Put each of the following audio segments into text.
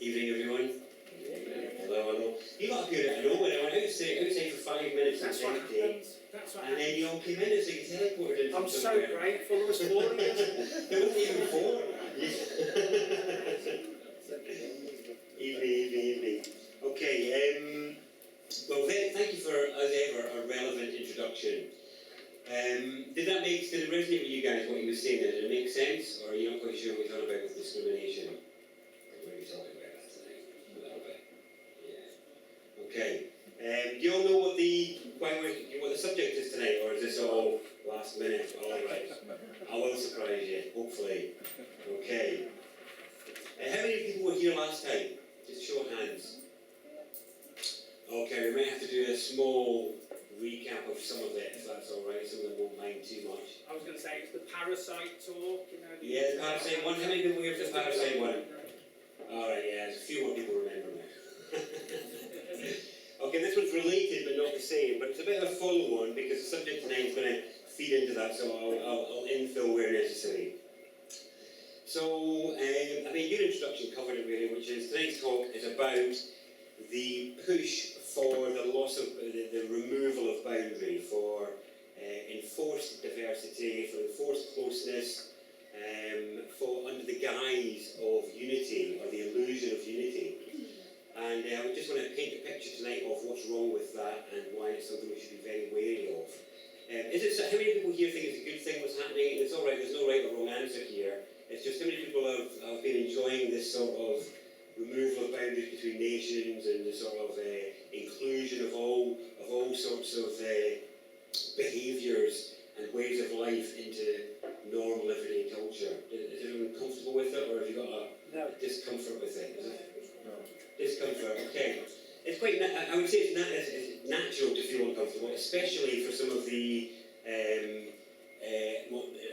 Evening, everyone. Hello, hello. You got appeared out of nowhere. I went outside for 5 minutes. That's what happens. That's what And then you all came in as you teleported in. I'm so grateful there was 4 of us. There wasn't even 4. Evening. Okay, well, thank you for, as ever, a relevant introduction. Did it resonate with you guys, what he was saying? Did it make sense? Or are you not quite sure what he's on about with discrimination? What are you talking about that tonight? A little bit. Yeah. Okay. Do you all know what the subject is tonight, or is this all last minute? All right. I will surprise you, hopefully. Okay. How many people were here last time? Just show of hands. Okay, we might have to do a small recap of some of it, if that's alright. Some of them won't mind too much. I was going to say, it's the parasite talk, you know. Yeah, the parasite one. How many people were here for the parasite one? Alright, yeah, there's a few more people remember now. Okay, this one's related but not the same, but it's a bit of a full one because the subject tonight is going to feed into that, so I'll infill where necessary. So, your introduction covered it really, which is tonight's talk is about the push for the loss of, the removal of boundary, for enforced diversity, for enforced closeness, for under the guise of unity, or the illusion of unity. And we just want to paint a picture tonight of what's wrong with that and why it's something we should be very wary of. How many people here think it's a good thing what's happening? It's alright, there's no right or wrong answer here. It's just how many people have been enjoying this sort of removal of boundaries between nations and the sort of inclusion of all sorts of behaviours and ways of life into normal everyday culture. Is everyone comfortable with it, or have you got a discomfort with it? No. Discomfort, okay. It's quite, I would say it's natural to feel uncomfortable, especially for some of the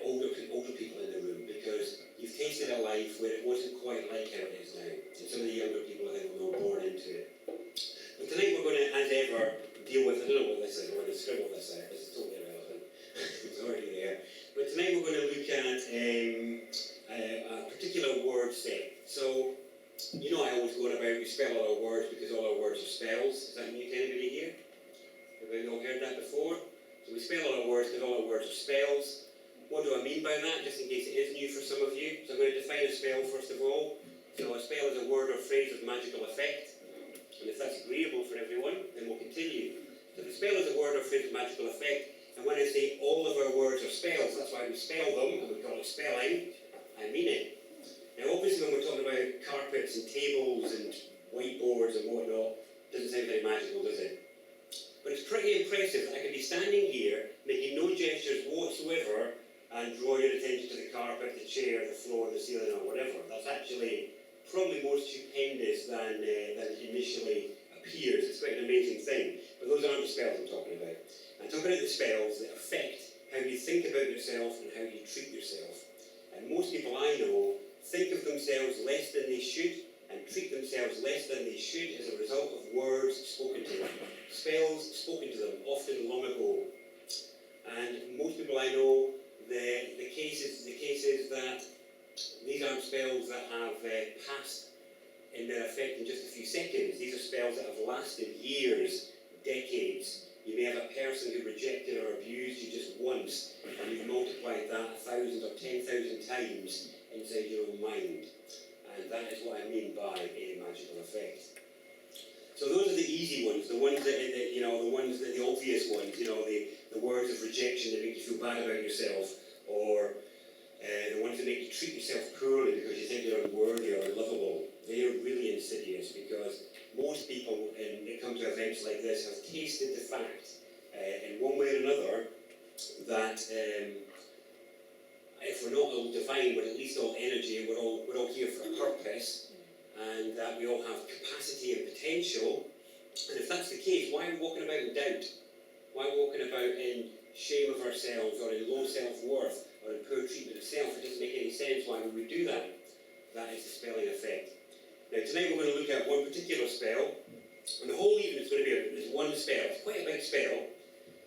older people in the room, because you've tasted a life where it wasn't quite like how it is now. And some of the younger people, I think, were born into it. But tonight we're going to, as ever, deal with, I don't know what this is, we're going to scribble this out, this is totally irrelevant. It's already there. But tonight we're going to look at a particular word set. So, you know I always go on about we spell all our words because all our words are spells. Is that new to anybody here? Everybody all heard that before? So we spell all our words because all our words are spells. What do I mean by that, just in case it is new for some of you? So I'm going to define a spell first of all. So a spell is a word or phrase with magical effect. And if that's agreeable for everyone, then we'll continue. So the spell is a word or phrase with magical effect. And when I say all of our words are spells, that's why we spell them, and we call it spelling, I mean it. Now obviously when we're talking about carpets and tables and whiteboards and whatnot, it doesn't sound very magical, does it? But it's pretty impressive that I can be standing here, making no gestures whatsoever, and draw your attention to the carpet, the chair, the floor, the ceiling, or whatever. That's actually probably more stupendous than initially appears. It's quite an amazing thing. But those aren't the spells I'm talking about. I'm talking about the spells that affect how you think about yourself and how you treat yourself. And most people I know think of themselves less than they should and treat themselves less than they should as a result of words spoken to them. Spells spoken to them, often long ago. And most people I know, the case is that these aren't spells that have passed in their effect in just a few seconds. These are spells that have lasted years, decades. You may have a person who rejected or abused you just once, and you've multiplied that 1,000 or 10,000 times inside your own mind. And that is what I mean by a magical effect. So those are the easy ones, the ones that, the obvious ones, the words of rejection that make you feel bad about yourself, or the ones that make you treat yourself poorly because you think you're unworthy or unlovable. They are really insidious because most people, when they come to events like this, have tasted the fact, in one way or another, that if we're not all divine, we're at least all energy, we're all here for a purpose, and that we all have capacity and potential. And if that's the case, why are we walking about in doubt? Why are we walking about in shame of ourselves, or in low self-worth, or in poor treatment of self? It doesn't make any sense why we would do that. That is the spelling effect. Now tonight we're going to look at one particular spell, and the whole evening is going to be this one spell. It's quite a big spell.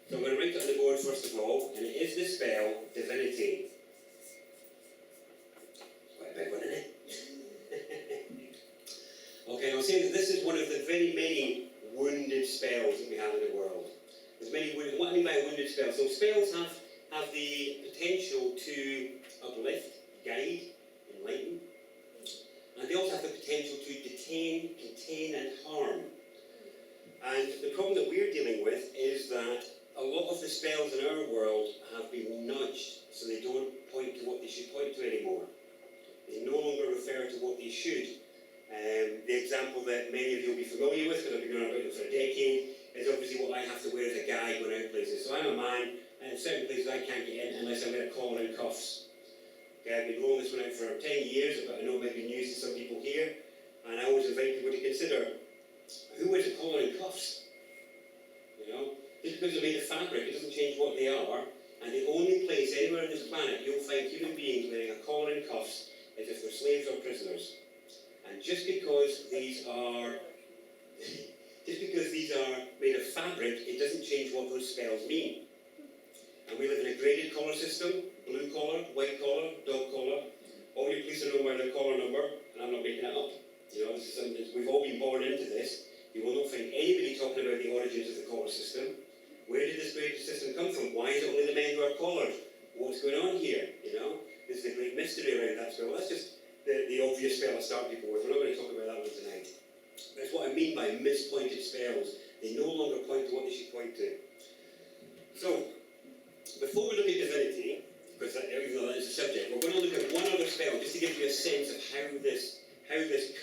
So I'm going to write it on the board first of all, and it is the spell divinity. It's quite a big one, isn't it? saying that this is one of the very many wounded spells that we have in the world. There's many wounded, what I mean by a wounded spell, so spells have the potential to uplift, guide, enlighten, and they also have the potential to detain, contain and harm. And the problem that we're dealing with is that a lot of the spells in our world have been nudged so they don't point to what they should point to anymore. They no longer refer to what they should. The example that many of you will be familiar with, because I've been going about it for a decade, is obviously what I have to wear as a guy going out places. So I'm a man, and in certain places I can't get in unless I wear a collar and cuffs. Okay, I've been rolling this one out for 10 years, but I know it might be news to some people here, and I always invite people to consider, who wears a collar and cuffs? You know? Just because they're made of fabric, it doesn't change what they are, and the only place anywhere on this planet you'll find human beings wearing a collar and cuffs is if they're slaves or prisoners. And just because these are made of fabric, it doesn't change what those spells mean. And we live in a graded collar system, blue collar, white collar, dog collar. All your police know by their collar number, and I'm not making it up. You know, this is something we've all been born into this. You will not find anybody talking about the origins of the collar system. Where did this graded system come from? Why is it only the men who are collared? What's going on here? You know, there's a great mystery around that spell. Well, that's just the obvious spell I start people with. We're not going to talk about that one tonight. That's what I mean by mispointed spells. They no longer point to what they should point to. So, before we look at divinity, because even though that is the subject, we're going to look at one other spell just to give you a sense of how this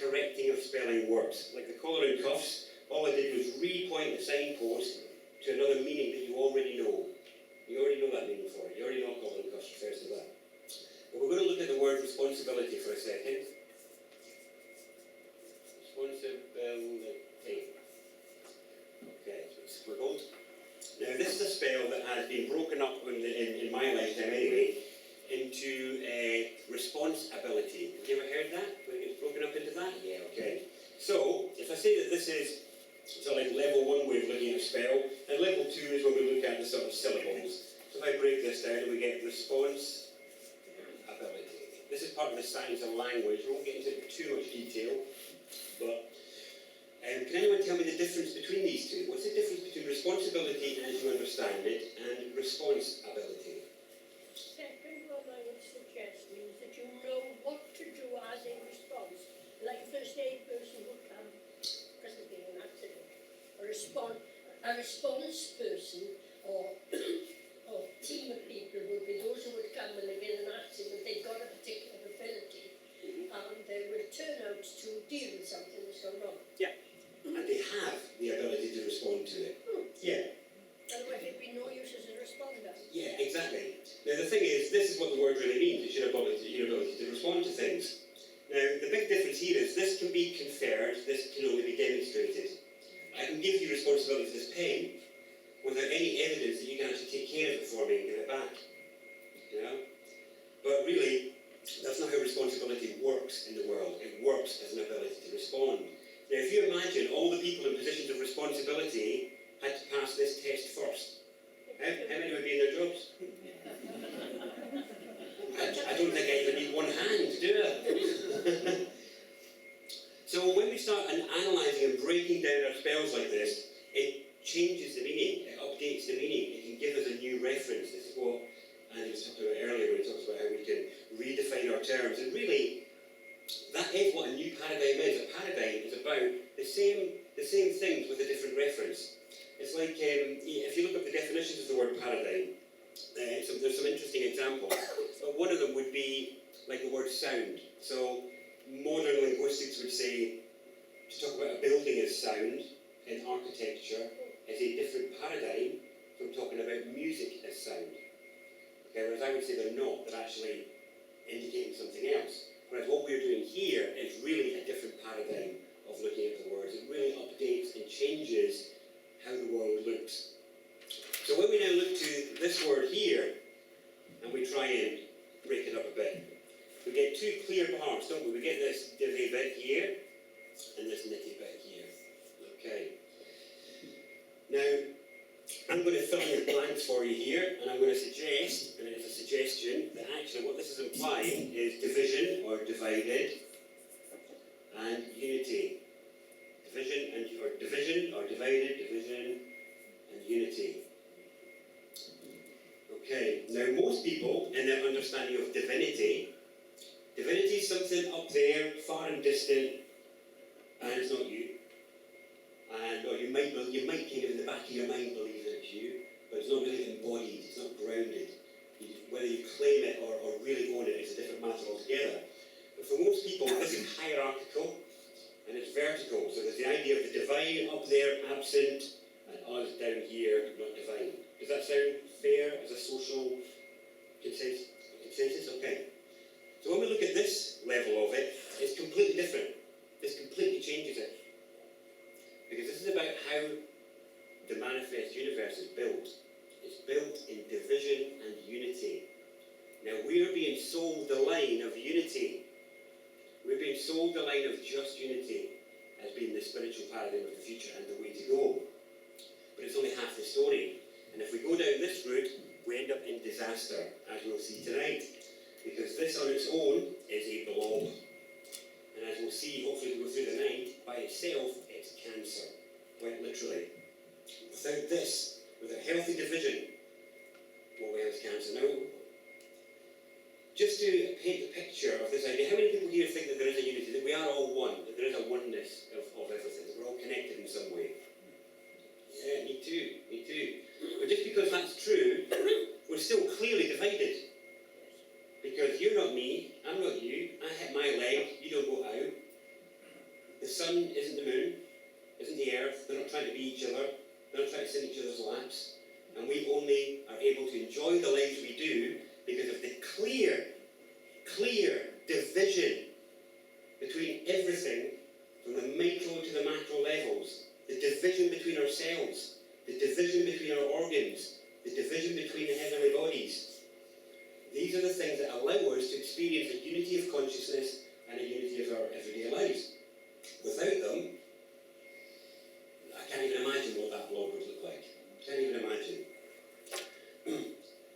correcting of spelling works. Like the collar and cuffs, all I did was re-point the signpost to another meaning that you already know. You already know that meaning for it. You already know collar and cuffs refers to that. But we're going to look at the word responsibility for a second. Responsibility. Okay, so it's scribbled. Now this is a spell that has been broken up in my lifetime anyway, into response ability. Have you ever heard that? When it gets broken up into that? Yeah, okay. So, if I say that this is sort of like level 1 way of looking at a spell, and level 2 is when we look at the sort of syllables. So if I break this down, we get response ability. This is part of the science of language. We won't get into too much detail, but can anyone tell me the difference between these two? What's the difference between responsibility as you understand it and response ability? Second one I would suggest is that you know what to do as a response. Like a first aid person would come because there's been an accident. A response person or team of people would be those who would come when they get an accident. They've got a particular ability and they will turn out to deal with something that's gone wrong. Yeah. And they have the ability to respond to it. Yeah. Otherwise it'd be no use as a responder. Yeah, exactly. Now the thing is, this is what the word really means. It's your ability to respond to things. Now the big difference here is this can be conferred, this can only be demonstrated. I can give you responsibility for this pen without any evidence that you can actually take care of it for me and give it back. You know? But really, that's not how responsibility works in the world. It works as an ability to respond. Now, if you imagine all the people in positions of responsibility had to pass this test first, how many would be in their jobs? I don't think I even need one hand to do it. So when we start analysing and breaking down our spells like this, it changes the meaning, it updates the meaning, it can give us a new reference. This is what Andy was talking about earlier when he talks about how we can redefine our terms. And really, that is what a new paradigm is. A paradigm is about the same things with a different reference. It's like, if you look up the definitions of the word paradigm, there's some interesting examples. But one of them would be like the word sound. So modern linguistics would say, to talk about a building as sound in architecture is a different paradigm from talking about music as sound. Okay, whereas I would say they're not, they're actually indicating something else. Whereas what we're doing here is really a different paradigm of looking at the words. It really updates and changes how the world looks. So when we now look to this word here, and we try and break it up a bit, we get two clear parts, don't we? We get this divvy bit here, and this nitty bit here. Okay. Now, I'm going to fill in the blanks for you here, and I'm going to suggest, and it is a suggestion, that actually what this is implying is division, or divided, and unity. Division or divided, division and unity. Okay, now most people in their understanding of divinity is something up there, far and distant, and it's not you. And or you might kind of in the back of your mind believe that it's you, but it's not really embodied, it's not grounded. Whether you claim it or really own it is a different matter altogether. But for most people, this is hierarchical and it's vertical. So there's the idea of the divine up there, absent, and us down here, not divine. Does that sound fair as a social consensus? Okay. So when we look at this level of it, it's completely different. This completely changes it. Because this is about how the manifest universe is built. It's built in division and unity. Now we're being sold the line of unity. We're being sold the line of just unity as being the spiritual paradigm of the future and the way to go. But it's only half the story. And if we go down this route, we end up in disaster, as we'll see tonight. Because this on its own is a blob. And as we'll see, hopefully as we go through the night, by itself, it's cancer. Quite literally. Without this, with a healthy division, what we have is cancer. Now, just to paint the picture of this idea, how many people here think that there is a unity, that we are all one, that there is a oneness of everything, that we're all connected in some way? Yeah, me too. But just because that's true, we're still clearly divided. Because you're not me, I'm not you, I hit my leg, you don't go out. The sun isn't the moon, isn't the earth, they're not trying to be each other, they're not trying to sit in each other's laps. And we only are able to enjoy the lives we do because of the clear division between everything from the micro to the macro levels, the division between ourselves, the division between our organs, the division between the heavenly bodies. These are the things that allow us to experience a unity of consciousness and a unity of our everyday lives. Without them, I can't even imagine what that blob would look like. Can't even imagine.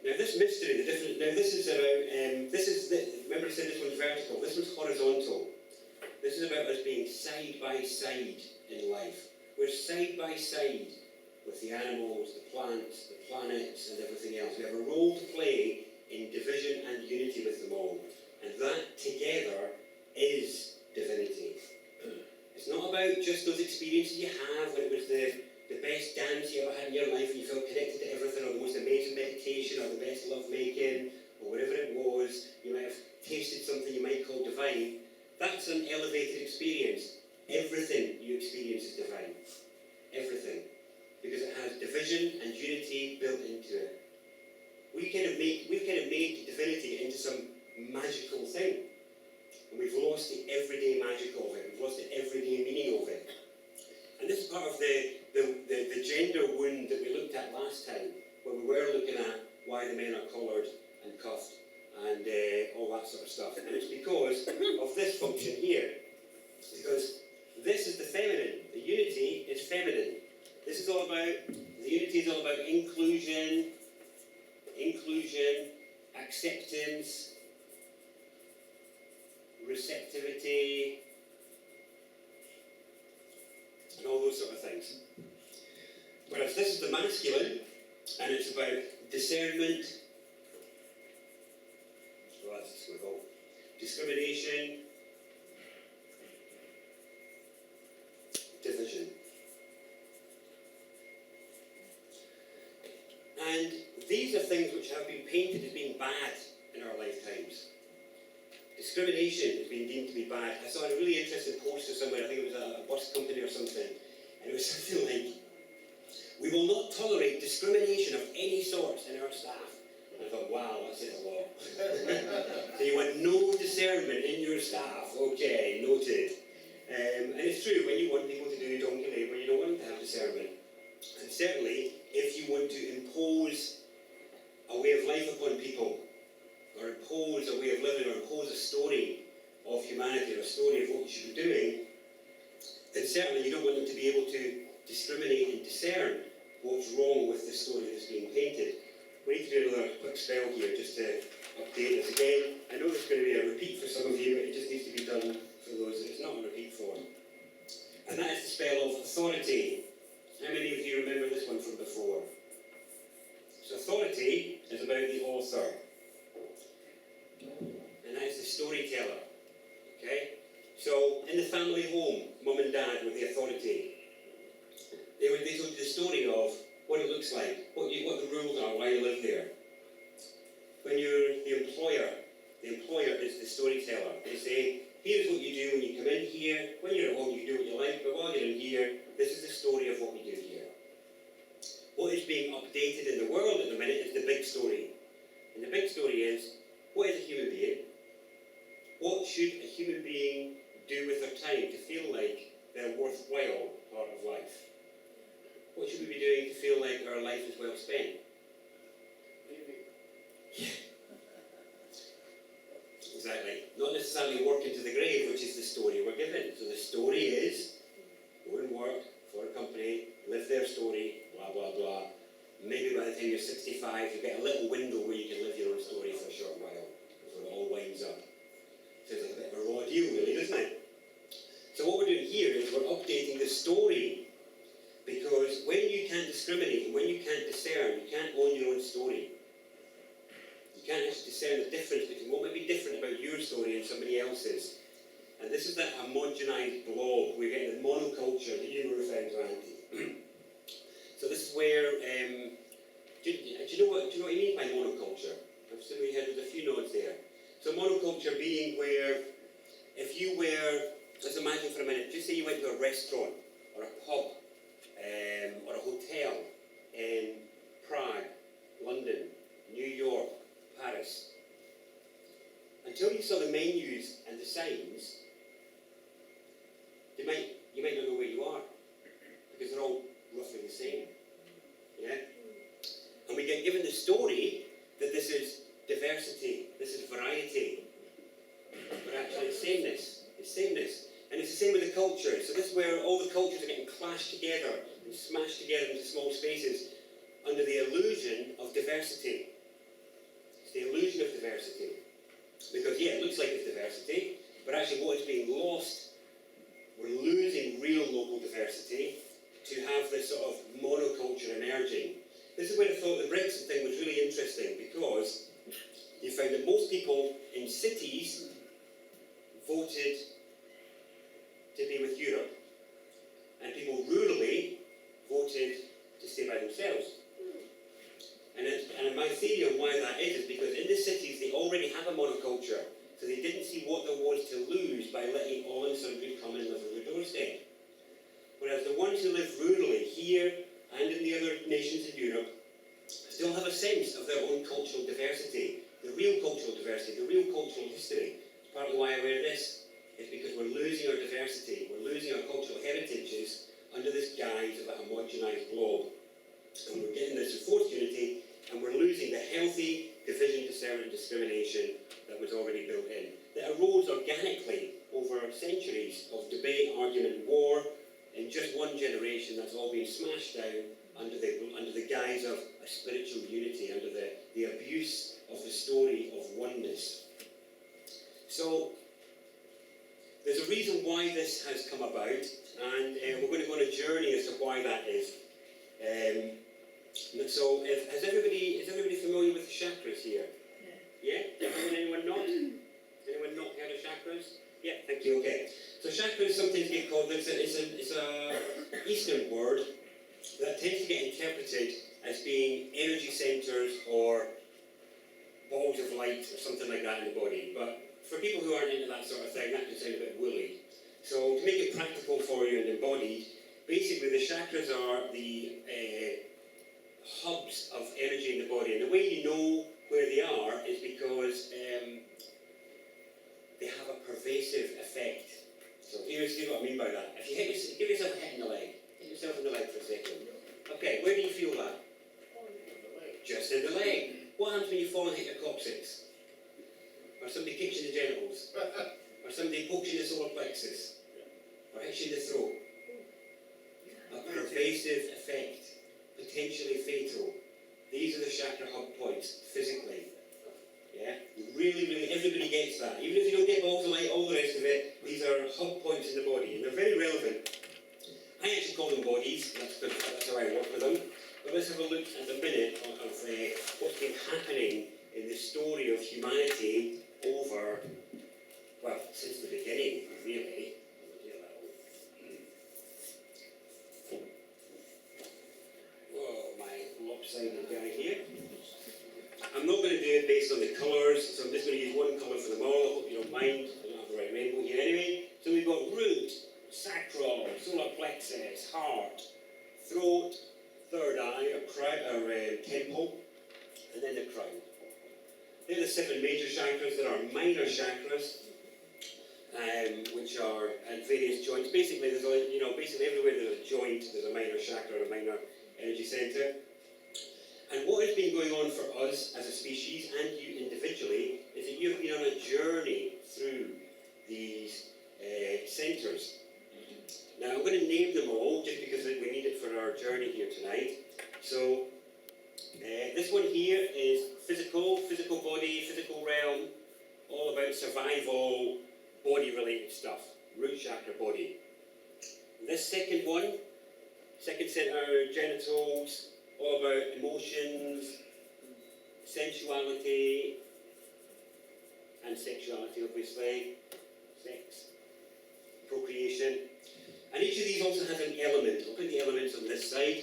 Now this mystery, remember I said this one's vertical, this one's horizontal. This is about us being side by side in life. We're side by side with the animals, the plants, the planets, and everything else. We have a role to play in division and unity with them all. And that together is divinity. It's not about just those experiences you have when it was the best dance you ever had in your life and you felt connected to everything, or the most amazing meditation, or the best love making, or whatever it was. You might have tasted something you might call divine. That's an elevated experience. Everything you experience is divine. Everything. Because it has division and unity built into it. We've kind of made divinity into some magical thing. And we've lost the everyday magic of it. We've lost the everyday meaning of it. And this is part of the gender wound that we looked at last time, where we were looking at why the men are collared and cuffed and all that sort of stuff. And it's because of this function here. Because this is the feminine. The unity is feminine. The unity is all about inclusion, acceptance, receptivity, and all those sort of things. Whereas this is the masculine, and it's about discernment, well, that's a swivel, discrimination, division. And these are things which have been painted as being bad in our lifetimes. Discrimination has been deemed to be bad. I saw a really interesting poster somewhere, I think it was a bus company or something, and it was something like, "We will not tolerate discrimination of any sort in our staff." And I thought, wow, that says a lot. So you want no discernment in your staff. Okay, noted. And it's true, when you want people to do donkey labour, you don't want them to have discernment. And certainly, if you want to impose a way of life upon people, or impose a way of living, or impose a story of humanity, or a story of what you should be doing, then certainly you don't want them to be able to discriminate and discern what's wrong with the story that's being painted. We need to do another quick spell here just to update this again. I know there's going to be a repeat for some of you, but it just needs to be done for those that it's not a repeat for. And that is the spell of authority. How many of you remember this one from before? So authority is about the author. And that is the storyteller. Okay? So in the family home, mum and dad were the authority. They told you the story of what it looks like, what the rules are, why you live there. When you're the employer is the storyteller. They say, here's what you do when you come in here. When you're at home, you can do what you like, but while you're in here, this is the story of what we do here. What is being updated in the world at the minute is the big story. And the big story is, what is a human being? What should a human being do with their time to feel like they're a worthwhile part of life? What should we be doing to feel like our life is well spent? Exactly. Not necessarily working to the grave, which is the story we're given. So the story is, go and work for a company, live their story, blah, blah, blah. Maybe by the time you're 65, you get a little window where you can live your own story for a short while, before it all winds up. Sounds like a bit of a raw deal, really, doesn't it? So what we're doing here is we're updating the story. Because when you can't discriminate, and when you can't discern, you can't own your own story. You can't actually discern the difference between what might be different about your story and somebody else's. And this is that homogenized blob. We're getting the monoculture that you were referring to, Andy. So this is where, do you know what I mean by monoculture? I've still in your head with a few nods there. So monoculture being where, if you were, let's imagine for a minute, just say you went to a restaurant or a pub, or a hotel in Prague, London, New York, Paris. Until you saw the menus and the signs, you might not know where you are, because they're all roughly the same. Yeah? And we get given the story that this is diversity, this is variety, but actually it's sameness. It's sameness. And it's the same with the culture. So this is where all the cultures are getting clashed together and smashed together into small spaces under the illusion of diversity. It's the illusion of diversity. Because, yeah, it looks like it's diversity, but actually what is being lost, we're losing real local diversity to have this sort of monoculture emerging. This is where I thought the Brexit thing was really interesting, because you found that most people in cities voted to be with Europe, and people rurally voted to stay by themselves. And my theory on why that is because in the cities they already have a monoculture, so they didn't see what there was to lose by letting all and sundry come and live on their doorstep. Whereas the ones who live rurally here and in the other nations in Europe still have a sense of their own cultural diversity, the real cultural diversity, the real cultural history. It's partly why I wear this. It's because we're losing our diversity, we're losing our cultural heritages under this guise of a homogenized blob. And we're getting this forced unity, and we're losing the healthy division, discernment, discrimination that was already built in. That arose organically over centuries of debate, argument, and war. In just one generation, that's all been smashed down under the guise of a spiritual unity, under the abuse of the story of oneness. So, there's a reason why this has come about, and we're going to go on a journey as to why that is. So, is everybody familiar with the chakras here? Yeah? Anyone not? Anyone not heard of chakras? Yeah, thank you. Okay. So chakras sometimes get called. It's a Eastern word that tends to get interpreted as being energy centers or balls of light or something like that in the body. But for people who aren't into that sort of thing, that can sound a bit woolly. So to make it practical for you and embodied, basically the chakras are the hubs of energy in the body. And the way you know where they are is because they have a pervasive effect. So here's what I mean by that. If you give yourself a hit in the leg, hit yourself in the leg for a second. Okay, where do you feel that? Just in the leg. What happens when you fall and hit your coccyx? Or somebody kicks you in the genitals? Or somebody pokes you in the solar plexus? Or hits you in the throat? A pervasive effect, potentially fatal. These are the chakra hub points, physically. Yeah? Really, everybody gets that. Even if you don't get balls of light, all the rest of it, these are hub points in the body, and they're very relevant actually call them bodies, that's how I work with them. But let's have a look at the minute of what's been happening in the story of humanity over, well, since the beginning, really. Whoa, my lopsided guy here. I'm not going to do it based on the colours, so I'm just going to use one colour for them all. I hope you don't mind. I don't have the right rainbow here anyway. So we've got root, sacral, solar plexus, heart, throat, third eye, or temple, and then the crown. They're the 7 major chakras. There are minor chakras, which are at various joints. Basically, there's basically everywhere there's a joint, there's a minor chakra, a minor energy centre. And what has been going on for us as a species and you individually is that you've been on a journey through these centres. Now I'm going to name them all just because we need it for our journey here tonight. So this one here is physical body, physical realm, all about survival, body related stuff, root chakra body. This second one, second centre, genitals, all about emotions, sensuality, and sexuality, obviously, sex, procreation. And each of these also has an element. I'll put the elements on this side.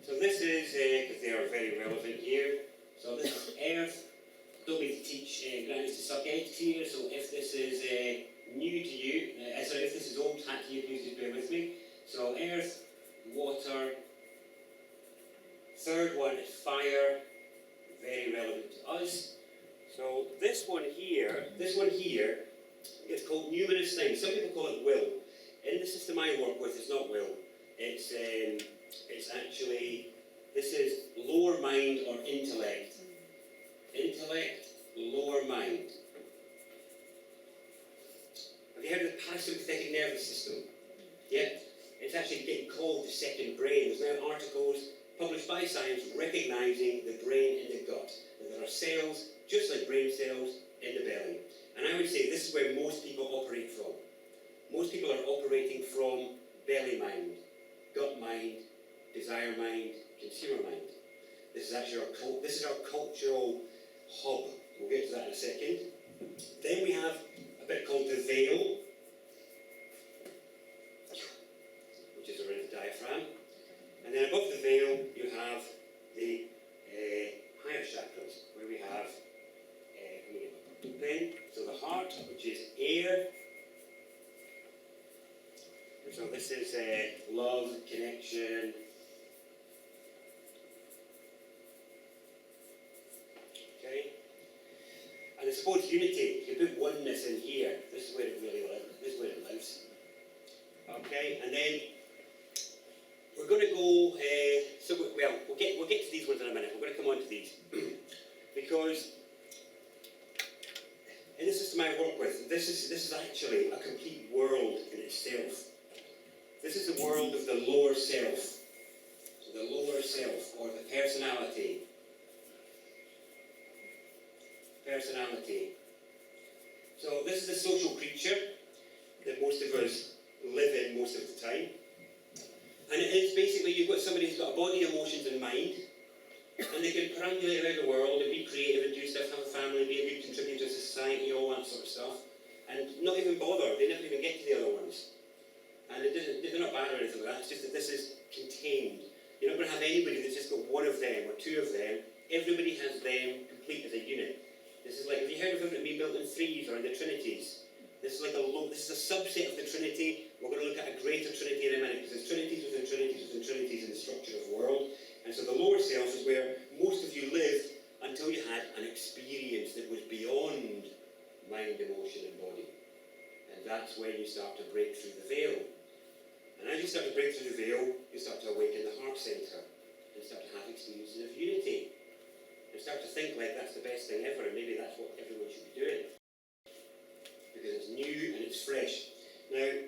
So this is, because they are very relevant here, so this is earth. Don't need to teach grannies to suck eggs here, so if this is new to you, sorry, if this is old hat to you, please just bear with me. So earth, water. Third one is fire, very relevant to us. So this one here is called numerous things. Some people call it will. In the system I work with, it's not will. It's actually, this is lower mind or intellect. Intellect, lower mind. Have you heard of the parasympathetic nervous system? Yeah? It's actually getting called the second brain. There's now articles published by science recognising the brain in the gut. And there are cells, just like brain cells, in the belly. And I would say this is where most people operate from. Most people are operating from belly mind, gut mind, desire mind, consumer mind. This is actually our cultural hub. We'll get to that in a second. Then we have a bit called the veil, which is around the diaphragm. And then above the veil, you have the higher chakras, where we have so the heart, which is air. So this is love, connection. Okay? And I suppose unity. You put oneness in here. This is where it really lives. This is where it lives. Okay? And then we're going to go, we'll get to these ones in a minute. We're going to come on to these. Because in the system I work with, this is actually a complete world in itself. This is the world of the lower self. So the lower self, or the personality. Personality. So this is a social creature that most of us live in most of the time. And it is basically, you've got somebody who's got a body, emotions and mind, and they can perambulate around the world and be creative and do stuff, have a family, be a good contributor to society, all that sort of stuff, and not even bother, they never even get to the other ones. And they're not bad or anything like that, it's just that this is contained. You're not going to have anybody that's just got one of them or two of them. Everybody has them complete as a unit. This is like, have you heard of them being built in threes or in the Trinities? This is like this is a subset of the Trinity. We're going to look at a greater Trinity in a minute, because there's Trinities within Trinities within Trinities in the structure of the world. And so the lower self is where most of you lived until you had an experience that was beyond mind, emotion and body. And that's when you start to break through the veil. And as you start to break through the veil, you start to awaken the heart centre and start to have experiences of unity. And start to think like that's the best thing ever, and maybe that's what everyone should be doing. Because it's new and it's fresh. Now,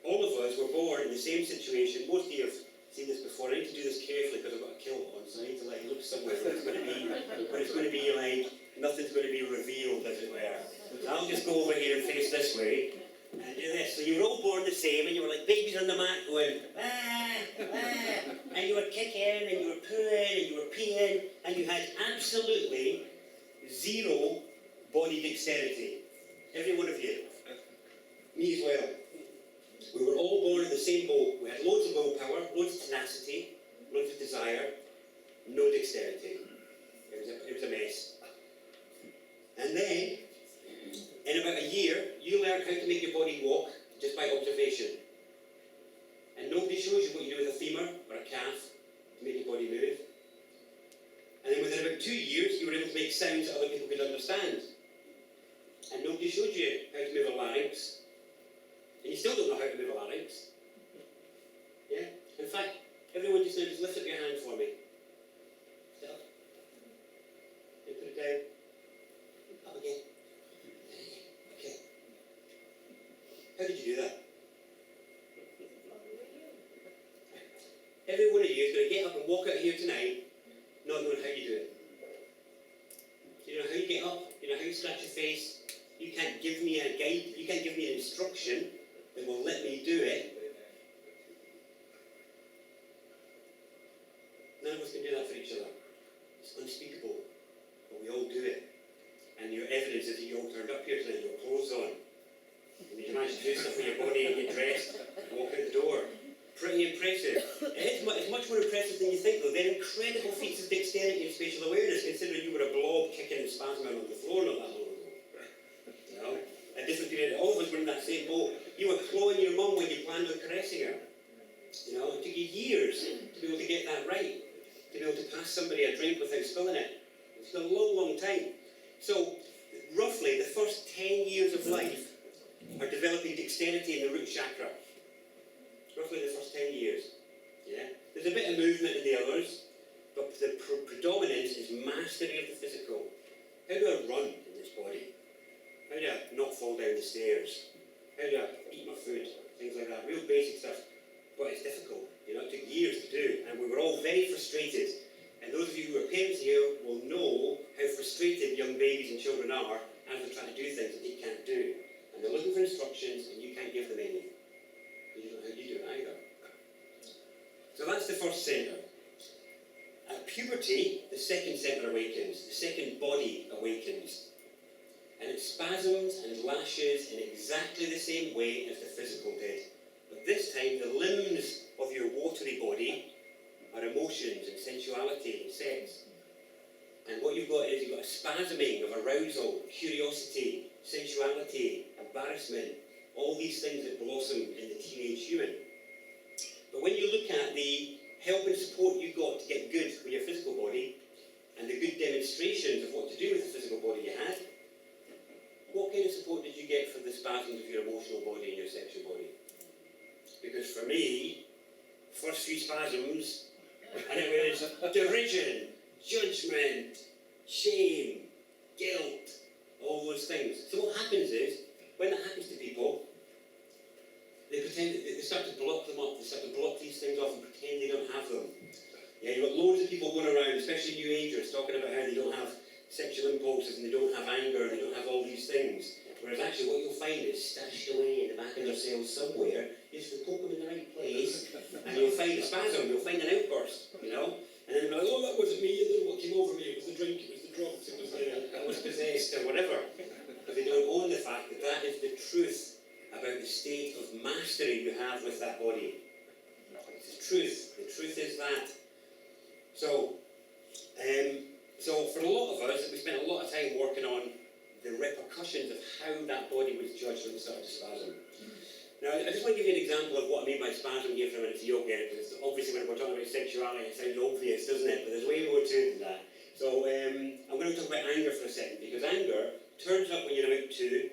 all of us were born in the same situation. Most of you have seen this before. I need to do this carefully because I've got a kilt on, so I need to look somewhere where it's going to be like nothing's going to be revealed, as it were. So I'll just go over here and face this way and do this. So you were all born the same, and you were like babies on the mat going, and you were kicking, and you were pooing, and you were peeing, and you had absolutely zero body dexterity. Every one of you. Me as well. We were all born in the same boat. We had loads of willpower, loads of tenacity, loads of desire, no dexterity. It was a mess. And then, in about a year, you learn how to make your body walk just by observation. And nobody shows you what you do with a femur or a calf to make your body move. And then within about 2 years, you were able to make sounds that other people could understand. And nobody showed you how to move a larynx. And you still don't know how to move a larynx. Yeah? In fact, everyone just now just lift up your hand for me. Sit up. And put it down. Up again. Okay. How did you do that? Every one of you is going to get up and walk out of here tonight not knowing how you do it. You know how you get up, you know how you scratch your face. You can't give me a guide, you can't give me an instruction that will let me do it. None of us can do that for each other. It's unspeakable, but we all do it. And your evidence is that you all turned up here tonight, your clothes on. And you managed to do stuff with your body and get dressed and walk out the door. Pretty impressive. It's much more impressive than you think, though. They're incredible feats of dexterity and spatial awareness, considering you were a blob kicking and spasming on the floor not that long ago. You know? At different periods, all of us were in that same boat. You were clawing your mum when you planned on caressing her. You know, it took you years to be able to get that right, to be able to pass somebody a drink without spilling it. It's been a long, long time. So, roughly, the first 10 years of life are developing dexterity in the root chakra. Roughly the first 10 years. Yeah? There's a bit of movement in the others, but the predominance is mastery of the physical. How do I run in this body? How do I not fall down the stairs? How do I eat my food? Things like that. Real basic stuff. But it's difficult. You know, it took years to do. And we were all very frustrated. And those of you who are parents here will know how frustrated young babies and children are as they're trying to do things that they can't do. And they're looking for instructions and you can't give them any. You don't know how you do it either. So that's the first centre. At puberty, the second centre awakens, the second body awakens. And it spasms and lashes in exactly the same way as the physical did. But this time, the limbs of your watery body are emotions and sensuality and sex. And what you've got is you've got a spasming of arousal, curiosity, sensuality, embarrassment, all these things that blossom in the teenage human. But when you look at the help and support you got to get good with your physical body, and the good demonstrations of what to do with the physical body you had, what kind of support did you get for the spasms of your emotional body and your sexual body? Because for me, first few spasms, and it was derision, judgment, shame, guilt, all those things. So what happens is, when that happens to people, they pretend, they start to block them up, they start to block these things off and pretend they don't have them. Yeah, you've got loads of people going around, especially new agers, talking about how they don't have sexual impulses and they don't have anger and they don't have all these things. Whereas actually what you'll find is stashed away in the back of their cells somewhere, just to poke them in the right place, and you'll find a spasm, you'll find an outburst, you know? And then they'll be like, oh, that wasn't me, I don't know what came over me, it was the drink, it was the drugs, it was I was possessed, or whatever. But they don't own the fact that that is the truth about the state of mastery you have with that body. It's the truth. The truth is that. So for a lot of us, we spent a lot of time working on the repercussions of how that body was judged when it started to spasm. Now, I just want to give you an example of what I mean by spasm here for a minute so you'll get it, because obviously when we're talking about sexuality, it sounds obvious, doesn't it? But there's way more to it than that. So I'm going to talk about anger for a second, because anger turns up when you're about 2,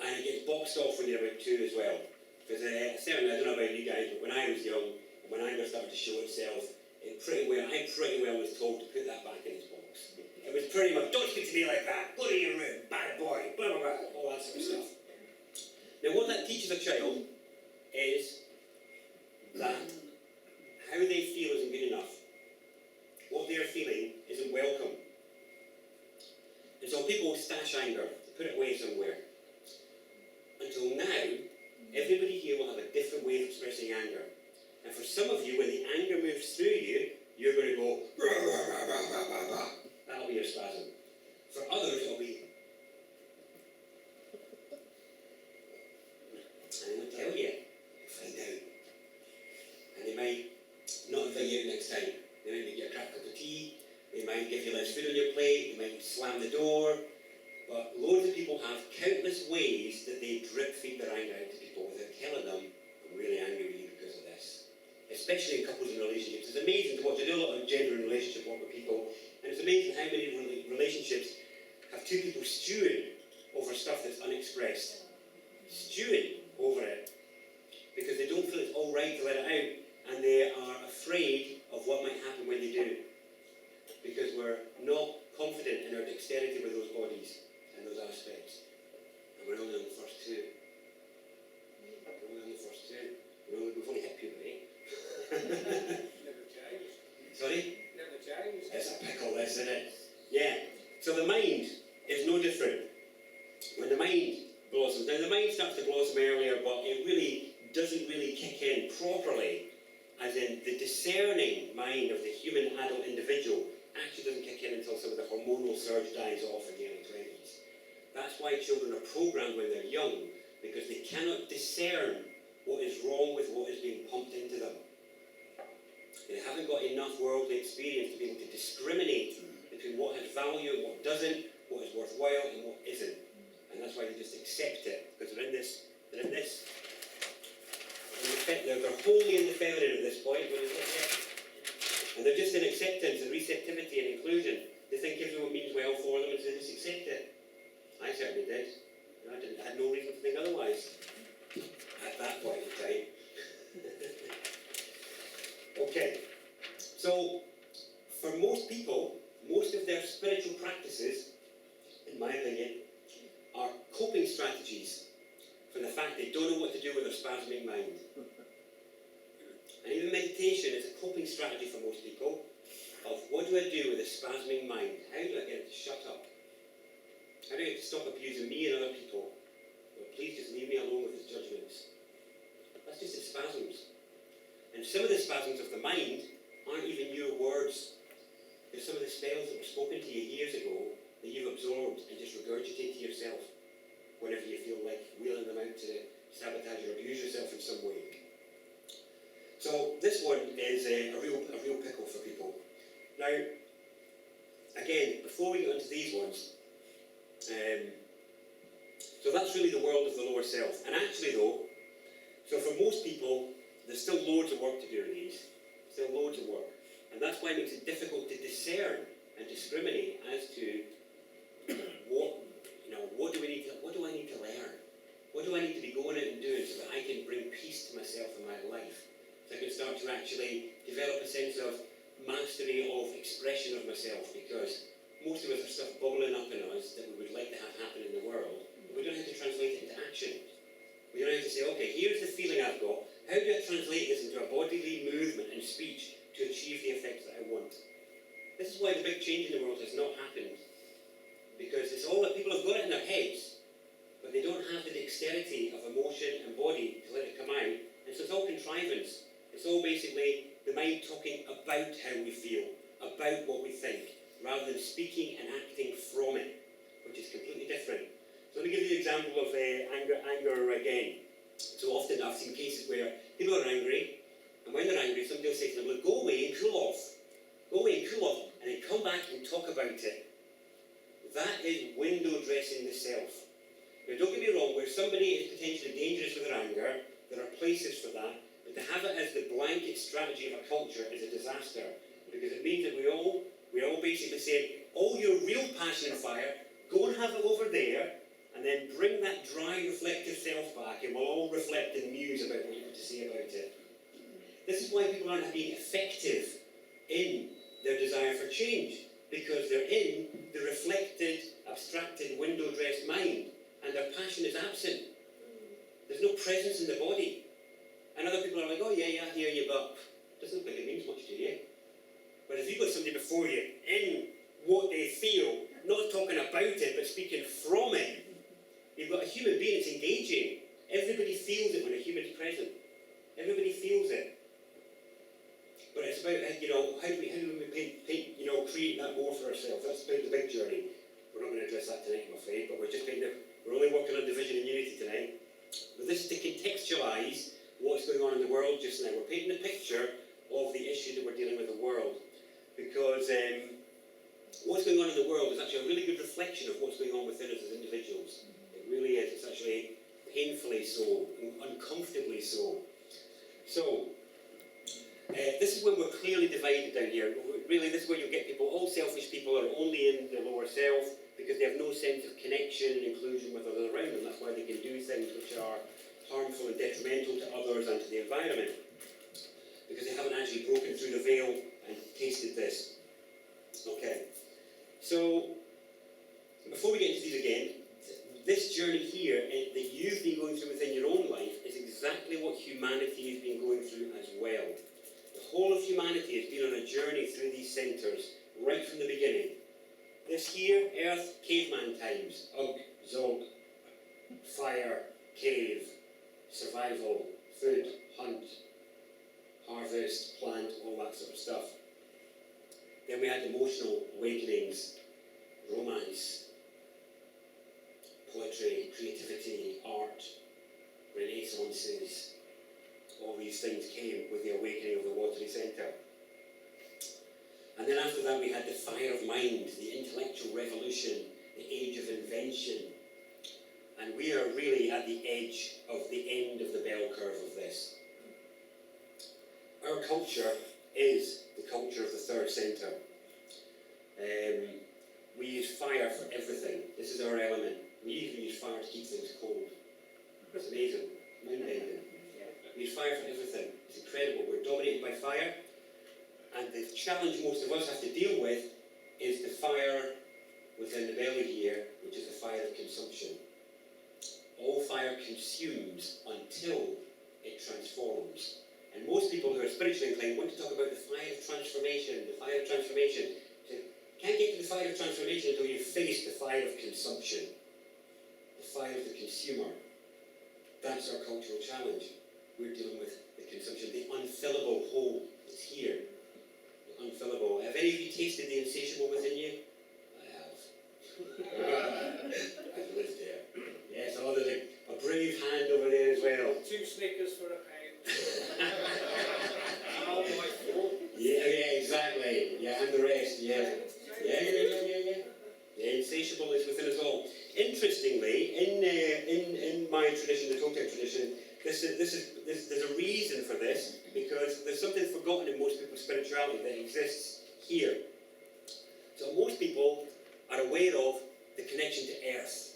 and it gets boxed off when you're about 2 as well. Because certainly, I don't know about you guys, but when I was young, when anger started to show itself, I pretty well was told to put that back in its box. It was pretty much, don't speak to me like that, go to your room, bad boy, blah blah blah, all that sort of stuff. Now what that teaches a child is that how they feel isn't good enough. What they're feeling isn't welcome. And so people stash anger, put it away somewhere. Until now, Everybody here will have a different way of expressing anger. And for some of you, when the anger moves through you, you're going to go, rah, rah, rah, rah, rah, rah, rah. That'll be your spasm. For others, it'll be, and they'll tell you, find out. And they might not invite you out next time. They might make you a crap cup of tea, they might give you less food on your plate, they might slam the door. But loads of people have countless ways that they drip feed their anger out to people without telling them, I'm really angry with you because of this. Especially in couples and relationships. It's amazing to watch. I do a lot of gender and relationship work with people, and it's amazing how many relationships have two people stewing over stuff that's unexpressed. Stewing over it. Because they don't feel it's all right to let it out, and they are afraid of what might happen when they do. Because we're not confident in our dexterity with those bodies and those aspects. And we're only on the first two. We've only hit puberty. Never changed. Sorry? Never changed. It's a pickle, this, isn't it? Yeah. So the mind is no different. When the mind blossoms, now the mind starts to blossom earlier, but it really doesn't really kick in properly, as in the discerning mind of the human adult individual actually doesn't kick in until some of the hormonal surge dies off in the early 20s. That's why children are programmed when they're young, because they cannot discern what is wrong with what is being pumped into them. They haven't got enough worldly experience to be able to discriminate between what has value and what doesn't, what is worthwhile and what isn't. And that's why they just accept it, because they're wholly in the feminine at this point, and they're just in acceptance and receptivity and inclusion. They think everyone means well for them, and so they just accept it. I certainly did. I had no reason to think otherwise at that point in time. Okay, so for most people, most of their spiritual practices, in my opinion, are coping strategies for the fact they don't know what to do with their spasming mind. And even meditation is a coping strategy for most people of what do I do with a spasming mind? How do I get it to shut up? How do I get it to stop abusing me and other people? Well, please just leave me alone with his judgments. That's just its spasms. And some of the spasms of the mind aren't even your words. They're some of the spells that were spoken to you years ago that you've absorbed and just regurgitate to yourself whenever you feel like wheeling them out to sabotage or abuse yourself in some way. So this one is a real pickle for people. Now, again, before we get into these ones, so that's really the world of the lower self. And actually though, so for most people, there's still loads of work to do in these. Still loads of work. And that's why it makes it difficult to discern and discriminate as to what do I need to learn? What do I need to be going out and doing so that I can bring peace to myself in my life? So I can start to actually develop a sense of mastery of expression of myself, because most of us have stuff bubbling up in us that we would like to have happen in the world, but we don't know how to translate it into action. We don't know how to say, okay, here's the feeling I've got, how do I translate this into a bodily movement and speech to achieve the effects that I want? This is why the big change in the world has not happened, because it's all that people have got it in their heads, but they don't have the dexterity of emotion and body to let it come out, and so it's all contrivance. It's all basically the mind talking about how we feel, about what we think, rather than speaking and acting from it, which is completely different. So let me give you an example of anger again. So often I've seen cases where people are angry, and when they're angry, somebody will say to them, look, go away and cool off. Go away and cool off, and then come back and talk about it. That is window dressing the self. Now don't get me wrong, where somebody is potentially dangerous with their anger, there are places for that, but to have it as the blanket strategy of a culture is a disaster, because it means that we're all basically saying, all your real passion and fire, go and have it over there, and then bring that dry, reflective self back, and we'll all reflect and muse about what you have to say about it. This is why people aren't being effective in their desire for change, because they're in the reflected, abstracted, window-dressed mind, and their passion is absent. There's no presence in the body. And other people are like, oh yeah, I hear you, but it doesn't look like it means much to you. But if you've got somebody before you in what they feel, not talking about it, but speaking from it, you've got a human being that's engaging. Everybody feels it when present. Everybody feels it. But it's about, how do we create that more for ourselves? That's about the big journey. We're not going to address that tonight, I'm afraid, but we're only working on division and unity tonight. But this is to contextualise what's going on in the world just now. We're painting a picture of the issue that we're dealing with in the world. Because what's going on in the world is actually a really good reflection of what's going on within us as individuals. It really is. It's actually painfully so, uncomfortably so. So, this is when we're clearly divided down here. Really, this is where you'll get people, all selfish people are only in their lower self because they have no sense of connection and inclusion with others around them. That's why they can do things which are harmful and detrimental to others and to the environment. Because they haven't actually broken through the veil and tasted this. Okay. So, before we get into these again, this journey here that you've been going through within your own life is exactly what humanity has been going through as well. The whole of humanity has been on a journey through these centres, right from the beginning. This here, Earth, caveman times. Ugg, zog, fire, cave, survival, food, hunt, harvest, plant, all that sort of stuff. Then we had emotional awakenings, romance, poetry, creativity, art, renaissances. All these things came with the awakening of the watery centre. And then after that we had the fire of mind, the intellectual revolution, the age of invention. And we are really at the edge of the end of the bell curve of this. Our culture is the culture of the third centre. We use fire for everything. This is our element. We even use fire to keep things cold. It's amazing. Mind-bending. We use fire for everything. It's incredible. We're dominated by fire. And the challenge most of us have to deal with is the fire within the belly here, which is the fire of consumption. All fire consumes until it transforms. And most people who are spiritually inclined want to talk about the fire of transformation, the fire of transformation. So you can't get to the fire of transformation until you face the fire of consumption, the fire of the consumer. That's our cultural challenge. We're dealing with the consumption, the unfillable hole that's here. The unfillable. Have any of you tasted the insatiable within you? I have. I've lived there. Yes, oh, there's a brave hand over there as well. 2 Snickers for a pound. Oh, my God. Yeah, exactly. Yeah, and the rest, yeah. The insatiable is within us all. Interestingly, in my tradition, the Toltec tradition, there's a reason for this, because there's something forgotten in most people's spirituality that exists here. So most people are aware of the connection to earth.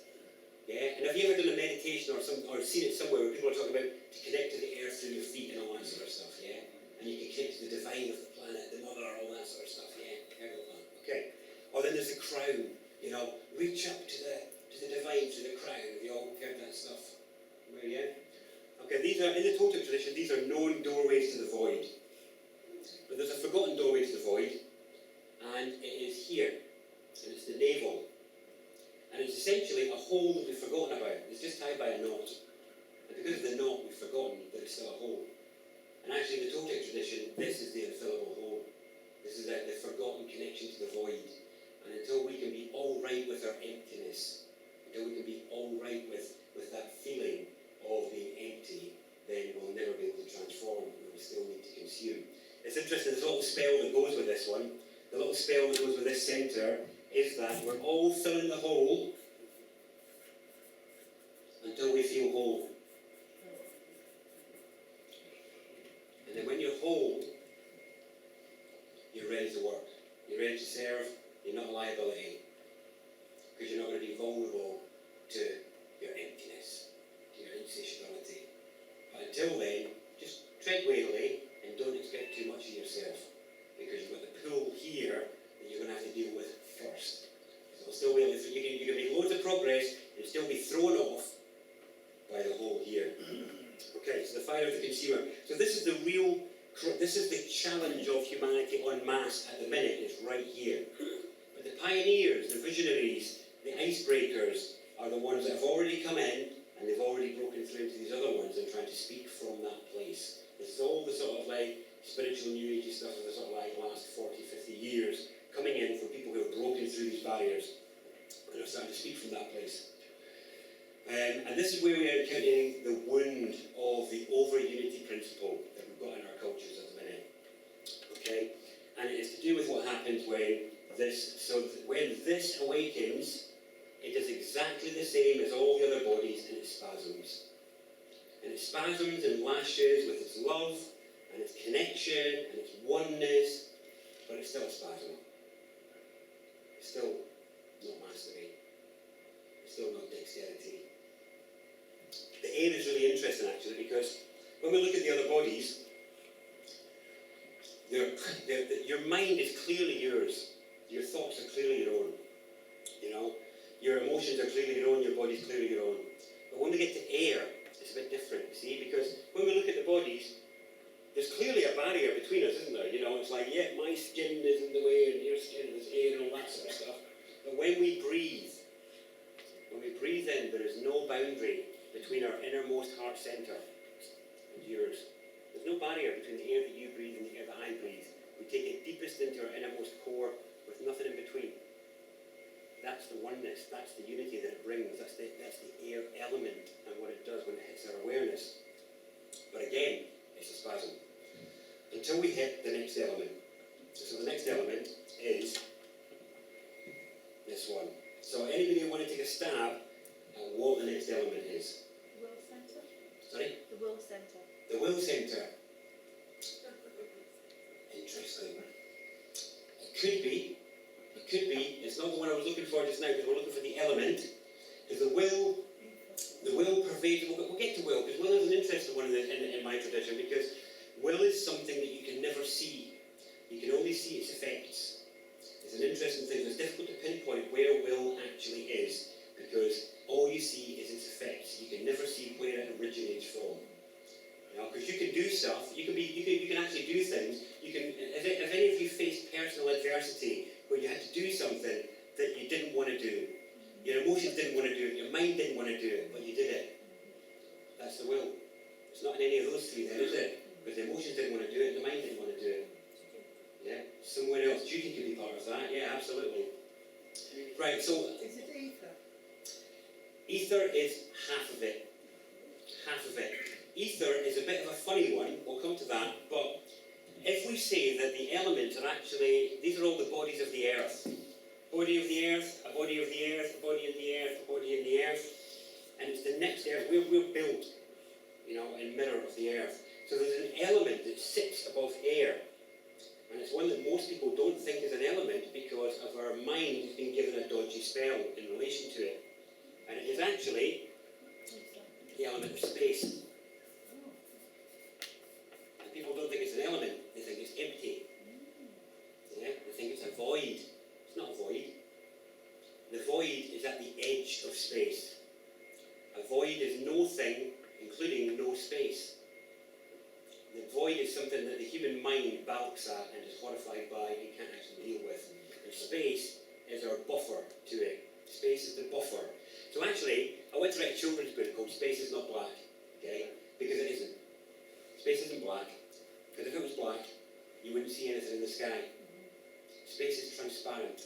Yeah? And have you ever done a meditation or seen it somewhere where people are talking about to connect to the earth through your feet and all that sort of stuff, yeah? And you can connect to the divine of the planet, the mother, all that sort of stuff, yeah? Heard of that? Okay. Or then there's the crown, reach up to the divine, to the crown. Have you all heard that stuff? Well, yeah? Okay, these are, in the Toltec tradition, these are known doorways to the void. But there's a forgotten doorway to the void, and it is here. And it's the navel. And it's essentially a hole that we've forgotten about. It's just tied by a knot. And because of the knot, we've forgotten that it's still a hole. And actually, in the Toltec tradition, this is the unfillable hole. This is the forgotten connection to the void. And until we can be all right with our emptiness, until we can be all right with that feeling of being empty, then we'll never be able to transform. We will still need to consume. It's interesting, there's a little spell that goes with this one. The little spell that goes with this centre is that we're all filling the hole until we feel whole. And then when you're whole, you're ready to work. You're ready to serve. You're not a liability. Because you're not going to be vulnerable to your emptiness, to your insatiability. But until then, just tread warily and don't expect too much of yourself. Because you've got the pull here that you're going to have to deal with first. So still be able to, you can make loads of progress and still be thrown off by the hole here. Okay, so the fire of the consumer. So this is the challenge of humanity en masse at the minute, is right here. But the pioneers, the visionaries, the icebreakers are the ones that have already come in and they've already broken through into these other ones and trying to speak from that place. This is all the sort of like spiritual new agey stuff of the sort of like last 40, 50 years coming in from people who have broken through these barriers and are starting to speak from that place. And this is where we are encountering the wound of the over-unity principle that we've got in our cultures at the minute. Okay? And it is to do with what happens when when this awakens, it does exactly the same as all the other bodies, and it spasms. And it spasms and lashes with its love and its connection and its oneness, but it's still a spasm. It's still not mastery. It's still not dexterity. The air is really interesting actually, because when we look at the other bodies, your mind is clearly yours. Your thoughts are clearly your own. You know, your emotions are clearly your own. Your body's clearly your own. But when we get to air, it's a bit different. See, because when we look at the bodies, there's clearly a barrier between us, isn't there? You know, it's like, yeah, my skin is in the way, and your skin is air, and all that sort of stuff. But when we breathe in, there is no boundary between our innermost heart centre and yours. There's no barrier between the air that you breathe and the air that I breathe. We take it deepest into our innermost core with nothing in between. That's the oneness, that's the unity that it brings, that's the air element and what it does when it hits our awareness. But again, it's a spasm. Until we hit the next element. So the next element is this one. So anybody want to take a stab at what the next element is? Will centre? Sorry? The will centre. The will centre. Interesting. It could be, it's not the one I was looking for just now, because we're looking for the element. Is the will pervades, we'll get to will, because will is an interesting one in my tradition, because will is something that you can never see. You can only see its effects. It's an interesting thing. It's difficult to pinpoint where will actually is, because all you see is its effects. You can never see where it originates from. You know, because you can do stuff. You can actually do things. You can. If any of you faced personal adversity where you had to do something that you didn't want to do, your emotions didn't want to do it, your mind didn't want to do it, but you did it. That's the will. It's not in any of those three, then, is it? Because the emotions didn't want to do it, the mind didn't want to do it. Yeah, somewhere else. Duty can be part of that. Yeah, absolutely. Right, so Is it ether? ether is half of it. Half of it. Ether is a bit of a funny one. We'll come to that. But if we say that the elements are actually, these are all the bodies of the earth. Body of the earth, a body of the earth, a body in the earth, a body in the earth. And it's the next earth. We're built, you know, in mirror of the earth. So there's an element that sits above air. And it's one that most people don't think is an element because of our mind has been given a dodgy spell in relation to it. And it is actually the element of space. And people don't think it's an element, they think it's empty. Yeah? They think it's a void. It's not a void. The void is at the edge of space. A void is no thing, including no space. The void is something that the human mind balks at and is horrified by and can't actually deal with. And space is our buffer to it. Space is the buffer. So actually, I went to write a children's book called Space is Not Black, okay? Because it isn't. Space isn't black. Because if it was black, you wouldn't see anything in the sky. Space is transparent.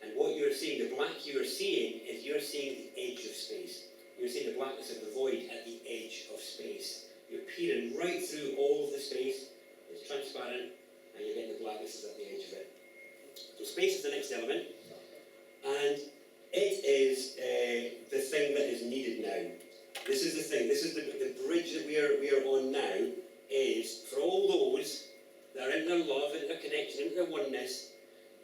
And what you're seeing, the black you are seeing, is you're seeing the edge of space. You're seeing the blackness of the void at the edge of space. You're peering right through all of the space, it's transparent, and you're getting the blackness at the edge of it. So space is the next element, and it is the thing that is needed now. This is the thing, this is the bridge that we are on now, is for all those that are in their love, in their connection, in their oneness,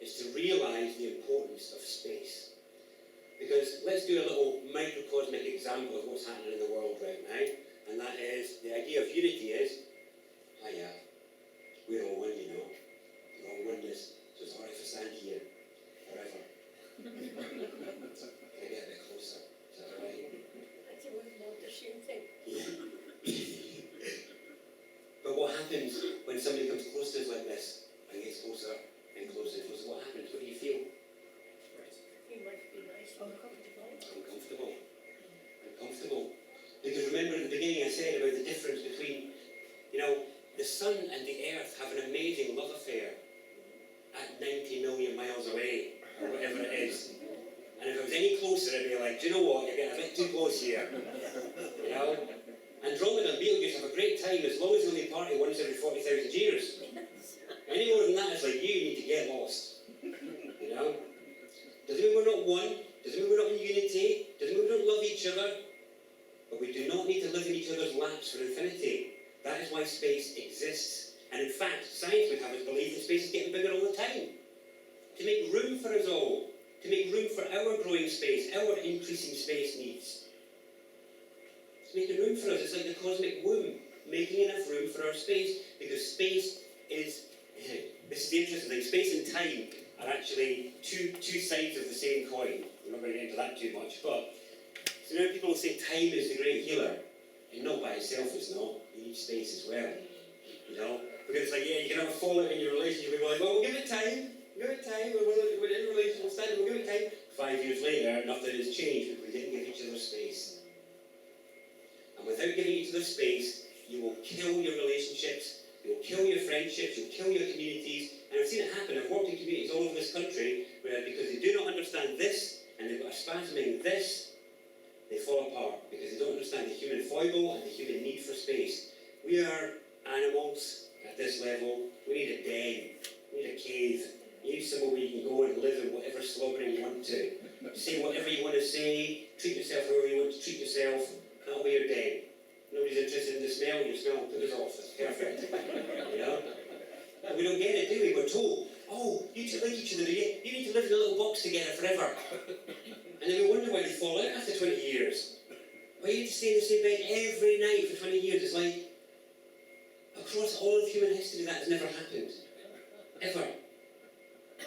is to realise the importance of space. Because let's do a little microcosmic example of what's happening in the world right now. And that is, the idea of unity is, oh yeah, we're all one, you know. We're all oneness. So it's alright if I stand here, forever. Can I get a bit closer? Is that alright? I think we want the same thing. Yeah. But what happens when somebody comes close to us like this, and gets closer and closer and closer? What happens? What do you feel? He might be nice. Uncomfortable. Uncomfortable. Uncomfortable. boss here. You know? Andromeda and Betelgeuse have a great time as long as they only party once every 40,000 years. Any more than that, it's like, you need to get lost. You know? Doesn't mean we're not one, doesn't mean we're not in unity, doesn't mean we don't love each other, but we do not need to live in each other's laps for infinity. That is why space exists. And in fact, science would have us believe that space is getting bigger all the time. To make room for us all, to make room for our growing space, our increasing space needs. It's making room for us. It's like the cosmic womb, making enough room for our space, because space is, this is the interesting thing, space and time are actually two sides of the same coin. We're not going to get into that too much, but so now people will say time is the great healer, and not by itself it's not. You need space as well, you know? Because it's like, yeah, you can have a fallout in your relationship, we're like, well, we'll give it time, we're in a relationship, we'll give it time. 5 years later, nothing has changed because we didn't give each other space. And without giving each other space, you will kill your relationships, you'll kill your friendships, you'll kill your communities. And I've seen it happen. I've worked in communities all over this country where because they do not understand this, and they've got a spasming this, they fall apart because they don't understand the human foible and the human need for space. We are animals at this level. We need a den, we need a cave, we need somewhere where you can go and live in whatever slobbering you want to. Say whatever you want to say, treat yourself however you want to treat yourself. That'll be your den. Nobody's interested in the smell, your smell will put us off. That's perfect. You know? But we don't get it, do we? We're told, oh, you two like each other, do you? You need to live in a little box together forever. And then we wonder why they fall out after 20 years. Why you need to stay in the same bed every night for 20 years? It's like, across all of human history, that has never happened. Ever.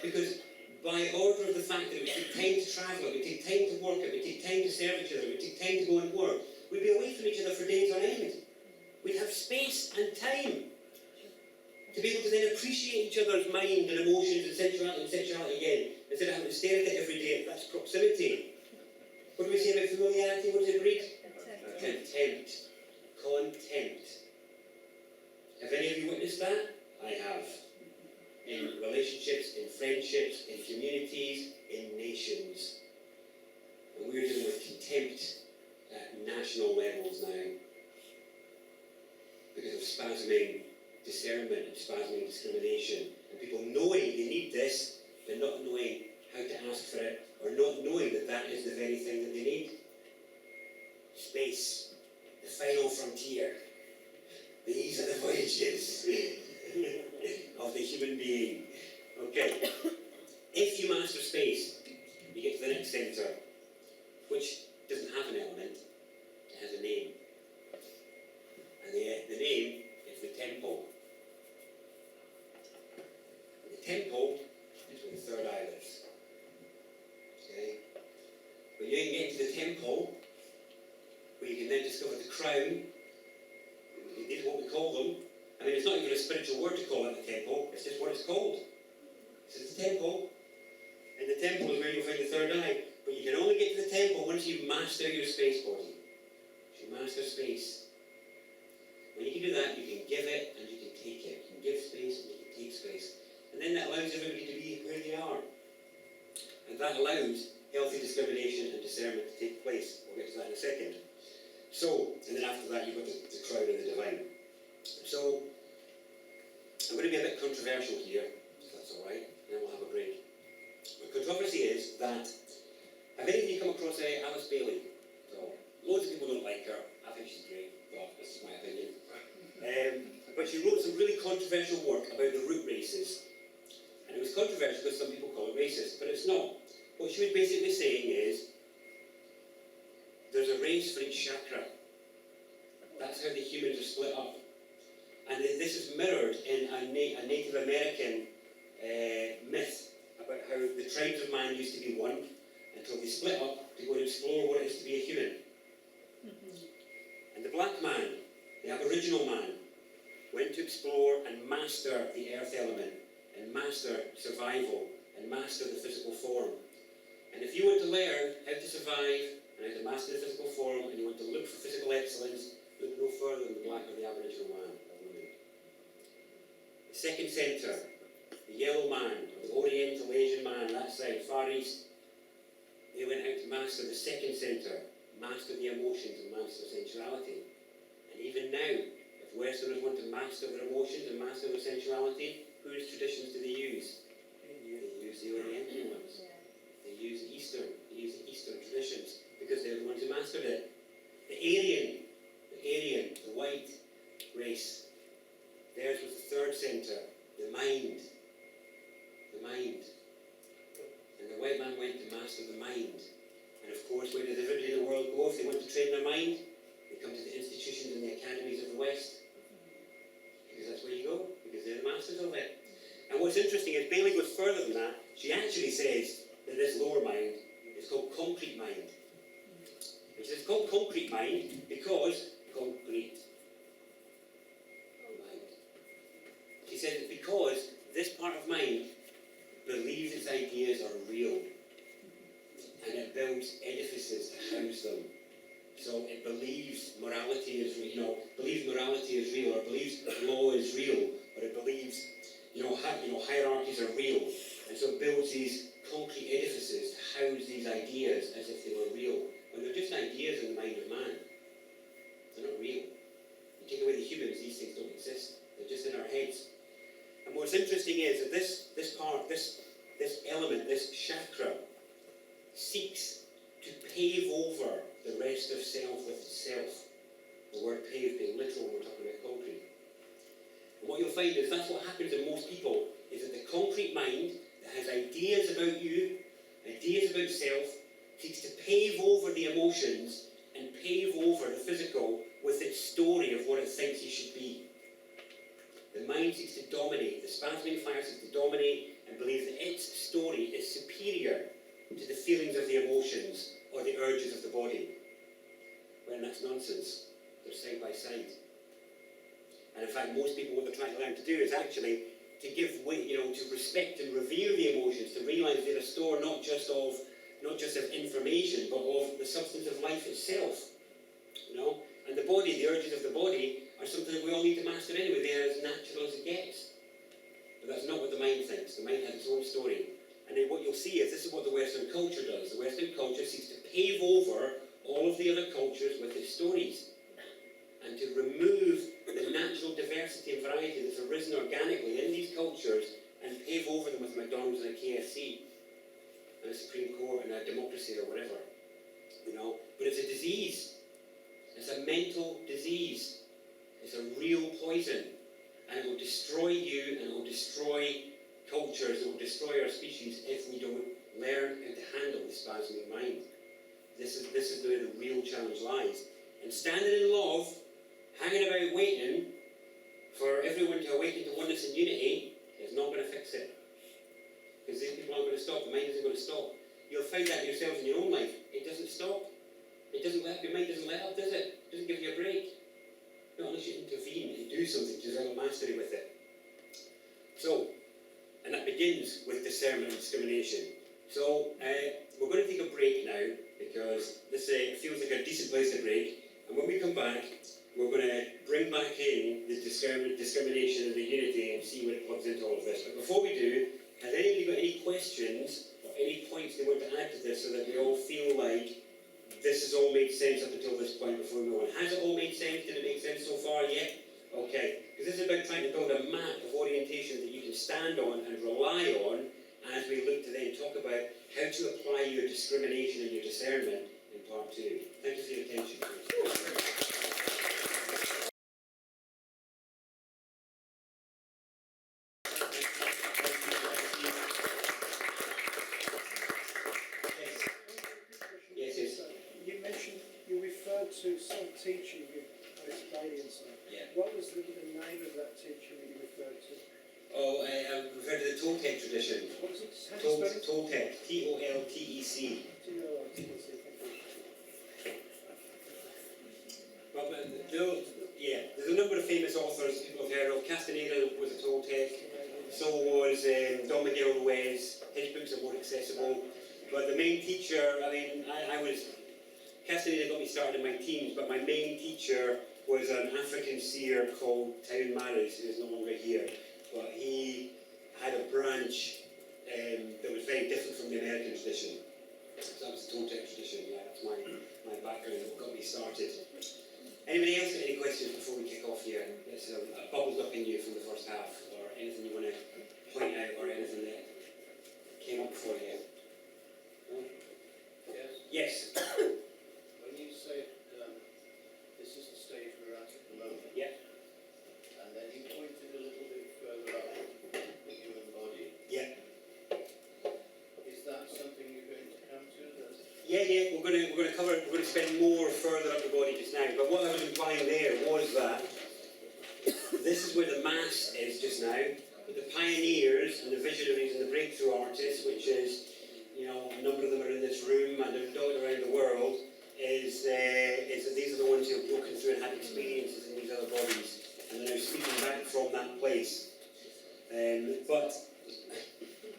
Because by order of the fact that it would take time to travel, it would take time to work, it would take time to serve each other, it would take time to go and work, we'd be away from each other for days on end. We'd have space and time to be able to then appreciate each other's mind and emotions and sexuality again, instead of having to stare at it every day. That's proximity. What do we say about familiarity? What does it breed? Contempt. Contempt. Have any of you witnessed that? I have. In relationships, in friendships, in communities, in nations. And we're dealing with contempt at national levels now because of spasming discernment and spasming discrimination, and people knowing they need this, but not knowing how to ask for it, or not knowing that that is the very thing that they need. Space, the final frontier. These are the voyages of the human being. Okay, if you master space, you get to the next centre, which doesn't have an element, it has a name. And the name is the temple. The temple is where the third eye lives. Okay? When you get into the temple, where you can then discover the crown, it is what we call them. I mean, it's not even a spiritual word to call it the temple, it's just what it's called. It's the temple. And the temple is where you'll find the third eye. But you can only get to the temple once you master your space body. Once you master space. When you can do that, you can give it and you can take it. You can give space and you can take space. And then that allows everybody to be where they are. And that allows healthy discrimination and discernment to take place. We'll get to that in a second. So, and then after that you've got the crown and the divine. So, I'm going to be a bit controversial here, if that's alright, and then we'll have a break. The controversy is that, have any of you come across Alice Bailey? So, loads of people don't like her. I think she's great, but this is my opinion. But she wrote some really controversial work about the root races. And it was controversial because some people call it racist, but it's not. What she was basically saying is, there's a race for each chakra. That's how the humans are split up. And this is mirrored in a Native American myth about how the tribes of man used to be one until they split up to go and explore what it is to be a human. And the black man, the Aboriginal man, went to explore and master the earth element, and master survival, and master the physical form. And if you want to learn how to survive and how to master the physical form, and you want to look for physical excellence, look no further than the black or the Aboriginal man or woman. The second centre, the yellow man, or the Oriental Asian man, that side, Far East, they went out to master the second centre, master the emotions and master sensuality. And even now, if Westerners want to master their emotions and master their sensuality, whose traditions do they use? They use the Oriental ones. They use the Eastern traditions, because they're the ones who mastered it. The Aryan, the white race, theirs was the third centre, the mind. The mind. And the white man went to master the mind. And of course, where does everybody in the world go if they want to train their mind? They come to the institutions and the academies of the West. Because that's where you go, because they're the masters of it. And what's interesting is Bailey goes further than that. She actually says that this lower mind is called concrete mind. And she says it's called concrete mind because concrete mind. She says it's because this part of mind believes its ideas are real, and it builds edifices to house them. So it believes morality is real, or believes law is real, or it believes hierarchies are real, and so it builds these concrete edifices to house these ideas as if they were real, when they're just ideas in the mind of man. They're not real. You take away the humans, these things don't exist. They're just in our heads. And what's interesting is that this element, this chakra, seeks to pave over the rest of self with itself. The word pave being literal, we're talking about concrete. And what you'll find is that's what happens in most people, is that the concrete mind that has ideas about you, ideas about self, seeks to pave over the emotions and pave over the physical with its story of what it thinks you should be. The mind seeks to dominate, the spasming fire seeks to dominate and believes that its story is superior to the feelings of the emotions or the urges of the body. When that's nonsense. They're side by side. And in fact, most people, what they're trying to learn to do is actually to give way, to respect and revere the emotions, to realise they're a store not just of information, but of the substance of life itself. And the body, the urges of the body, are something that we all need to master anyway. They are as natural as it gets. But that's not what the mind thinks. The mind has its own story. And then what you'll see is this is what the Western culture does. The Western culture seeks to pave over all of the other cultures with its stories, and to remove the natural diversity and variety that's arisen organically in these cultures and pave over them with McDonald's and a KFC and a Supreme Court and a democracy or whatever. But it's a disease. It's a mental disease. It's a real poison, and it will destroy you, and it will destroy cultures, it will destroy our species if we don't learn how to handle the spasming mind. This is where the real challenge lies. And standing in love, hanging about waiting for everyone to awaken to oneness and unity is not going to fix it. Because these people aren't going to stop, the mind isn't going to stop. You'll find that yourselves in your own life. It doesn't stop. Your mind doesn't let up, does it? It doesn't give you a break. Not unless you intervene and do something to develop mastery with it. So, and that begins with discernment and discrimination. So, we're going to take a break now, because this feels like a decent place to break. And when we come back, we're going to bring back in the discrimination and the unity and see where it plugs into all of this. But before we do, has anybody got any questions or any points they want to add to this so that we all feel like this has all made sense up until this point before we go on? Has it all made sense? Did it make sense so far yet? Okay. Because this is about trying to build a map of orientation that you can stand on and rely on as we look to then talk about how to apply your discrimination and your discernment in part 2. Thank you for your attention. Yes. You mentioned, you referred to some teacher you had experienced. Yeah. What was the name of that teacher that you referred to? Oh, I refer to the Toltec tradition. What was it? How do you spell it? Toltec. T-O-L-T-E-C. Well, there's a number of famous authors people have heard of. Castaneda was a Toltec. So was Don Miguel Ruiz. His books are more accessible. But the main teacher, Castaneda got me started in my teens, but my main teacher was an African seer called Town Maris, who is no longer here. But he had a branch that was very different from the American tradition. So that was the Toltec tradition, yeah, that's my background, what got me started. Anybody else got any questions before we kick off here? That's bubbled up in you from the first half, or anything you want to point out, or anything that came up for you? No? Yes. Yes. When you say this is the stage we're at the moment. Yeah. And then you pointed a little bit further up the human body. Yeah. Is that something you're going to come to? Yeah, we're going to spend more further up the body just now. But what I was implying there was that this is where the mass is just now. The pioneers and the visionaries and the breakthrough artists, which is, you know, a number of them are in this room and they're dotted around the world, is that these are the ones who have broken through and had experiences in these other bodies, and they're now speaking back from that place. But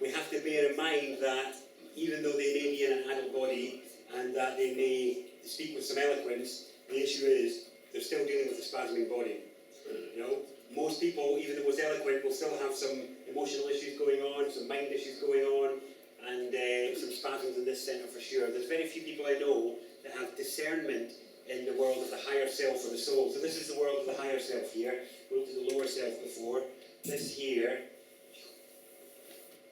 we have to bear in mind that even though they may be in an adult body and that they may speak with some eloquence, the issue is they're still dealing with a spasming body. You know, most people, even the most eloquent, will still have some emotional issues going on, some mind issues going on, and some spasms in this centre for sure. There's very few people I know that have discernment in the world of the higher self or the soul. So this is the world of the higher self here. We looked at the lower self before. This here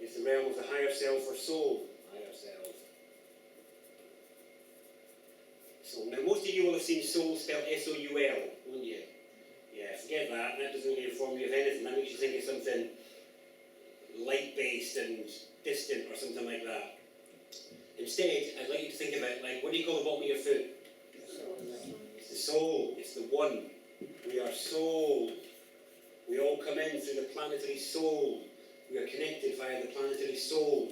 is the realm of the higher self or soul. Higher self. So now most of you will have seen soul spelled S-O-U-L, won't you? Yeah, forget that. That doesn't really inform you of anything. That makes you think of something light-based and distant or something like that. Instead, I'd like you to think about, like, what do you call the bottom of your foot? It's the soul. It's the one. We are soul. We all come in through the planetary soul. We are connected via the planetary soul.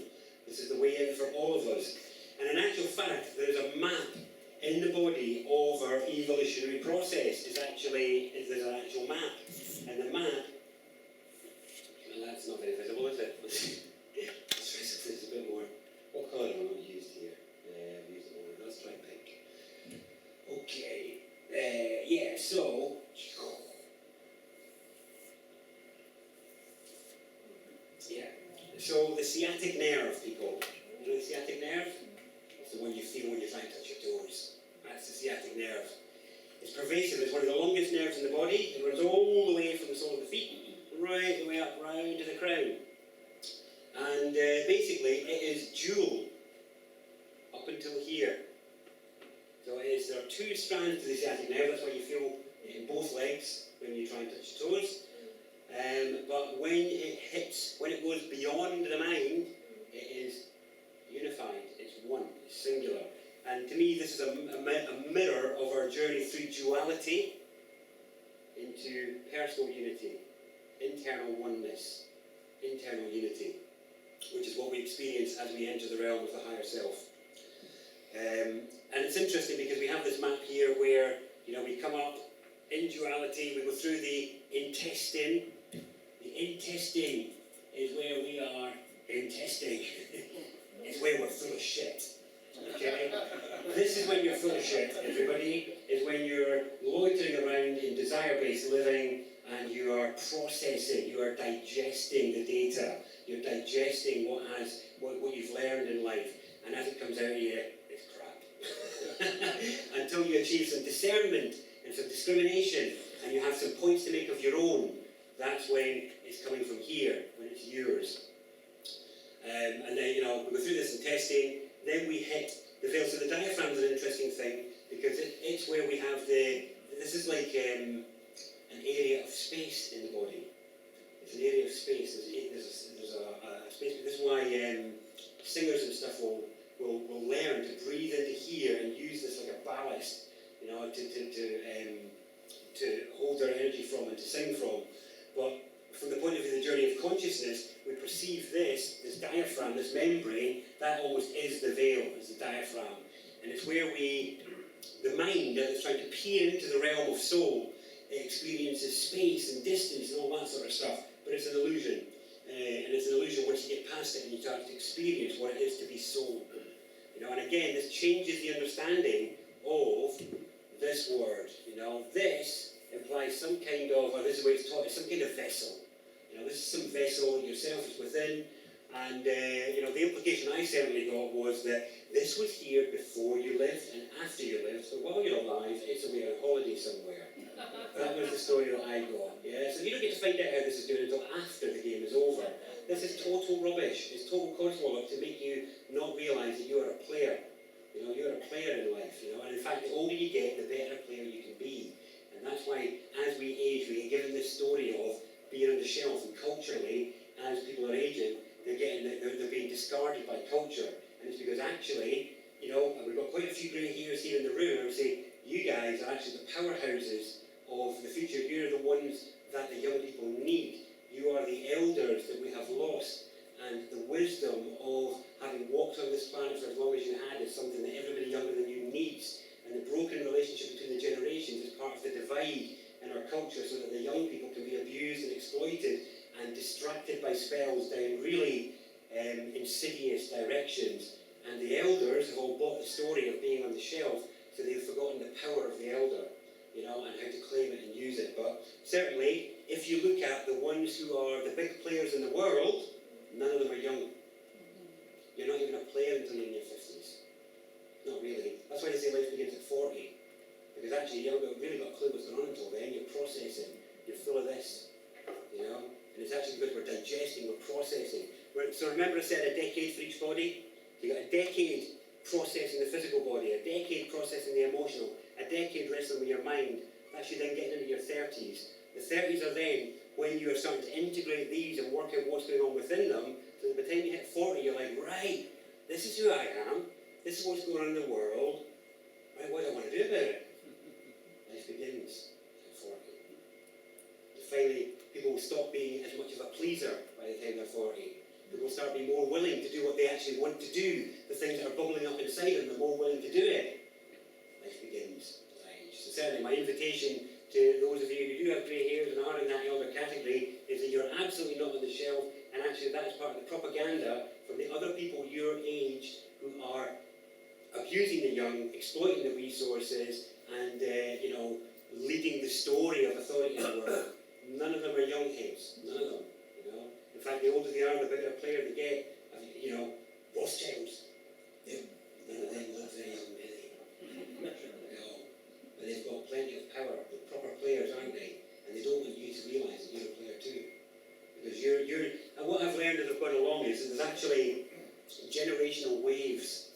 This is the way in for all of us. And in actual fact, there is a map in the body of our evolutionary process. There's an actual map. And the map, well, that's not very visible, is it? Let's raise this a bit more. What colour have I not used here? I've used it more. Let's try pink. Okay. Yeah, so. Yeah. So the sciatic nerve, people. You know the sciatic nerve? It's the one you feel when you're trying to touch your toes. That's the sciatic nerve. It's pervasive. It's one of the longest nerves in the body. It runs all the way from the sole of the feet, right the way up, round to the crown. And basically, it is dual up until here. So there are two strands to the sciatic nerve. That's why you feel it in both legs when you try and touch your toes. But when it goes beyond the mind, it is unified. It's one. It's singular. And to me, this is a mirror of our journey through duality into personal unity, internal oneness, internal unity, which is what we experience as we enter the realm of the higher self. And it's interesting because we have this map here where, you know, we come up in duality, we go through the intestine. The intestine is where we are intesting. It's where we're full of shit. Okay? This is when you're full of shit, everybody, is when you're loitering around in desire-based living and you are processing, you are digesting the data, you're digesting what you've learned in life, and as it comes out of you, it's crap. Until you achieve some discernment and some discrimination, and you have some points to make of your own, that's when it's coming from here, when it's yours. And then, you know, we go through this in testing, then we hit the veil. So the diaphragm is an interesting thing, because it's where we have this is like an area of space in the body. It's an area of space, there's a space. This is why singers and stuff will learn to breathe into here and use this like a ballast, you know, to hold their energy from and to sing from. But from the point of view of the journey of consciousness, we perceive this diaphragm, this membrane, that almost is the veil, is the diaphragm. And it's where the mind that is trying to peer into the realm of soul, it experiences space and distance and all that sort of stuff, but it's an illusion. And it's an illusion once you get past it and you start to experience what it is to be soul. You know, and again, this changes the understanding of this word. You know, this implies some kind of, or this is the way it's taught, it's some kind of vessel. You know, this is some vessel, yourself is within, And the implication I certainly got was that this was here before you lived and after you lived, but while you're alive, it's away on holiday somewhere. That was the story that I got. Yeah, so you don't get to find out how this is doing until after the game is over. This is total rubbish. It's total codswallop to make you not realise that you are a player. You're a player in life. And in fact, the older you get, the better player you can be. And that's why, as we age, we get given this story of being on the shelf, and culturally, as people are aging, they're being discarded by culture. And it's because actually, and we've got quite a few grey hairs here in the room, I would say, you guys are actually the powerhouses of the future. You're the ones that the young people need. You are the elders that we have lost. And the wisdom of having walked on this planet for as long as you had is something that everybody younger than you needs. And the broken relationship between the generations is part of the divide in our culture, so that the young people can be abused and exploited and distracted by spells down really insidious directions. And the elders have all bought the story of being on the shelf, so they've forgotten the power of the elder, and how to claim it and use it. But certainly, if you look at the ones who are the big players in the world, none of them are young. You're not even a player until you're in your 50s. Not really. That's why they say life begins at 40. Because actually, you haven't really got a clue what's going on until then. You're processing. You're full of this. And it's actually because we're digesting, we're processing. So remember I said a decade for each body? You've got a decade processing the physical body, a decade processing the emotional, a decade wrestling with your mind. That's you then getting into your 30s. The 30s are then when you are starting to integrate these and work out what's going on within them, so that by the time you hit 40, you're like, right, this is who I am, this is what's going on in the world, right, what do I want to do about it? Life begins at 40. And finally, people will stop being as much of a pleaser by the time they're 40. People will start being more willing to do what they actually want to do, the things that are bubbling up inside them, they're more willing to do it. Life begins at that age. So certainly my invitation to those of you who do have grey hairs and are in that elder category is that you're absolutely not on the shelf, and actually that is part of the propaganda from the other people your age who are abusing the young, exploiting the resources, and leading the story of authority in the world. None of them are young heads. None of them. In fact, the older they are, the bigger player they get. Rothschilds. None of them look very young, do they? But they've got plenty of power. They're proper players, aren't they? And they don't want you to realise that you're a player too. Because and what I've learned as I've gone along is that there's actually generational waves.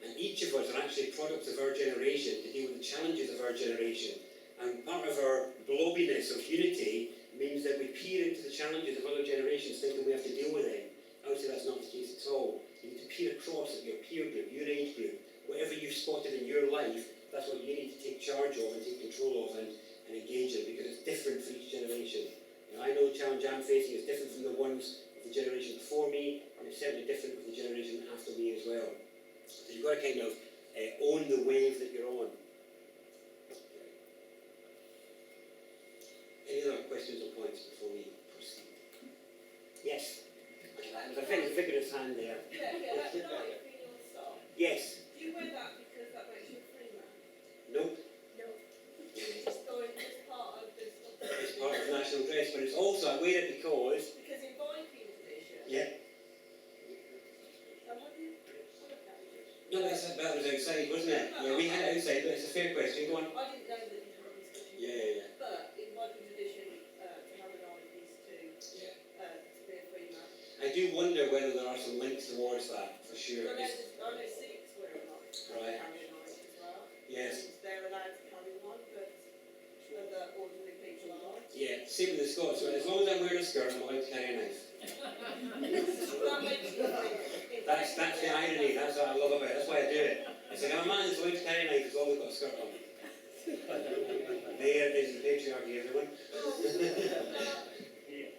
And each of us are actually products of our generation to deal with the challenges of our generation. And part of our blobbiness of unity means that we peer into the challenges of other generations thinking we have to deal with them. I would say that's not the case at all. You need to peer across at your peer group, your age group, whatever you've spotted in your life, that's what you need to take charge of and take control of and engage in, because it's different for each generation. I know the challenge I'm facing is different from the ones of the generation before me, and it's certainly different with the generation after me as well. So you've got to kind of own the wave that you're on. Any other questions or points before we proceed? Yes? There's a very vigorous hand there. Yeah, that knife in your sock. Yes? Do you wear that because that makes you a free man? Nope. No. It's part of this. It's part of national dress, but it's also, I wear it because... Because in Viking tradition... Yeah. Have you? What about it? No, that was outside, wasn't it? Yeah, we had it outside, but it's a fair question. Go on. I didn't know that you had this tradition. Yeah. But in Viking tradition, to have an eye is to be a free man. I do wonder whether there are some links towards that, for sure. I know Sikhs wear a knife. Right. Carry a knife as well. Yes. And they're allowed to carry one, but other ordinary people aren't. Yeah, same with the Scots. As long as I'm wearing a skirt, I'm allowed to carry a knife. That makes you free. That's the irony. That's what I love about it. That's why I do it. It's like, I'm a man that's allowed to carry a knife as long as I've got a skirt on. There is the patriarchy, everyone.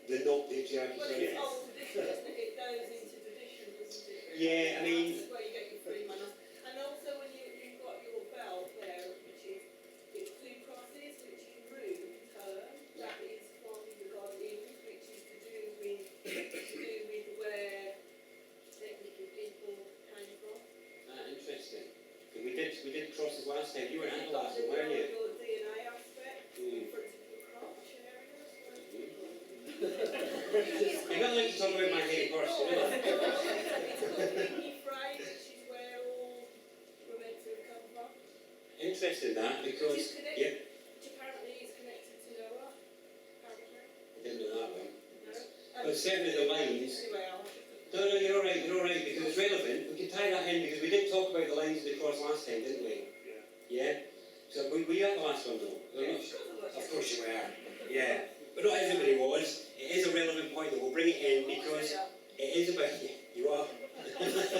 The not patriarchy, Well, sorry. it's old tradition, isn't it? It goes into tradition, doesn't it? Yeah, I mean... That's where you get your free man. And also when you've got your belt there, which is, it's two crosses, which in room turn, that is from the Guardians, which is to do with where technically people came from. Interesting. We did crosses last time. You were You've at got last time, weren't you? your DNA aspect, in front of your crotch area. You're not allowed to talk about my hair first, completely fried, which is where all we're meant to come from. Interesting that, Which is because, connected, yeah, which apparently is connected to Noah, apparently. I didn't know that one. No? But certainly the lines, Anyway, I'll have to put no, you're alright, because it's relevant. We can tie that in, because we did talk about the lines of the cross last time, didn't we? Yeah? So were you at the last one though? Yeah, Not- sure there was. Of course you were. Yeah. But not everybody was. It is a relevant point that we'll bring it in because it is about, yeah, you are. Because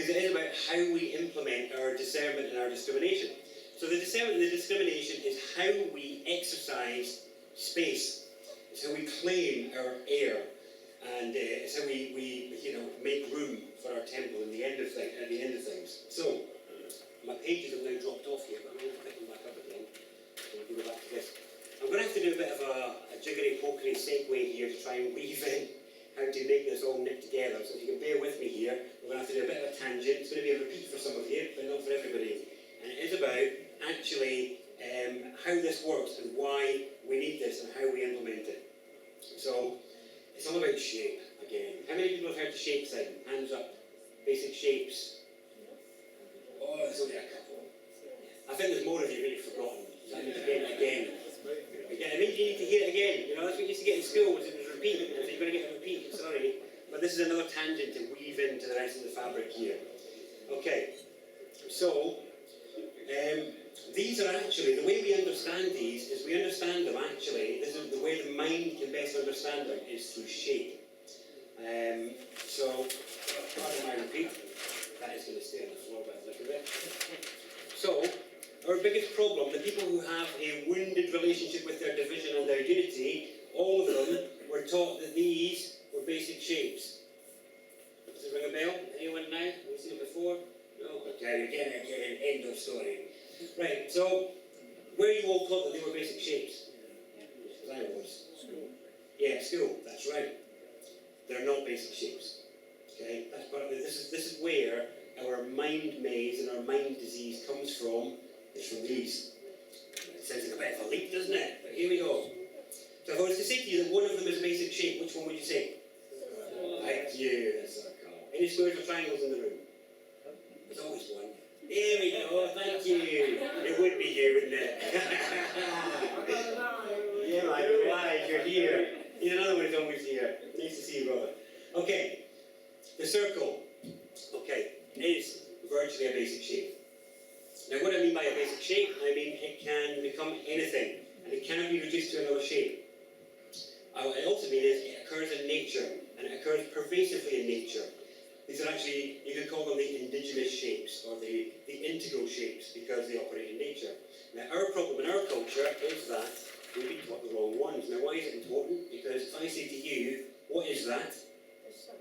it is about how we implement our discernment and our discrimination. So the discernment and the discrimination is how we exercise space. It's how we claim our air. And it's how we make room for our temple at the end of things. So, my pages have now dropped off here, but I'm going to pick them back up again. So we'll go back to this. I'm going to have to do a bit of a jiggery-pokery segue here to try and weave in how to make this all knit together. So if you can bear with me here, we're going to have to do a bit of a tangent. It's going to be a repeat for some of you, but not for everybody. And it is about actually how this works and why we need this and how we implement it. So it's all about shape again. How many people have heard the shape thing? Hands up. Basic shapes. Oh, there's only a couple. I think there's more of you really forgotten. So I need to hear it again. Again, I mean, you need to hear it again. You know, that's what you used to get in school, was it was repeat. So you're going to get a repeat, sorry. But this is another tangent to weave into the rest of the fabric here. Okay, so these are actually, the way we understand these is we understand them actually, this is the way the mind can best understand them is through shape. So, pardon my repeat, that is going to stay on the floor by the look of it. So, our biggest problem, the people who have a wounded relationship with their division and their unity, all of them were taught that these were basic shapes. Does it ring a bell? Anyone now? Have you seen it before? No? Okay, again, end of story. Right, so, were you all taught that they were basic shapes? Because I was. School. Yeah, school, that's right. They're not basic shapes. Okay, that's part of it. This is where our mind maze and our mind disease comes from. It's from these. It sounds like a bit of a leap, doesn't it? But here we go. So if I was to say to you that one of them is a basic shape, which one would you say? Thank you, the circle. Any squares or triangles in the room? There's always one. There we go, thank you. It would be you, wouldn't it? Yeah, man, you're alive, you're here. Need another one who's always here. Nice to see you, brother. Okay, the circle, is virtually a basic shape. Now, what I mean by a basic shape, I mean it can become anything, and it cannot be reduced to another shape. What I also mean is it occurs in nature, and it occurs pervasively in nature. These are actually, you could call them the indigenous shapes, or the integral shapes, because they operate in nature. Now, our problem in our culture is that we've been taught the wrong ones. Now, why is it important? Because if I say to you, what is that? The sun.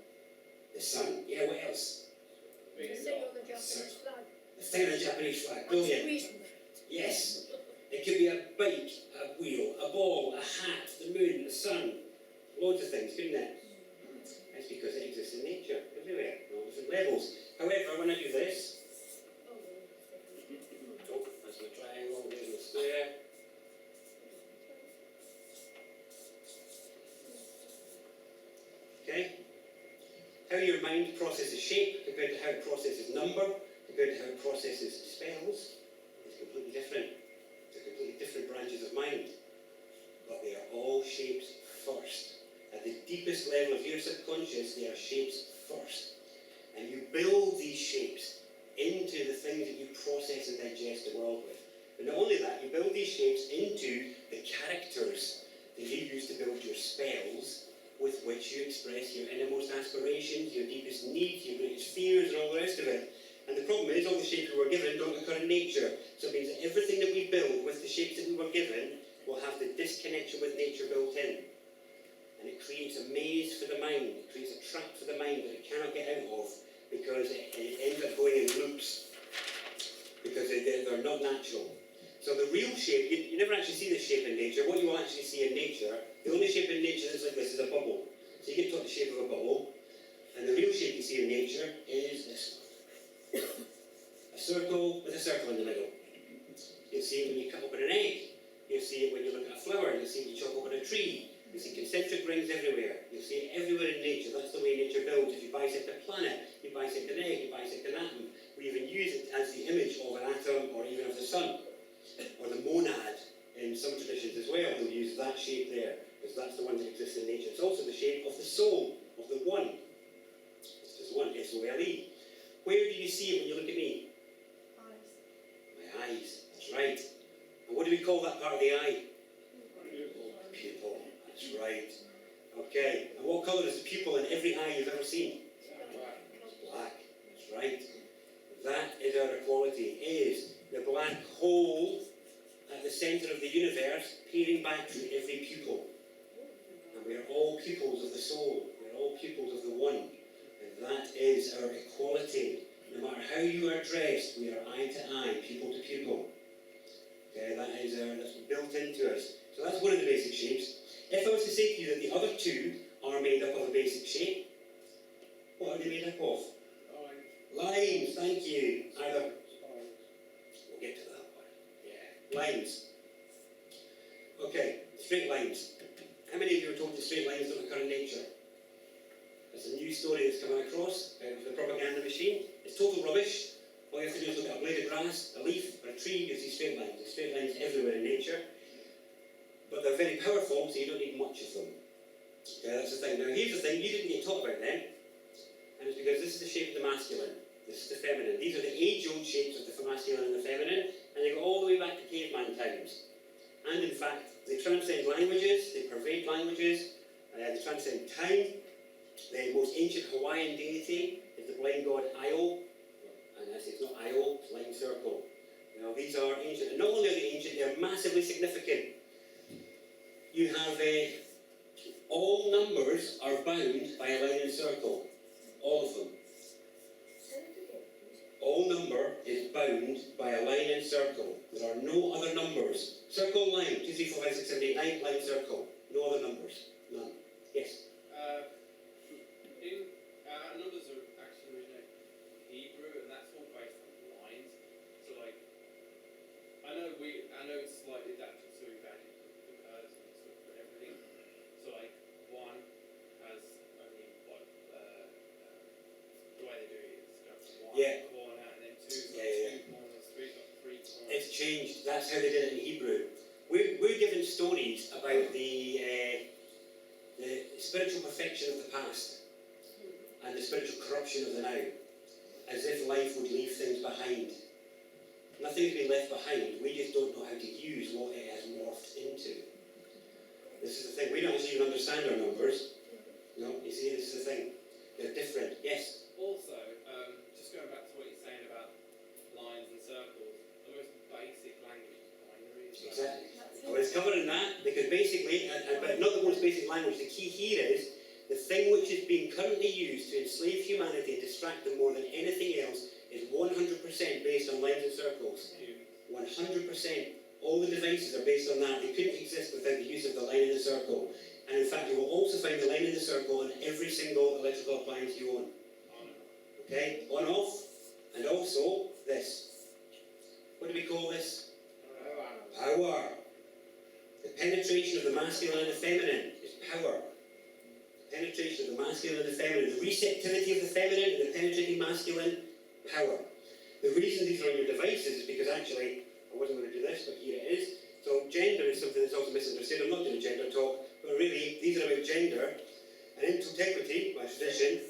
The sun. Yeah, what else? The thing on the Japanese flag. The thing on the Japanese flag. And Brilliant. reason. Yes. It could be a bike, a wheel, a ball, a hat, the moon, the sun. Loads of things, couldn't it? That's because it exists in nature, everywhere, on all different levels. However, when I do this, oh, that's my triangle, there's my square. Okay? How your mind processes shape compared to how it processes number, compared to how it processes spells, is completely different. They're completely different branches of mind. But they are all shapes first. At the deepest level of your subconscious, they are shapes first. And you build these shapes into the things that you process and digest the world with. But not only that, you build these shapes into the characters that you use to build your spells, with which you express your innermost aspirations, your deepest needs, your greatest fears, and all the rest of it. And the problem is, all the shapes we were given don't occur in nature. So it means that everything that we build with the shapes that we were given will have the disconnection with nature built in. And it creates a maze for the mind, it creates a trap for the mind that it cannot get out of, because it ends up going in loops, because they're not natural. So the real shape, you never actually see this shape in nature. What you will actually see in nature, the only shape in nature that's like this is a bubble. So you get taught the shape of a bubble, and the real shape you see in nature is this one. A circle with a circle in the middle. You'll see it when you cut open an egg. You'll see it when you look at a flower. You'll see it when you chop open a tree. You see concentric rings everywhere. You'll see it everywhere in nature. That's the way nature builds. If you bisect a planet, you bisect an egg, you bisect an atom. We even use it as the image of an atom or even of the sun, or the monad in some traditions as well. They'll use that shape there, because that's the one that exists in nature. It's also the shape of the soul, of the one. It's just one, S-O-L-E. Where do you see it when you look at me? Eyes. My eyes, that's right. And what do we call that part of the eye? Pupil, that's right. Okay, and what colour is the pupil in every eye you've ever seen? Black, that's right. That is our equality, is the black hole at the centre of the universe peering back through every pupil. And we are all pupils of the soul, we are all pupils of the one. And that is our equality. No matter how you are dressed, we are eye to eye, pupil to pupil. Okay, that's built into us. So that's one of the basic shapes. If I was to say to you that the other two are made up of a basic shape, what are they made up of? Lines, thank you. Either, we'll get to that one. Yeah, lines. Okay, straight lines. How many of you were told that straight lines don't occur in nature? It's a new story that's coming across out of the propaganda machine. It's total rubbish. All you have to do is look at a blade of grass, a leaf, or a tree, you see straight lines. There's straight lines everywhere in nature. But they're very powerful, so you don't need much of them. Okay, that's the thing. Now here's the thing, you didn't get taught about them. And it's because this is the shape of the masculine. This is the feminine. These are the age-old shapes of the masculine and the feminine, and they go all the way back to caveman times. And in fact, they transcend languages, they pervade languages, they transcend time. The most ancient Hawaiian deity is the blind god Io. And I say it's not Io, it's line circle. You know, these are ancient. And not only are they ancient, they're massively significant. You have all numbers are bound by a line and circle. All of them. All number is bound by a line and circle. There are no other numbers. Circle, line, 2, 3, 4, 5, 6, 7, 8, 9, line, circle. No other numbers. None. Yes? Numbers are actually originate Hebrew, and that's all based on lines. So, like, I know it's slightly adapted so we've added the curves and stuff for everything. So, like, one has only what the way they do it is got one corner, and then two corners, three got three corners. It's changed. That's how they did it in Hebrew. We're given stories about the spiritual perfection of the past and the spiritual corruption of the now, as if life would leave things behind. Nothing's been left behind, we just don't know how to use what it has morphed into. This is the thing, we don't actually even understand our numbers. No, you see, this is the thing. They're different, yes? Also, just going back to what you're saying about lines and circles, the most basic language is binary. Exactly. I was covering that, because basically, but not the most basic language, the key here is the thing which is being currently used to enslave humanity and distract them more than anything else is 100% based on lines and circles. 100%. All the devices are based on that. They couldn't exist without the use of the line and the circle. And in fact, you will also find the line and the circle on every single electrical appliance you own. Okay? On, off, and also this. What do we call this? Power. The penetration of the masculine and the feminine is power. Penetration of the masculine and the feminine, the receptivity of the feminine and the penetrating masculine, power. The reason these are on your devices is because actually, I wasn't going to do this, but here it is. So gender is something that's also misunderstood. I'm not doing a gender talk, but really, these are about gender. And in totequity, by tradition,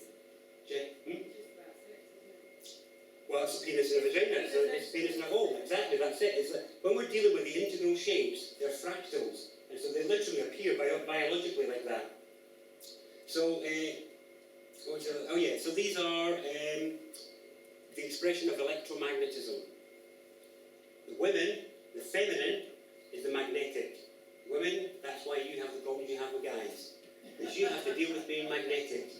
well, it's a penis and a vagina, so it's a penis and a hole. Exactly, that's it. It's like, when we're dealing with the integral shapes, they're fractals. And so they literally appear biologically like that. So, so these are the expression of electromagnetism. The women, the feminine, is the magnetic. Women, that's why you have the problems you have with guys. Because you have to deal with being magnetic.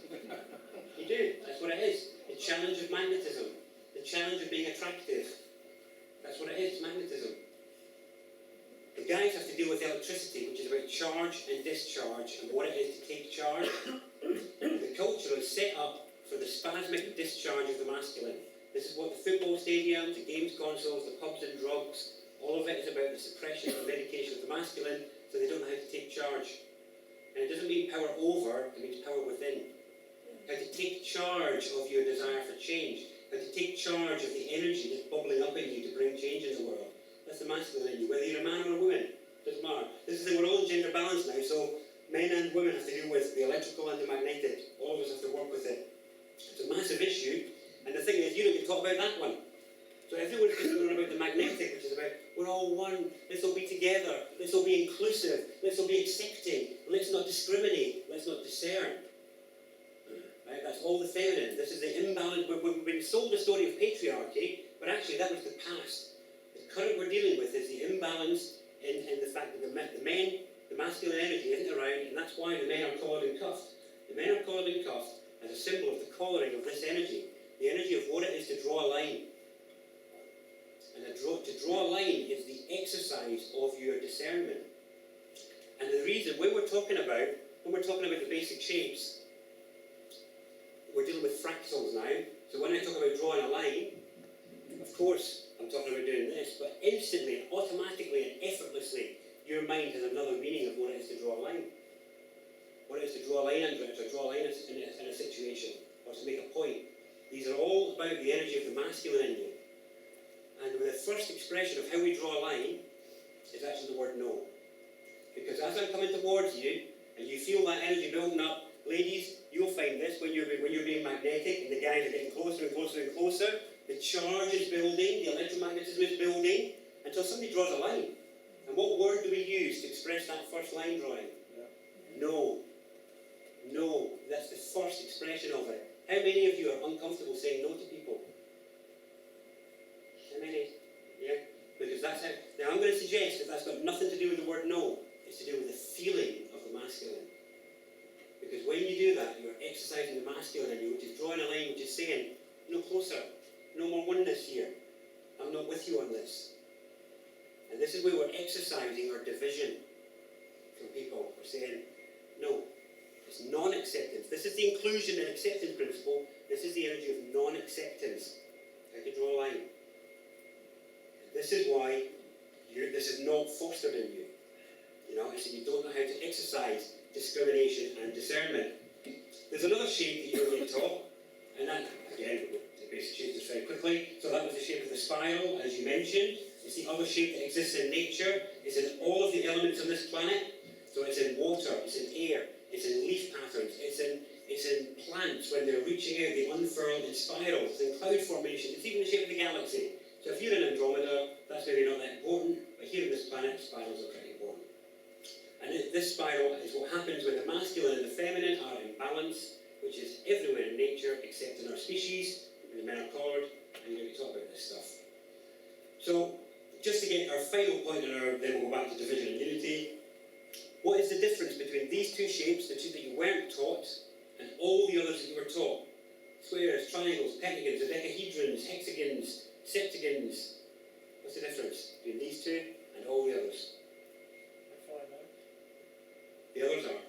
You do, that's what it is. The challenge of magnetism. The challenge of being attractive. That's what it is, magnetism. The guys have to deal with electricity, which is about charge and discharge, and what it is to take charge. The culture is set up for the spasmic discharge of the masculine. This is what the football stadiums, the games consoles, the pubs and drugs, all of it is about the suppression and medication of the masculine, so they don't know how to take charge. And it doesn't mean power over, it means power within. How to take charge of your desire for change. How to take charge of the energy that's bubbling up in you to bring change in the world. That's the masculine in you, whether you're a man or a woman. Doesn't matter. This is the thing, we're all in gender balance now, so men and women have to deal with the electrical and the magnetic. All of us have to work with it. It's a massive issue, and the thing is, you don't get to talk about that one. So everyone's going on about the magnetic, which is about, we're all one, let's all be together, let's all be inclusive, let's all be accepting, let's not discriminate, let's not discern. Right? That's all the feminine. This is the imbalance. We've been sold the story of patriarchy, but actually that was the past. The current we're dealing with is the imbalance in the fact that the men, the masculine energy isn't around, and that's why the men are collared and cuffed. The men are collared and cuffed as a symbol of the collaring of this energy, the energy of what it is to draw a line. And to draw a line is the exercise of your discernment. And the reason, when we're talking about the basic shapes, we're dealing with fractals now. So when I talk about drawing a line, of course I'm talking about doing this, but instantly, automatically and effortlessly, your mind has another meaning of what it is to draw a line. What it is to draw a line under it, to draw a line in a situation, or to make a point. These are all about the energy of the masculine in you. And the first expression of how we draw a line is actually the word no. Because as I'm coming towards you, and you feel that energy building up, ladies, you'll find this when you're being magnetic and the guys are getting closer and closer and closer, the charge is building, the electromagnetism is building, until somebody draws a line. And what word do we use to express that first line drawing? Yeah. No. No. That's the first expression of it. How many of you are uncomfortable saying no to people? How many? Yeah? Because that's how. Now I'm going to suggest that that's got nothing to do with the word no. It's to do with the feeling of the masculine. Because when you do that, you're exercising the masculine in you, which is drawing a line, which is saying, no closer, no more oneness here. I'm not with you on this. And this is where we're exercising our division from people. We're saying, no, it's non-acceptance. This is the inclusion and acceptance principle. This is the energy of non-acceptance. How to draw a line. This is why this is not fostered in you. You know, it's that you don't know how to exercise discrimination and discernment. There's another shape that you're going to taught, and that, again, the basic shape just very quickly. So that was the shape of the spiral, as you mentioned. It's the other shape that exists in nature. It's in all of the elements on this planet. So it's in water, it's in air, it's in leaf patterns, it's in plants when they're reaching out, they unfurl in spirals, it's in cloud formation, it's even the shape of the galaxy. So if you're in Andromeda, that's maybe not that important, but here on this planet, spirals are pretty important. And this spiral is what happens when the masculine and the feminine are in balance, which is everywhere in nature except in our species, when the men are collared, and you're going to talk about this stuff. So, just to get our final point in our, then we'll go back to division and unity. What is the difference between these two shapes, the two that you weren't taught, and all the others that you were taught? Squares, triangles, pentagons, dodecahedrons, hexagons, septagons. What's the difference between these two and all the others? The others are.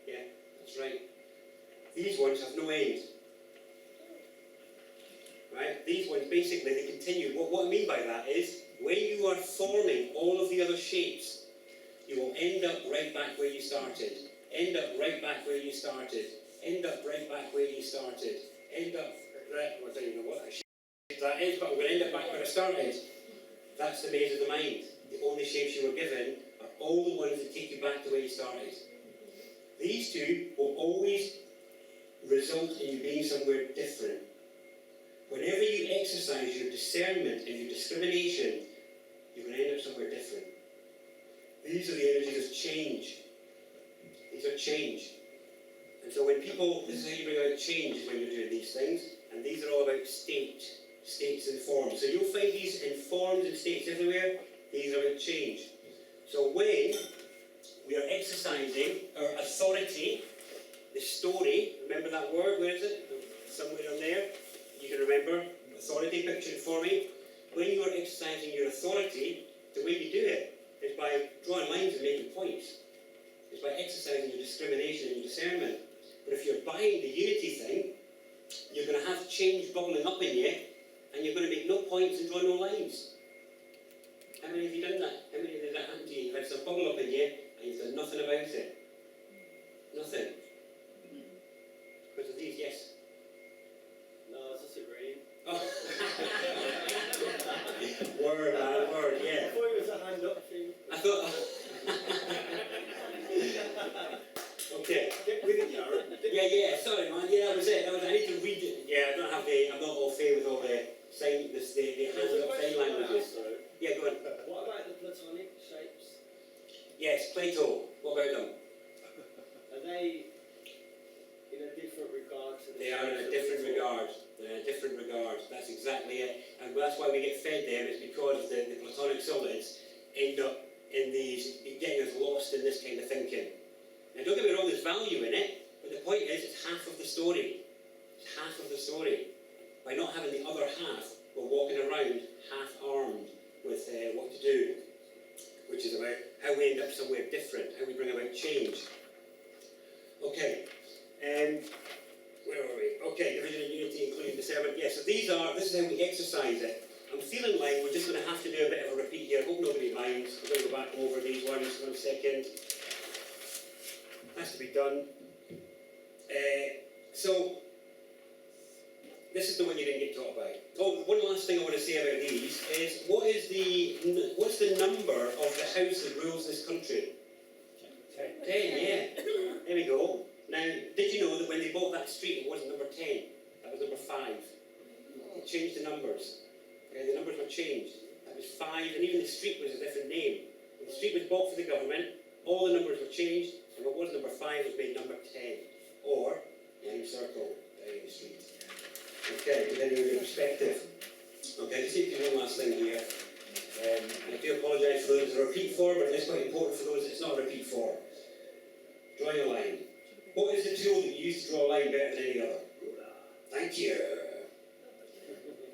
Yeah, that's right. These ones have no end. Right? These ones basically, they continue. What I mean by that is, when you are forming all of the other shapes, you will end up right back where you started. End up right back where you started. End up right back where you started. End up right, well, I don't even know what that shape that is, but I'm going to end up back where I started. That's the maze of the mind. The only shapes you were given are all the ones that take you back to where you started. These two will always result in you being somewhere different. Whenever you exercise your discernment and your discrimination, you're going to end up somewhere different. These are the energies of change. These are change. And so when people, this is how you bring out change when you're doing these things, and these are all about states and forms. So you'll find these in forms and states everywhere. These are about change. So when we are exercising our authority, the story, remember that word, where is it? Somewhere on there. You can remember, authority, picture it for me. When you are exercising your authority, the way you do it is by drawing lines and making points. It's by exercising your discrimination and your discernment. But if you're buying the unity thing, you're going to have change bubbling up in you, and you're going to make no points and draw no lines. How many of you done that? How many of you did that happen to you? You've had some bubble up in you, and you've done nothing about it. Nothing. Because of these, yes. No, I was disagreeing. Oh. Word, man, word, I yeah. thought it was a hand up thing. I thought. Okay. Get with it, Jared. Yeah, sorry man, yeah, that was it. I need to read it. Yeah, I don't have I'm not all fair with all the sign, the hands There's a up sign question I languages. asked, though. Yeah, go on. What about the platonic shapes? Yes, Plato. What about them? Are they in a different regard to the They are in a shapes different that we thought? regard. They're in a different regard. That's exactly it. And that's why we get fed them, is because the platonic solids end up in these, getting us lost in this kind of thinking. Now don't get me wrong, there's value in it, but the point is it's half of the story. It's half of the story. By not having the other half, we're walking around half-armed with what to do, which is about how we end up somewhere different, how we bring about change. Okay, where are we? Okay, division and unity, including discernment. Yeah, so this is how we exercise it. I'm feeling like we're just going to have to do a bit of a repeat here. I hope nobody minds. I'm going to go back over these ones 1 second. Has to be done. So, this is the one you didn't get taught about. Oh, one last thing I want to say about these is, what's the number of the house that rules this country? 10, yeah. There we go. Now, did you know that when they bought that street, it wasn't number 10, that was number 5. They changed the numbers. The numbers were changed. That was 5, and even the street was a different name. When the street was bought for the government, all the numbers were changed, and what was number 5 was made number 10, or Lime Circle, Downing Street. Okay, but then your perspective. Okay, just need to do one last thing here. And I do apologise for those that are repeat for, but it's quite important for those that it's not a repeat for. Drawing a line. What is the tool that you use to draw a line better than any other? Thank you.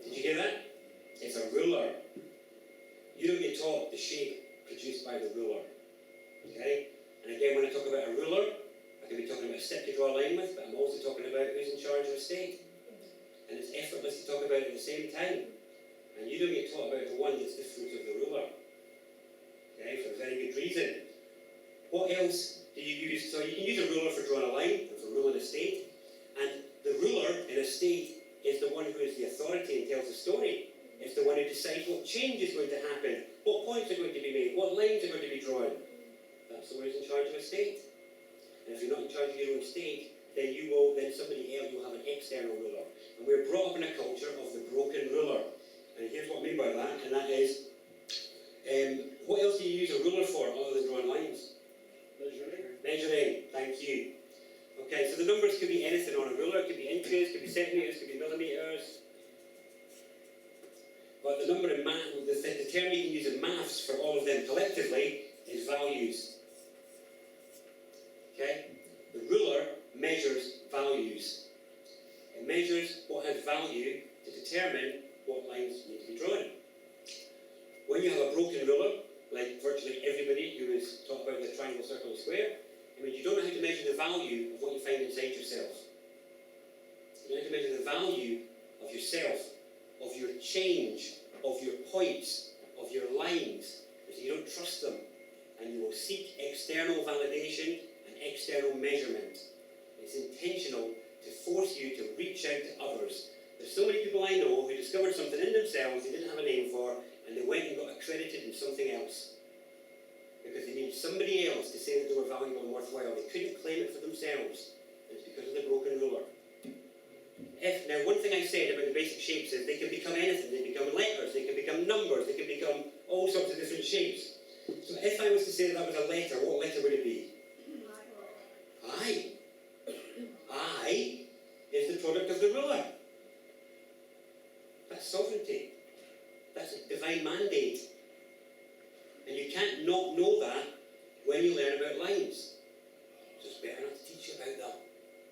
Did you hear that? It's a ruler. You don't get taught the shape produced by the ruler. Okay? And again, when I talk about a ruler, I could be talking about a stick to draw a line with, but I'm also talking about who's in charge of a state. And it's effortless to talk about it at the same time. And you don't get taught about the one that's the fruit of the ruler. Okay, for a very good reason. What else do you use? So you can use a ruler for drawing a line, and for ruling a state. And the ruler in a state is the one who is the authority and tells the story. It's the one who decides what change is going to happen, what points are going to be made, what lines are going to be drawn. That's the one who's in charge of a state. And if you're not in charge of your own state, then somebody else will have an external ruler. And we're brought up in a culture of the broken ruler. And here's what I mean by that, and that is, what else do you use a ruler for other than drawing lines? Measuring. Measuring, thank you. Okay, so the numbers could be anything on a ruler. It could be inches, could be centimetres, could be millimetres. But the number in math, the term you can use in maths for all of them collectively is values. Okay? The ruler measures values. It measures what has value to determine what lines need to be drawn. When you have a broken ruler, like virtually everybody who is taught about the triangle, circle, and square, you don't know how to measure the value of what you find inside yourself. You know how to measure the value of yourself, of your change, of your points, of your lines, because you don't trust them, and you will seek external validation and external measurement. It's intentional to force you to reach out to others. There's so many people I know who discovered something in themselves they didn't have a name for, and they went and got accredited in something else. Because they needed somebody else to say that they were valuable and worthwhile. They couldn't claim it for themselves. And it's because of the broken ruler. Now, one thing I said about the basic shapes is they can become anything. They become letters, they can become numbers, they can become all sorts of different shapes. So if I was to say that was a letter, what letter would it be? I. I is the product of the ruler. That's sovereignty. That's a divine mandate. And you can't not know that when you learn about lines. So it's better not to teach you about them.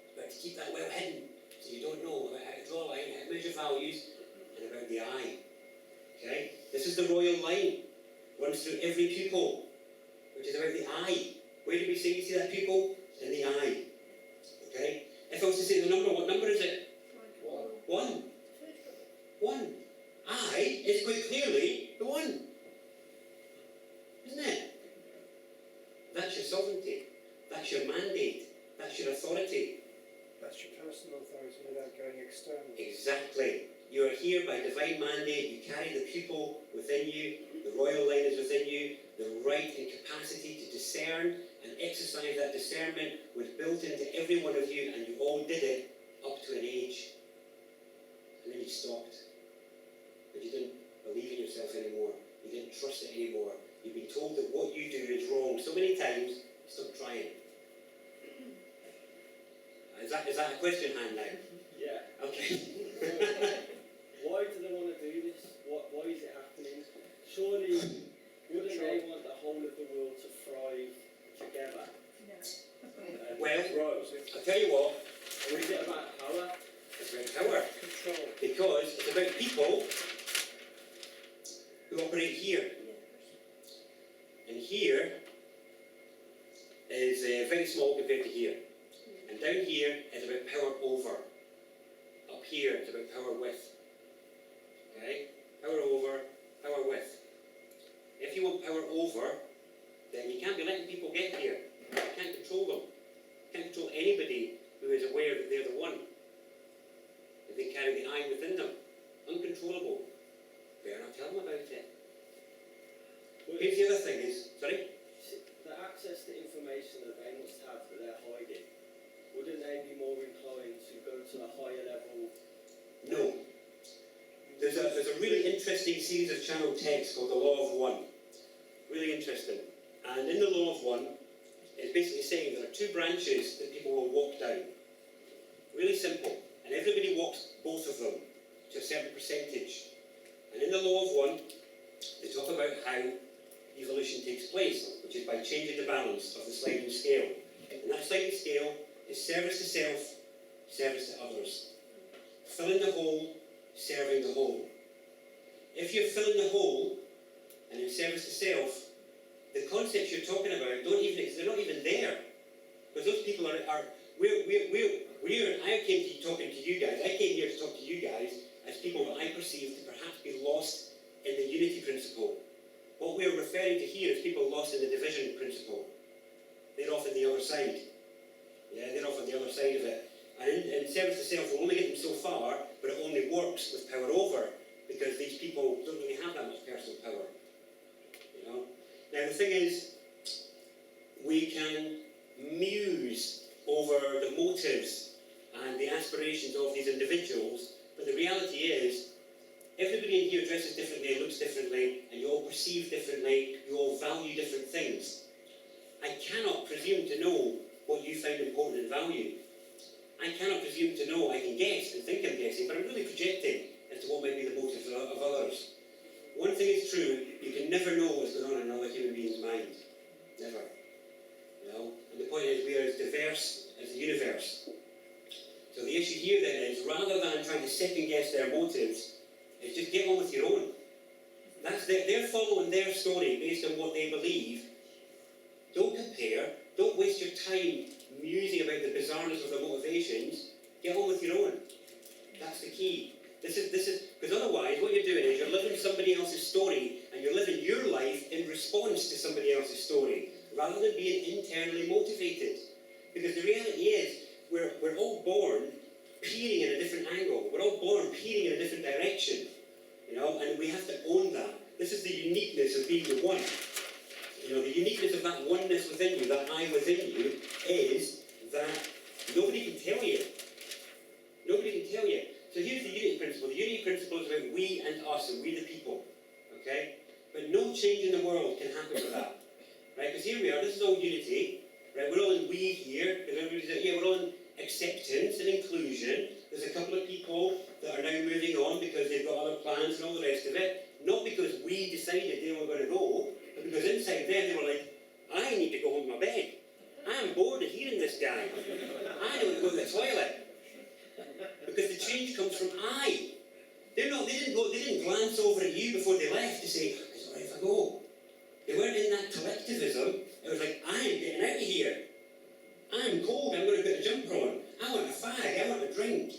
It's better to keep that well hidden, so you don't know about how to draw a line, how to measure values, and about the eye. Okay? This is the royal line. Runs through every pupil, which is about the eye. Where do we say you see that pupil? In the eye. Okay? If I was to say the number, what number is it? 1. 1. I is quite clearly the 1. Isn't it? That's your sovereignty. That's your mandate. That's Exactly. You are here by divine mandate. You carry the pupil within you. The royal line is within you. The right and capacity to discern and exercise that discernment was built into every one of you, and you all did it up to an age. And then you stopped. But you didn't believe in yourself anymore. You didn't trust it anymore. You've been told that what you do is wrong so many times, stop trying. Is that a question hand now? Yeah. Okay. Why do they want to do this? Why is it happening? Surely, wouldn't they want the whole of the world to thrive together? No. And Well, grow? I'll tell you what, Or is it about power? it's about power. Control. Because it's about people who operate here. And here is very small compared to here. And down here is about power over. Up here it's about power with. Okay? Power over, power with. If you want power over, then you can't be letting people get here. You can't control them. You can't control anybody who is aware that they're the one. That they carry the I within them. Uncontrollable. Better not tell them about it. Here's the other thing is, sorry? The access to information that they must have that they're hiding, wouldn't they be more inclined to go to a higher level? No. There's a really interesting series of channel texts called the Law of One. Really interesting. And in the Law of One, it's basically saying there are two branches that people will walk down. Really simple. And everybody walks both of them to a certain percentage. And in the Law of One, they talk about how evolution takes place, which is by changing the balance of the sliding scale. And that sliding scale is service to self, service to others. Filling the hole, serving the whole. If you're filling the hole and in service to self, the concepts you're talking about they're not even there. Because those people I came to talking to you guys, I came here to talk to you guys as people that I perceive to perhaps be lost in the unity principle. What we're referring to here is people lost in the division principle. They're off on the other side. Yeah, they're off on the other side of it. And in service to self will only get them so far, but it only works with power over, because these people don't really have that much personal power. You know? Now the thing is, we can muse over the motives and the aspirations of these individuals, but the reality is, everybody in here dresses differently, looks differently, and you all perceive differently, you all value different things. I cannot presume to know what you find important and value. I cannot presume to know. I can guess and think I'm guessing, but I'm really projecting as to what might be the motives of others. One thing is true, you can never know what's going on in another human being's mind. Never. You know? And the point is, we are as diverse as the universe. So the issue here then is, rather than trying to second guess their motives, is just get on with your own. They're following their story based on what they believe. Don't compare. Don't waste your time musing about the bizarreness of their motivations. Get on with your own. That's the key. This is because otherwise what you're doing is you're living somebody else's story, and you're living your life in response to somebody else's story, rather than being internally motivated. Because the reality is, we're all born peering in a different angle. We're all born peering in a different direction. You know, and we have to own that. This is the uniqueness of being the one. You know, the uniqueness of that oneness within you, that I within you, is that nobody can tell you. Nobody can tell you. So here's the unity principle. The unity principle is about we and us, and we the people. Okay? But no change in the world can happen with that. Right? Because here we are, this is all unity. Right? We're all in we here. We're all in acceptance and inclusion. There's a couple of people that are now moving on because they've got other plans and all the rest of it. Not because we decided they were going to go, but because inside them they were like, I need to go home to my bed. I'm bored of hearing this guy. I want to go to the toilet. Because the change comes from I. They didn't glance over at you before they left to say, is it alright if I go? They weren't in that collectivism. It was like, I'm getting out of here. I'm cold, I'm going to put a jumper on. I want a fag, I want a drink.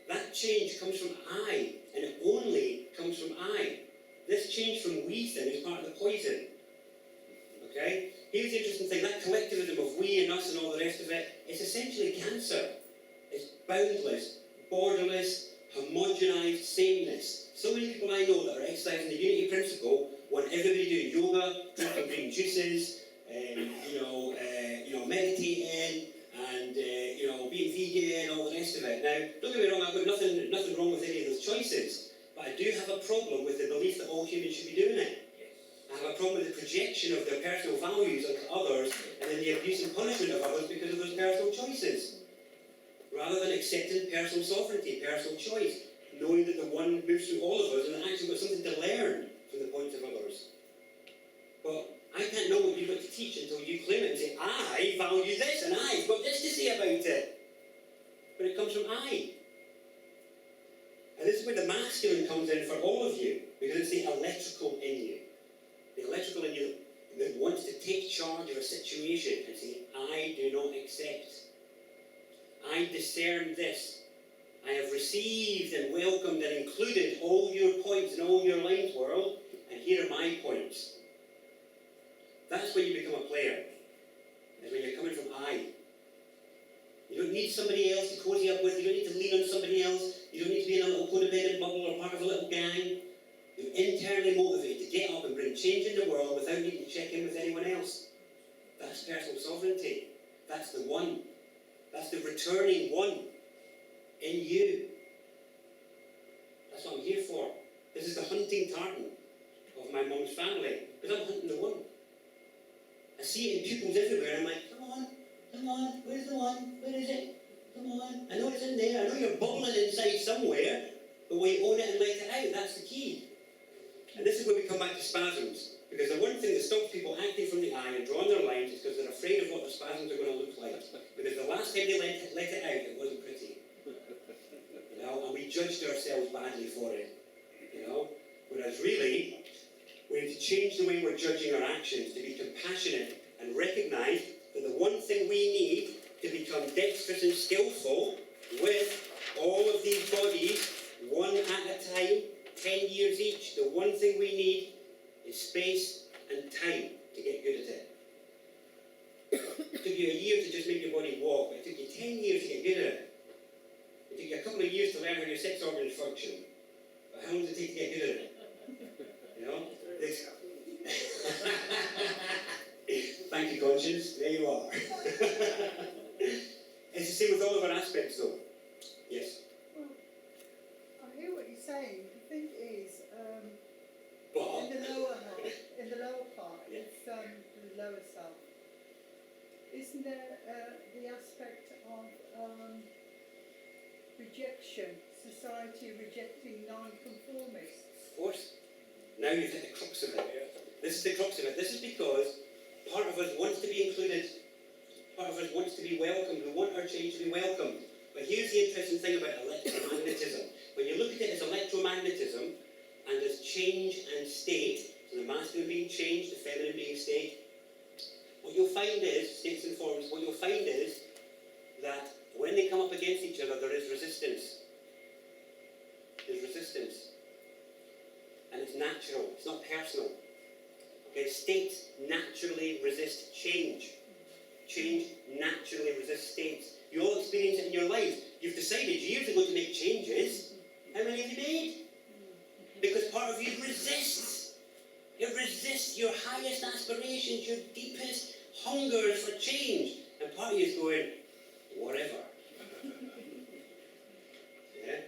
That change comes from I, and it only comes from I. This change from we thing is part of the poison. Okay? Here's the interesting thing, that collectivism of we and us and all the rest of it, it's essentially cancer. It's boundless, borderless, homogeneous. homogenised sameness. So many people I know that are exercising the unity principle want everybody doing yoga, drinking green juices, meditating, and being vegan, all the rest of it. Now, don't get me wrong, I've got nothing wrong with any of those choices, but I do have a problem with the belief that all humans should be doing it. I have a problem with the projection of their personal values onto others, and then the abuse and punishment of others because of those personal choices. Rather than accepting personal sovereignty, personal choice, knowing that the one moves through all of us and that actually got something to learn from the points of others. But I can't know what you've got to teach until you claim it and say, I value this and I've got this to say about it. But it comes from I. And this is where the masculine comes in for all of you, because it's the electrical in you. The electrical in you that wants to take charge of a situation and say, I do not accept. I discern this. I have received and welcomed and included all your points and all your lines, world, and here are my points. That's when you become a player. Is when you're coming from I. You don't need somebody else to cozy up with. You don't need to lean on somebody else. You don't need to be in a little codependent bubble or part of a little gang. You're internally motivated to get up and bring change in the world without needing to check in with anyone else. That's personal sovereignty. That's the one. That's the returning one in you. That's what I'm here for. This is the hunting tartan of my mum's family, because I'm hunting the one. I see it in pupils everywhere, and I'm like, come on, where's the one? Where is it? Come on, I know it's in there, I know you're bubbling inside somewhere, but when you own it and let it out, that's the key. And this is where we come back to spasms, because the one thing that stops people acting from the I and drawing their lines is because they're afraid of what the spasms are going to look like. Because the last time they let it out, it wasn't pretty. And we judged ourselves badly for it. Whereas really, we need to change the way we're judging our actions, to be compassionate and recognise that the one thing we need to become dexterous and skillful with all of these bodies, one at a time, 10 years each, the one thing we need is space and time to get good at it. It took you a year to just make your body walk, but it took you 10 years to get good at it. It took you a couple of years to learn how your sex organs function. But how long does it take to get good at it? Thank you, conscience. There you are. It's the same with all of our aspects, though. Yes. Well, I hear what you're saying. The thing is, But in the lower part, it's the lower self. Isn't there the aspect of rejection? Society rejecting non-conformists. of course, now you've hit the crux of it. This is the crux of it. This is because part of us wants to be included. Part of us wants to be welcomed. We want our change to be welcomed. But here's the interesting thing about electromagnetism. When you look at it as electromagnetism and as change and state, so the masculine being change, the feminine being state, what you'll find is, states and forms, what you'll find is that when they come up against each other, there is resistance. There's resistance. And it's natural, it's not personal. Okay, states naturally resist change. Change naturally resists states. You all experience it in your life. You've decided years ago to make changes. How many have you made? Because part of you resists. It resists your highest aspirations, your deepest hungers for change. And part of you is going, whatever. Yeah?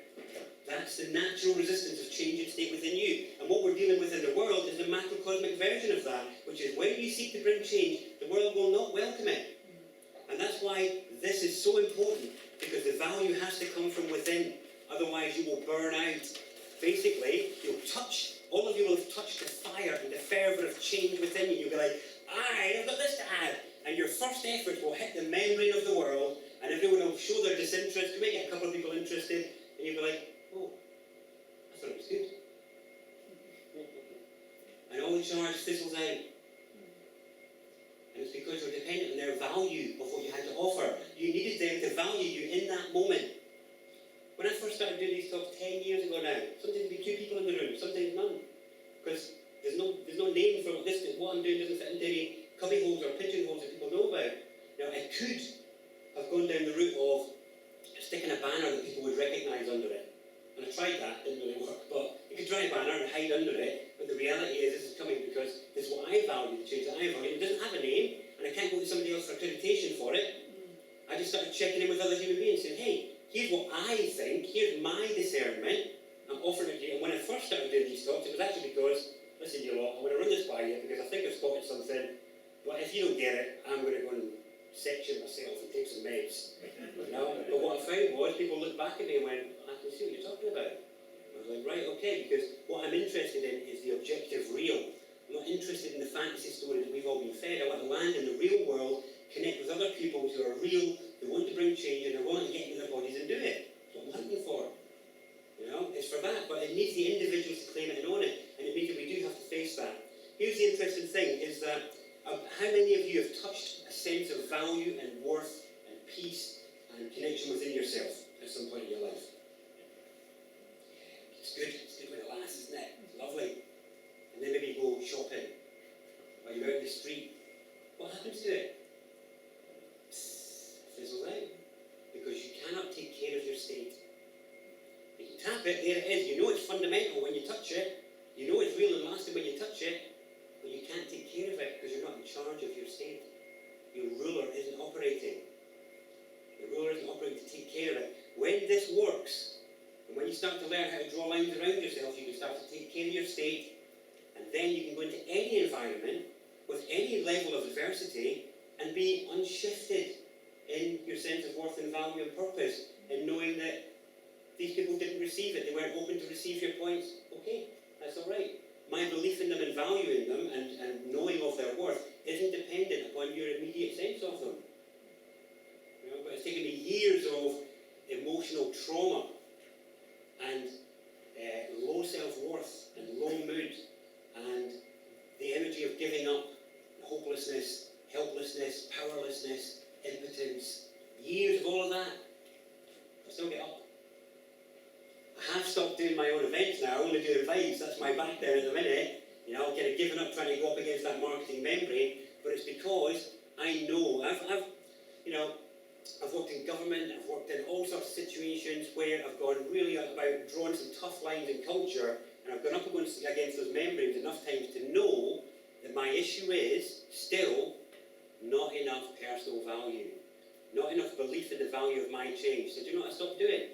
That's the natural resistance of change and state within you. And what we're dealing with in the world is the macrocosmic version of that, which is when you seek to bring change, the world will not welcome it. And that's why this is so important, because the value has to come from within. Otherwise you will burn out. Basically, all of you will have touched the fire and the fervour of change within you. You'll be like, I've got this to add. And your first effort will hit the membrane of the world, and everyone will show their disinterest. You may get a couple of people interested, and you'll be like, oh, I thought it was good. And all the charge fizzles out. And it's because you're dependent on their value of what you had to offer. You needed them to value you in that moment. When I first started doing these talks 10 years ago now, sometimes there'd be 2 people in the room, sometimes none. Because there's no name for this, what I'm doing doesn't fit into any cubby holes or pigeonholes that people know about. Now, I could have gone down the route of sticking a banner that people would recognise under it. And I tried that, didn't really work, but you could try a banner and hide under it, but the reality is this is coming because this is what I value, the change that I value. It doesn't have a name, and I can't go to somebody else for accreditation for it. I just started checking in with other human beings, saying, hey, here's what I think, here's my discernment, I'm offering it to you. And when I first started doing these talks, it was actually because, listen you lot, I want to run this by you because I think I've spotted something, but if you don't get it, I'm going to go and section myself and take some meds. You know? But what I found was people looked back at me and went, I can see what you're talking about. I was like, right, okay, because what I'm interested in is the objective real. I'm not interested in the fantasy story that we've all been fed. I want to land in the real world, connect with other people who are real, who want to bring change, and are willing to get into their bodies and do it. That's what I'm hunting for. You know, it's for that, but it needs the individuals to claim it and own it, and it means that we do have to face that. Here's the interesting thing, is that how many of you have touched a sense of value and worth and peace and connection within yourself at some point in your life? It's good when it lasts, isn't it? It's lovely. And then maybe you go shopping, or you're out in the street. What happens to it? Fizzles out. Because you cannot take care of your state. You can tap it, there it is. You know it's fundamental when you touch it. You know it's real and lasting when you touch it. But you can't take care of it because you're not in charge of your state. Your ruler isn't operating. The ruler isn't operating to take care of it. When this works, and when you start to learn how to draw lines around yourself, you can start to take care of your state, and then you can go into any environment with any level of adversity and be unshifted in your sense of worth and value and purpose, and knowing that these people didn't receive it, they weren't open to receive your points. Okay, that's all right. My belief in them and valuing them and knowing of their worth isn't dependent upon your immediate sense of them. You know, but it's taken me years of emotional trauma and low self-worth and low mood and the energy of giving up, hopelessness, helplessness, powerlessness, impotence, years of all of that. I still get up. I have stopped doing my own events now, I only do vibes, that's my back there at the minute. You know, kind of given up trying to go up against that marketing membrane, but it's because I know, I've worked in government, I've worked in all sorts of situations where I've gone really about drawing some tough lines in culture, and I've gone up against those membranes enough times to know that my issue is still not enough personal value, not enough belief in the value of my change. So do you know what I stopped doing?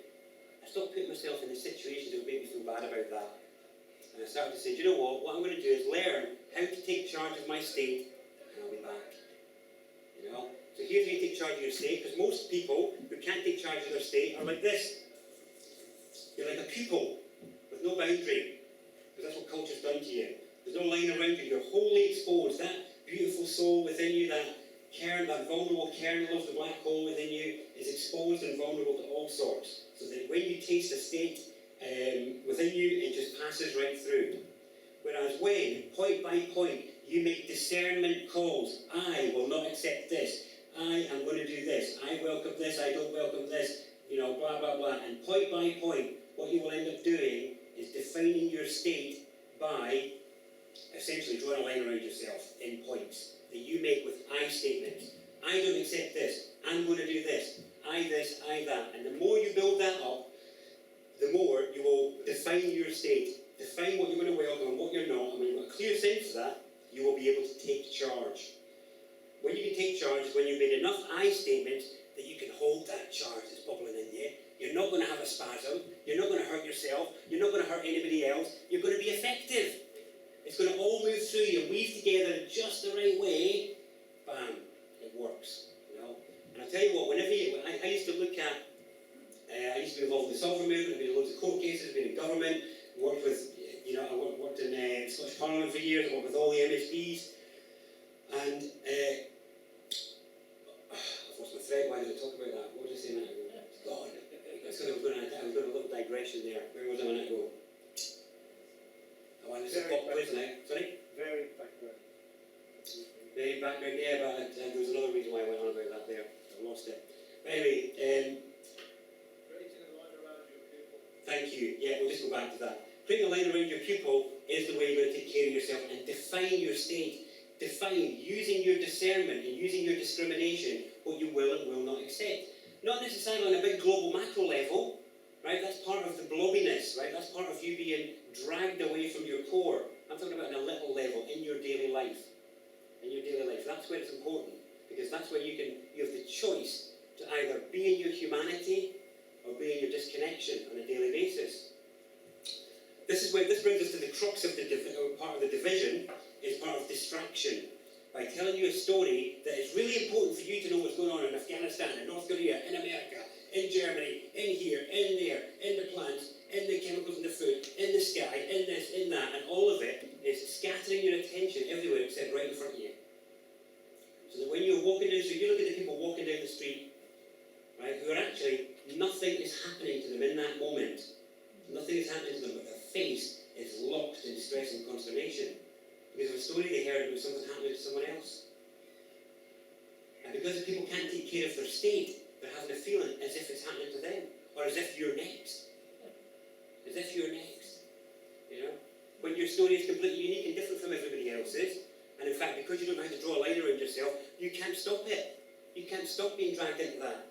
I stopped putting myself in the situations that would make me feel bad about that. And I started to say, do you know what I'm going to do is learn how to take charge of my state, and I'll be back. You know? So here's how you take charge of your state, because most people who can't take charge of their state are like this. You're like a pupil with no boundary, because that's what culture's done to you. There's no line around you, you're wholly exposed. That beautiful soul within you, that kernel, that vulnerable kernel of the black hole within you is exposed and vulnerable to all sorts. So that when you taste a state within you, it just passes right through. Whereas when, point by point, you make discernment calls, I will not accept this, I am going to do this, I welcome this, I don't welcome this, you know, blah, blah, blah. And point by point, what you will end up doing is defining your state by essentially drawing a line around yourself in points that you make with I statements. I don't accept this, I'm going to do this, I that. And the more you build that up, the more you will define your state, define what you're going to welcome and what you're not, and when you've got a clear sense of that, you will be able to take charge. When you can take charge is when you've made enough I statements that you can hold that charge that's bubbling in you. You're not going to have a spasm, you're not going to hurt yourself, you're not going to hurt anybody else, you're going to be effective. It's going to all move through you, weave together in just the right way, bam, it works. You know? And I'll tell you what, whenever I used to look at, I used to be involved in the sovereign movement, I've been in loads of court cases, been in government, worked with, I worked in the Scottish Parliament for years, I worked with all the MSPs, and I've lost my thread, why did I talk about that? What was I saying a minute ago? It's gone. It's because I was going a little digression there. Where was I a minute ago? I wanted to pop quiz now. Sorry? Very background. Very background, yeah, but there was another reason why I went on about that there. I lost it. But anyway, Creating a line around your pupil. thank you. Yeah, we'll just go back to that. Creating a line around your pupil is the way you're going to take care of yourself and define your state. Define, using your discernment and using your discrimination, what you will and will not accept. Not necessarily on a big global macro level, right? That's part of the blobbiness, right? That's part of you being dragged away from your core. I'm talking about on a little level in your daily life. In your daily life, that's where it's important, because that's where you have the choice to either be in your humanity or be in your disconnection on a daily basis. This brings us to the crux of part of the division, is part of distraction. By telling you a story that is really important for you to know what's going on in Afghanistan, in North Korea, in America, in Germany, in here, in there, in the plants, in the chemicals in the food, in the sky, in this, in that, and all of it is scattering your attention everywhere except right in front of you. So that when you're walking down the street, you look at the people walking down the street, right, who are actually, nothing is happening to them in that moment. Nothing is happening to them, but their face is locked in stress and consternation. Because of a story they heard about something happening to someone else. And because people can't take care of their state, they're having a feeling as if it's happening to them. Or as if you're next. As if you're next. You know? When your story is completely unique and different from everybody else's, and in fact, because you don't know how to draw a line around yourself, you can't stop it. You can't stop being dragged into that.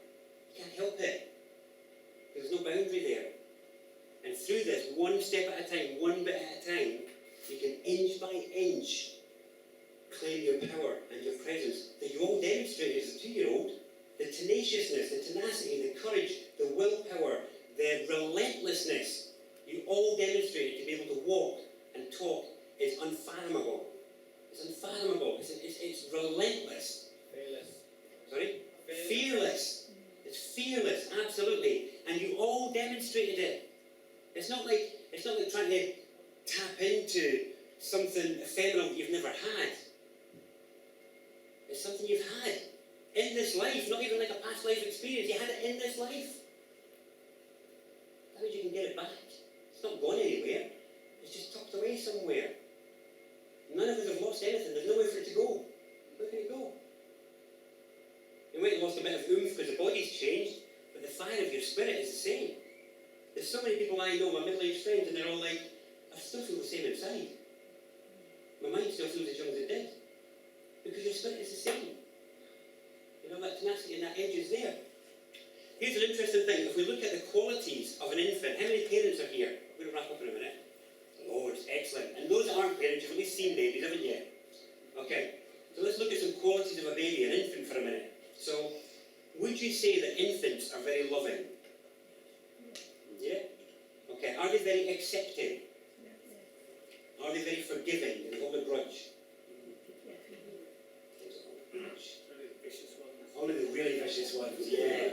You can't help it. There's no boundary there. And through this, one step at a time, one bit at a time, you can inch by inch claim your power and your presence that you all demonstrated as a 2-year-old. The tenaciousness, the tenacity, the courage, the willpower, the relentlessness you all demonstrated to be able to walk and talk is unfathomable. It's unfathomable. It's relentless. Fearless. Sorry? Fearless. It's fearless, absolutely. And you all demonstrated it. It's not like trying to tap into something ephemeral that you've never had. It's something you've had in this life, not even like a past life experience. You had it in this life. That means you can get it back. It's not gone anywhere. It's just tucked away somewhere. None of us have lost anything. There's nowhere for it to go. Where can it go? You might have lost a bit of oomph because the body's changed, but the fire of your spirit is the same. There's so many people I know, my middle-aged friends, and they're all like, I still feel the same inside. My mind still feels as young as it did. Because your spirit is the same. You know, that tenacity and that edge is there. Here's an interesting thing. If we look at the qualities of an infant, how many parents are here? I'm going to wrap up in a minute. Loads, excellent. And those that aren't parents, you've at least seen babies, haven't you? Okay, so let's look at some qualities of a baby, an infant for a minute. So, would you say that infants are very loving? Yeah? Okay, are they very accepting? Are they very forgiving? Do they hold a grudge? Only the really vicious ones, yeah.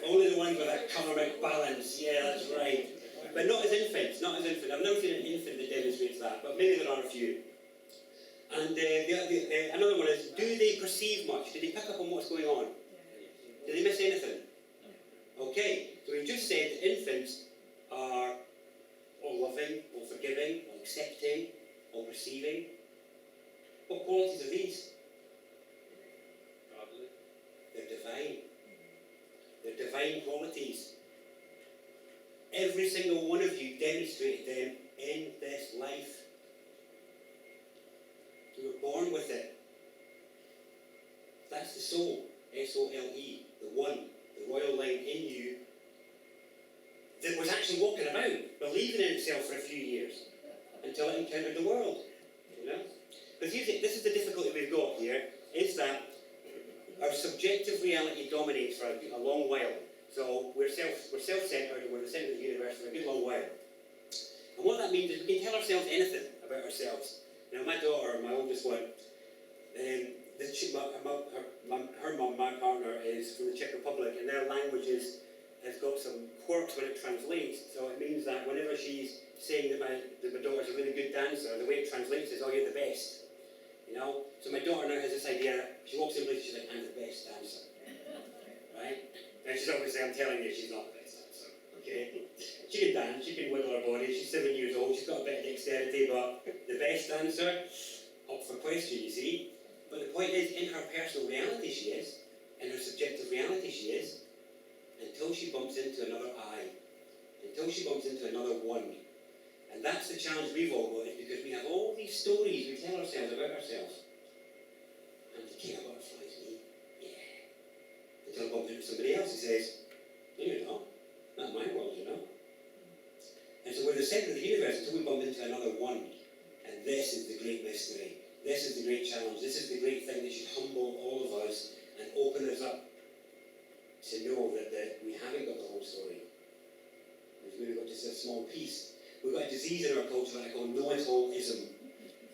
Only the ones with that caloric balance, yeah, that's right. But not as infants, not as infants. I've never seen an infant that demonstrates that, but maybe there are a few. And another one is, do they perceive much? Do they pick up on what's going on? Do they miss anything? Okay, so we just said that infants are all loving, all forgiving, all accepting, all perceiving. What qualities are these? Godly. They're divine. They're divine qualities. Every single one of you demonstrated them in this life. You were born with it. That's the soul, S-O-L-E, the one, the royal line in you that was actually walking about, believing in itself for a few years until it encountered the world. You know? Because this is the difficulty we've got here, is that our subjective reality dominates for a long while. So we're self-centered and we're the centre of the universe for a good long while. And what that means is we can tell ourselves anything about ourselves. Now my daughter, my oldest one, her mum, my partner, is from the Czech Republic, and their language has got some quirks when it translates. So it means that whenever she's saying that my daughter's a really good dancer, the way it translates is, oh, you're the best. You know? So my daughter now has this idea, she walks in places, she's like, I'm the best dancer. Right? And she's obviously, I'm telling you, she's not the best dancer. Okay? She can dance, she can wiggle her body, she's 7 years old, she's got a bit of dexterity, but the best dancer, up for question, you see. But the point is, in her personal reality she is, in her subjective reality she is, until she bumps into another I, until she bumps into another one. And that's the challenge we've all got, is because we have all these stories we tell ourselves about ourselves. I'm the king of butterflies, me. Yeah. Until I bump into somebody else who says, no, you're not. Not my world, you know. the universe until we bump into another one. And this is the great mystery. This is the great challenge. This is the great thing that should humble all of us and open us up to know that we haven't got the whole story. We've really got just a small piece. We've got a disease in our culture that I call know-it-allism.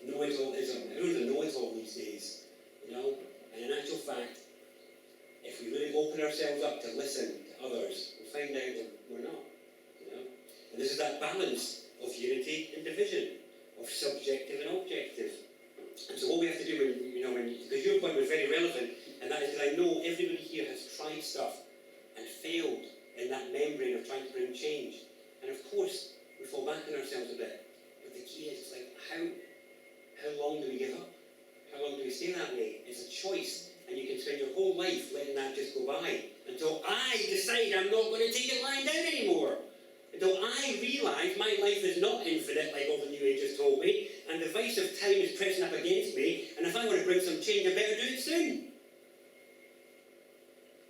Know-it-allism. Everyone's a know-it-all these days, you know. And in actual fact, if we really open ourselves up to listen to others, we'll find out that we're not, you know. And this is that balance of unity and division, of subjective and objective. And so what we have to do because your point was very relevant, and that is that I know everybody here has tried stuff and failed in that membrane of trying to bring change. And of course, we fall back on ourselves a bit. But the key is, like, how long do we give up? How long do we stay that way? It's a choice. And you can spend your whole life letting that just go by until I decide I'm not going to take it lying down anymore. Until I realise my life is not infinite, like all the New Agers told me, and the vice of time is pressing up against me, and if I want to bring some change, I better do it soon.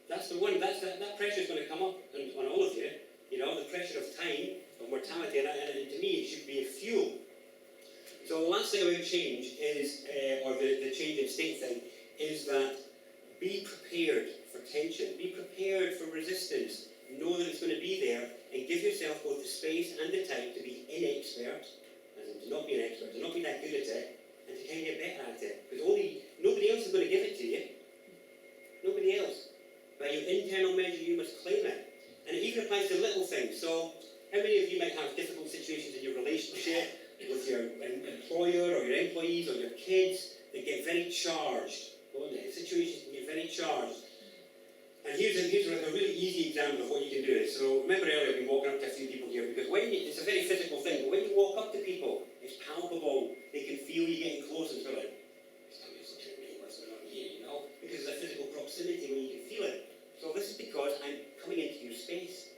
That's the one, that pressure is going to come up on all of you, you know, the pressure of time, of mortality, and to me it should be a fuel. So the last thing about change is, or the change in state thing, is that be prepared for tension, be prepared for resistance, know that it's going to be there, and give yourself both the space and the time to be inexpert, as in to not be an expert, to not be that good at it, and to kind of get better at it. Because nobody else is going to give it to you. Nobody else. By your internal measure, you must claim it. And it even applies to little things. So, how many of you might have difficult situations in your relationship, with your employer, or your employees, or your kids, that get very charged? Situations can get very charged. And here's like a really easy example of what you can do. So remember earlier I've been walking up to a few people here, because it's a very physical thing, but when you walk up to people, it's palpable. They can feel you getting close, and they're like, what's going on here, you know? Because there's a physical proximity where you can feel it. So this is because I'm coming into your space.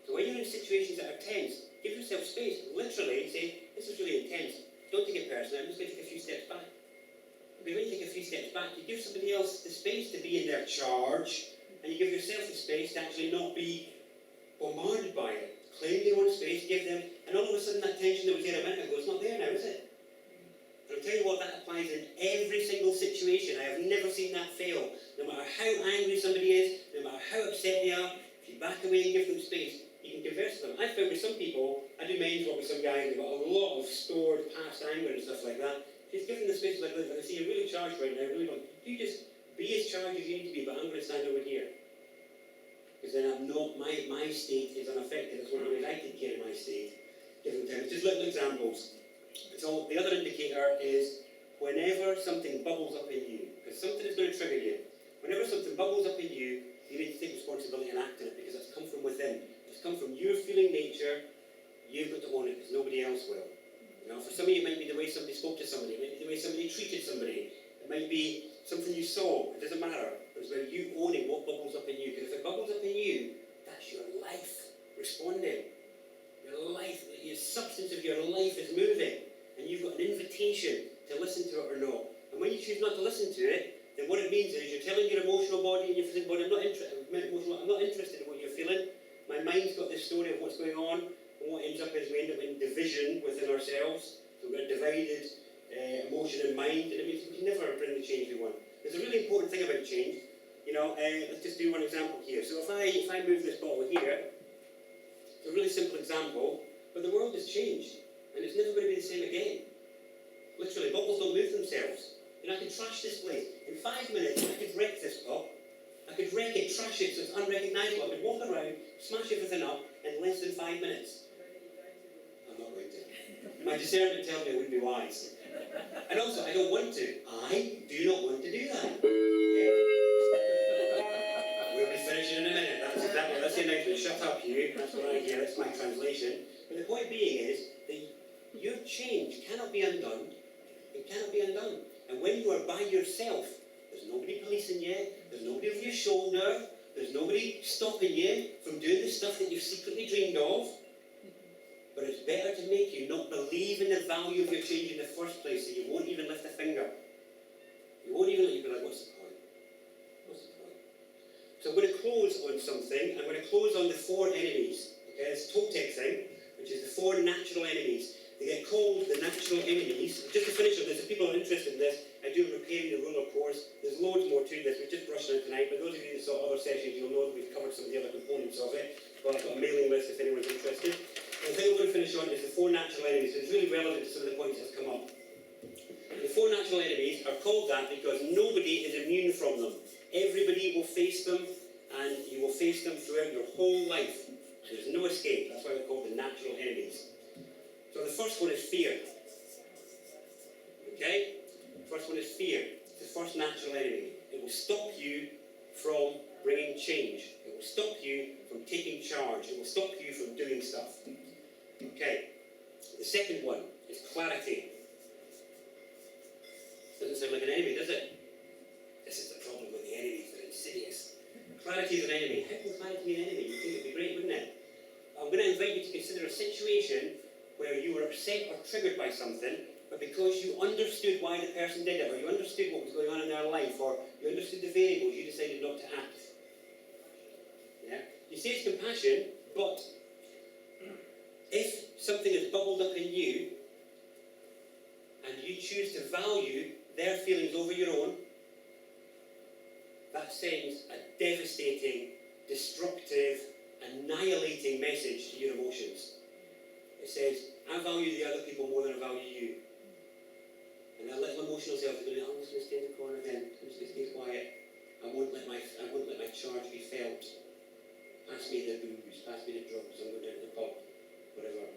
So when you're in situations that are tense, give yourself space. Literally say, this is really intense. Don't take it personally, I'm just going to take a few steps back. Because when you take a few steps back, you give somebody else the space to be in their charge, and you give yourself the space to actually not be bombarded by it. Claim your own space, give them, and all of a sudden that tension that was there a minute ago is not there now, is it? And I'll tell you what, that applies in every single situation. I have never seen that fail. No matter how angry somebody is, no matter how upset they are, if you back away and give them space, you can converse with them. I found with some people, I do men's work with some guys, they've got a lot of stored past anger and stuff like that. Just give them the space like this, and I see you're really charged right now, really want, you just be as charged as you need to be, but I'm going to stand over here. Because then I'm not, my state is unaffected. That's one of the ways I take care of my state. Different times, just little examples. So the other indicator is whenever something bubbles up in you, because something is going to trigger you. Whenever something bubbles up in you, you need to take responsibility and act on it, because it's come from within. It's come from your feeling nature. You've got to own it, because nobody else will. You know, for some of you, it might be the way somebody spoke to somebody, it might be the way somebody treated somebody, it might be something you saw, it doesn't matter. It's about you owning what bubbles up in you, because if it bubbles up in you, that's your life responding. Your life, the substance of your life is moving, and you've got an invitation to listen to it or not. And when you choose not to listen to it, then what it means is you're telling your emotional body and your physical body, I'm not interested in what you're feeling. My mind's got this story of what's going on. And what ends up is we end up in division within ourselves. So we've got divided emotion and mind, and it means we can never bring the change we want. There's a really important thing about change. You know, let's just do one example here. So if I move this bottle here, it's a really simple example, but the world has changed, and it's never going to be the same again. Literally, bottles don't move themselves. You know, I could trash this place. In 5 minutes, I could wreck this pot. I could wreck it, trash it so it's unrecognisable. I could walk around, smash everything up in less than 5 minutes. I'm not going to. My discernment tells me it wouldn't be wise. And also, I don't want to. I do not want to do that. Yeah. We'll be finishing in a minute. That's the announcement. Shut up, you. That's what I hear. That's my translation. But the point being is that your change cannot be undone. It cannot be undone. And when you are by yourself, there's nobody policing you. There's nobody over your shoulder. There's nobody stopping you from doing the stuff that you've secretly dreamed of. But it's better to make you not believe in the value of your change in the first place, so you won't even lift a finger. You won't even be like, what's the point? What's the point? So I'm going to close on something. I'm going to close on the 4 enemies. Okay, it's a Toltec thing. which is the 4 natural enemies. They get called the natural enemies. Just to finish on this, if people are interested in this, I do a repairing the ruler course. There's loads more to this. We're just brushing it tonight, but those of you that saw other sessions, you'll know that we've covered some of the other components of it. But I've got a mailing list if anyone's interested. The thing I want to finish on is the 4 natural enemies. It's really relevant to some of the points that have come up. The 4 natural enemies are called that because nobody is immune from them. Everybody will face them, and you will face them throughout your whole life. There's no escape. That's why they're called the natural enemies. So the first one is fear. Okay? The first one is fear. It's the first natural enemy. It will stop you from bringing change. It will stop you from taking charge. It will stop you from doing stuff. Okay. The second one is clarity. Doesn't sound like an enemy, does it? This is the problem with the enemies. They're insidious. Clarity is an enemy. How can clarity be an enemy? You'd think it would be great, wouldn't it? I'm going to invite you to consider a situation where you were upset or triggered by something, but because you understood why the person did it, or you understood what was going on in their life, or you understood the variables, you decided not to act. Yeah? You say it's compassion, but if something has bubbled up in you, and you choose to value their feelings over your own, that sends a devastating, destructive, annihilating message to your emotions. It says, I value the other people more than I value you. And that little emotional self is going, I'm just going to stay in the corner then. I'm just going to stay quiet. I won't let my charge be felt. Pass me the booze, pass me the drugs, I'm going down to the pub, whatever.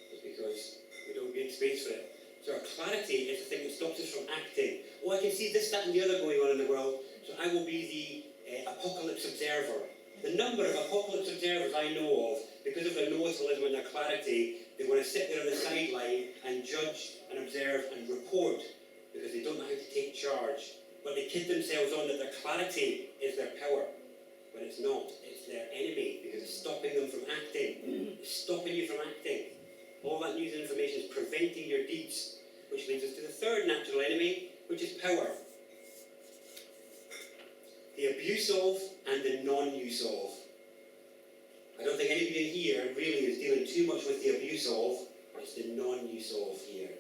It's because we don't make space for it. So our clarity is the thing that stops us from acting. Oh, I can see this, that and the other going on in the world, so I will be the apocalypse observer. The number of apocalypse observers I know of, because of their noticealism and their clarity, they want to sit there on the sideline and judge and observe and report because they don't know how to take charge. But they kid themselves on that their clarity is their power. But it's not. It's their enemy because it's stopping them from acting. It's stopping you from acting. All that news and information is preventing your deeds, which leads us to the third natural enemy, which is power. The abuse of and the non-use of. I don't think anybody in here really is dealing too much with the abuse of, it's the non-use of here.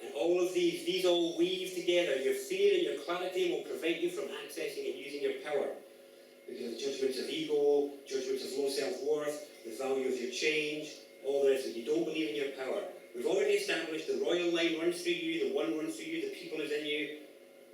And all of these all weave together. Your fear and your clarity will prevent you from accessing and using your power. Because of judgments of ego, judgments of low self-worth, the value of your change, all the rest of it. You don't believe in your power. We've already established the royal line runs through you, the one runs through you, the people is in you.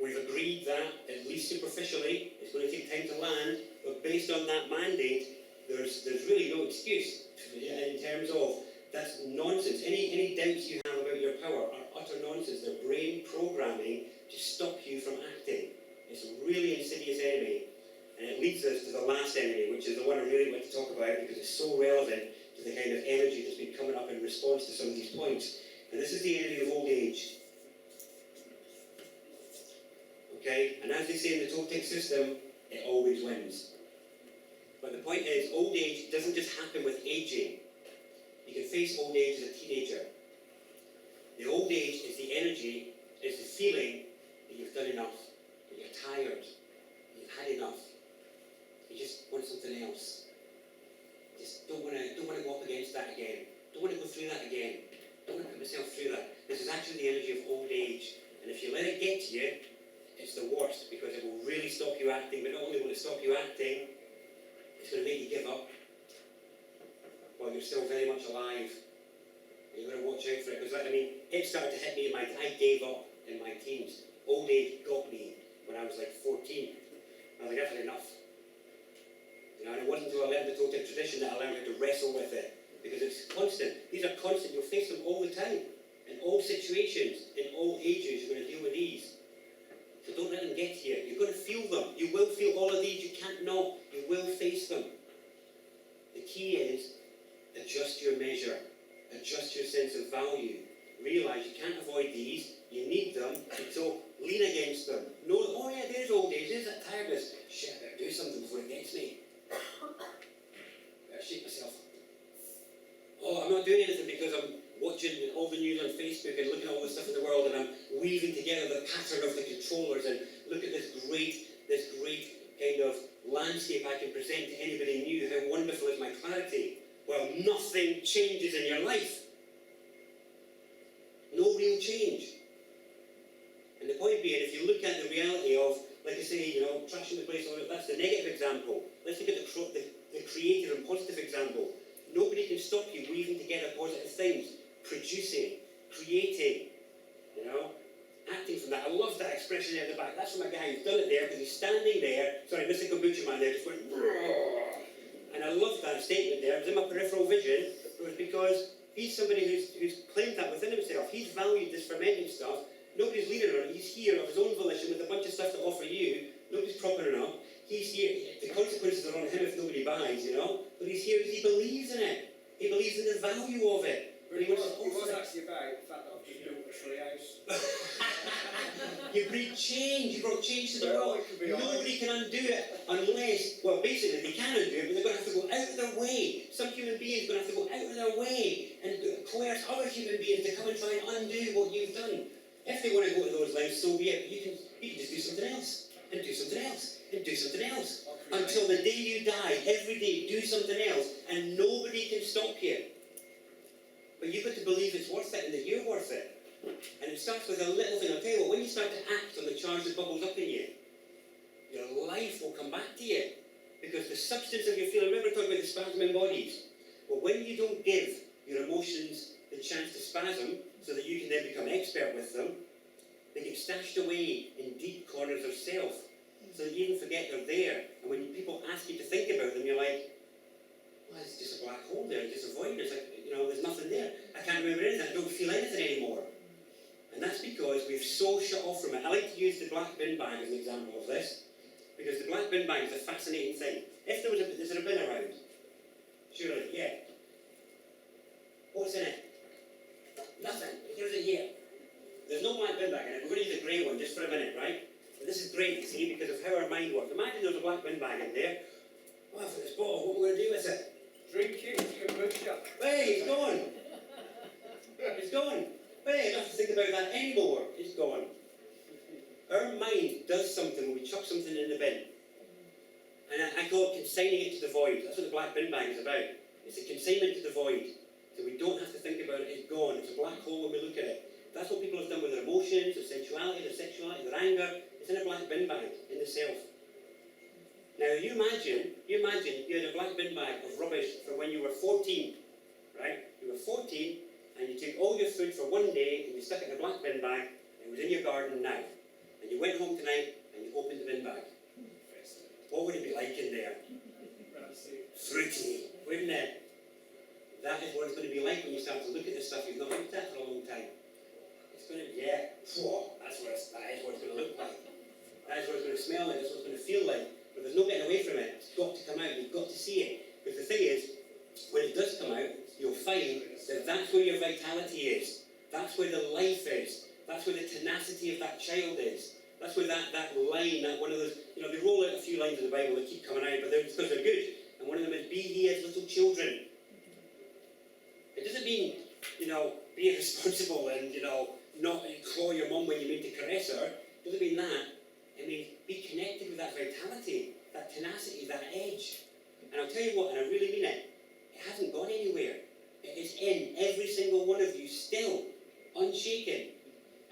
We've agreed that, at least superficially, it's going to take time to land, but based on that mandate, there's really no excuse in terms of that's nonsense. Any doubts you have about your power are utter nonsense. They're brain programming to stop you from acting. It's a really insidious enemy. And it leads us to the last enemy, which is the one I really want to talk about because it's so relevant to the kind of energy that's been coming up in response to some of these points. And this is the enemy of old age. Okay? And as they say in the Toltec system, it always wins. But the point is, old age doesn't just happen with aging. You can face old age as a teenager. The old age is the energy, is the feeling that you've done enough, that you're tired, that you've had enough. You just want something else. Just don't want to go up against that again. Don't want to go through that again. Don't want to put myself through that. This is actually the energy of old age. And if you let it get to you, it's the worst because it will really stop you acting. But not only will it stop you acting, it's going to make you give up while you're still very much alive. And you've got to watch out for it. Because, it started to hit me I gave up in my teens. Old age got me when I was like 14. I was like, I've had enough. And it wasn't until I learned the Toltec tradition that I learned how to wrestle with it. Because it's constant. These are constant. You'll face them all the time. In all situations, in all ages, you're going to deal with these. So don't let them get to you. You're going to feel them. You will feel all of these. You can't not. You will face them. The key is adjust your measure. Adjust your sense of value. Realise you can't avoid these. You need them. So lean against them. Know, oh yeah, there's old age. There's that tiredness. Shit, I better do something before it gets me. Better shake myself. Oh, I'm not doing anything because I'm watching all the news on Facebook and looking at all the stuff in the world and I'm weaving together the pattern of the controllers and look at this great kind of landscape I can present to anybody new. How wonderful is my clarity. well, nothing changes in your life. No real change. And the point being, if you look at the reality of, like I say, trashing the place, that's the negative example. Let's look at the creative and positive example. Nobody can stop you weaving together positive things, producing, creating, acting from that. I love that expression there at the back. That's from a guy who's done it there, because he's standing there. Sorry, Mr. Kombucha Man there just went, "Roar." And I love that statement there. It was in my peripheral vision. It was because he's somebody who's claimed that within himself. He's valued this fermenting stuff. Nobody's leading on it. He's here of his own volition with a bunch of stuff to offer you. Nobody's propping it up. He's here. The consequences are on him if nobody buys, But he's here because he believes in it. He believes in the value of it. But it was actually about the fact that I've just built a tree house. You bring change. You brought change to the world. Nobody can undo it unless, well, basically they can undo it, but they're going to have to go out of their way. Some human beings are going to have to go out of their way and coerce other human beings to come and try and undo what you've done. If they want to go to those lines, so be it. But you can just do something else, and do something else, and do something else. Until the day you die, every day do something else, and nobody can stop you. But you've got to believe it's worth it and that you're worth it. And it starts with a little thing. I'll tell you what, when you start to act on the charge that bubbles up in you, your life will come back to you. Because the substance of your feeling, remember I talked about the spasming bodies? Well, when you don't give your emotions the chance to spasm, so that you can then become expert with them, they get stashed away in deep corners of self, so that you even forget they're there. And when people ask you to think about them, you're like, well, it's just a black hole there, it's just a void, it's like, there's nothing there. I can't remember anything, I don't feel anything anymore. And that's because we've so shut off from it. I like to use the black bin bag as an example of this, because the black bin bag is a fascinating thing. If there was is there a bin around? Surely, yeah. What's in it? Nothing. Here's it here. There's no black bin bag in it. We're going to use a grey one just for a minute, right? And this is great, you see, because of how our mind works. Imagine there's a black bin bag in there. Well, for this bottle, what are we going to do with it? Drink it, it's kombucha. Hey, it's gone. It's gone. Hey, I don't have to think about that anymore. It's gone. Our mind does something when we chuck something in the bin. And I call it consigning it to the void. That's what the black bin bag is about. It's a consignment to the void. So we don't have to think about it, it's gone. It's a black hole when we look at it. That's what people have done with their emotions, their sensuality, their sexuality, their anger. It's in a black bin bag, in the self. Now you imagine you had a black bin bag of rubbish for when you were 14, right? You were 14 and you took all your food for one day and you stuck it in a black bin bag and it was in your garden now. And you went home tonight and you opened the bin bag. What would it be like in there? Fruity, wouldn't it? That is what it's going to be like when you start to look at the stuff you've not looked at for a long time. It's going to, that's what that is what it's going to look like. That is what it's going to smell like, that's what it's going to feel like. But there's no getting away from it. It's got to come out, you've got to see it. But the thing is, when it does come out, you'll find that that's where your vitality is. That's where the life is. That's where the tenacity of that child is. That's where that line, that one of those, they roll out a few lines in the Bible that keep coming out, but it's because they're good. And one of them is, be ye as little children. It doesn't mean, be irresponsible and, not claw your mum when you mean to caress her. It doesn't mean that. It means be connected with that vitality, that tenacity, that edge. And I'll tell you what, and I really mean it, it hasn't gone anywhere. It is in every single one of you still, unshaken.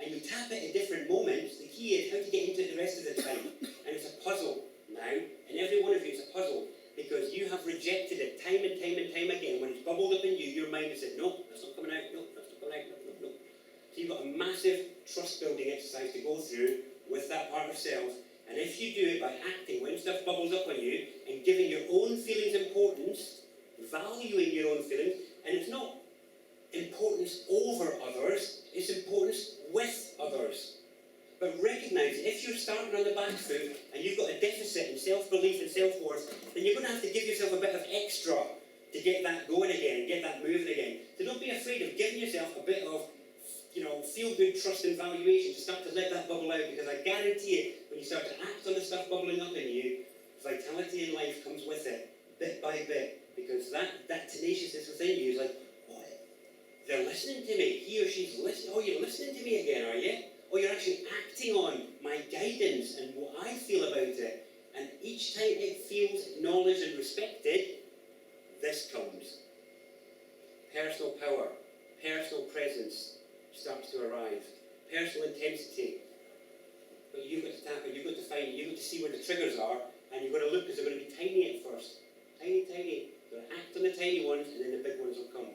And you tap it at different moments. The key is how to get into it the rest of the time. And it's a puzzle now. And every one of you is a puzzle. Because you have rejected it time and time and time again. When it's bubbled up in you, your mind has said, no, that's not coming out, no, that's not coming out, no. So you've got a massive trust-building exercise to go through with that part of self. And if you do it by acting, when stuff bubbles up on you, and giving your own feelings importance, valuing your own feelings, and it's not importance over others, it's importance with others. But recognise, if you're starting on the back foot and you've got a deficit in self-belief and self-worth, then you're going to have to give yourself a bit of extra to get that going again, get that moving again. So don't be afraid of giving yourself a bit of, feel-good trust and valuation to start to let that bubble out, because I guarantee it, when you start to act on the stuff bubbling up in you, vitality in life comes with it, bit by bit, because that tenaciousness within you is like, what? They're listening to me. He or she's listening. Oh, you're listening to me again, are you? Or you're actually acting on my guidance and what I feel about it. And each time it feels acknowledged and respected, this comes. personal power, personal presence starts to arrive, personal intensity. But you've got to tap it, you've got to find it, you've got to see where the triggers are, and you've got to look because they're going to be tiny at first. Tiny, tiny. They'll act on the tiny ones, and then the big ones will come.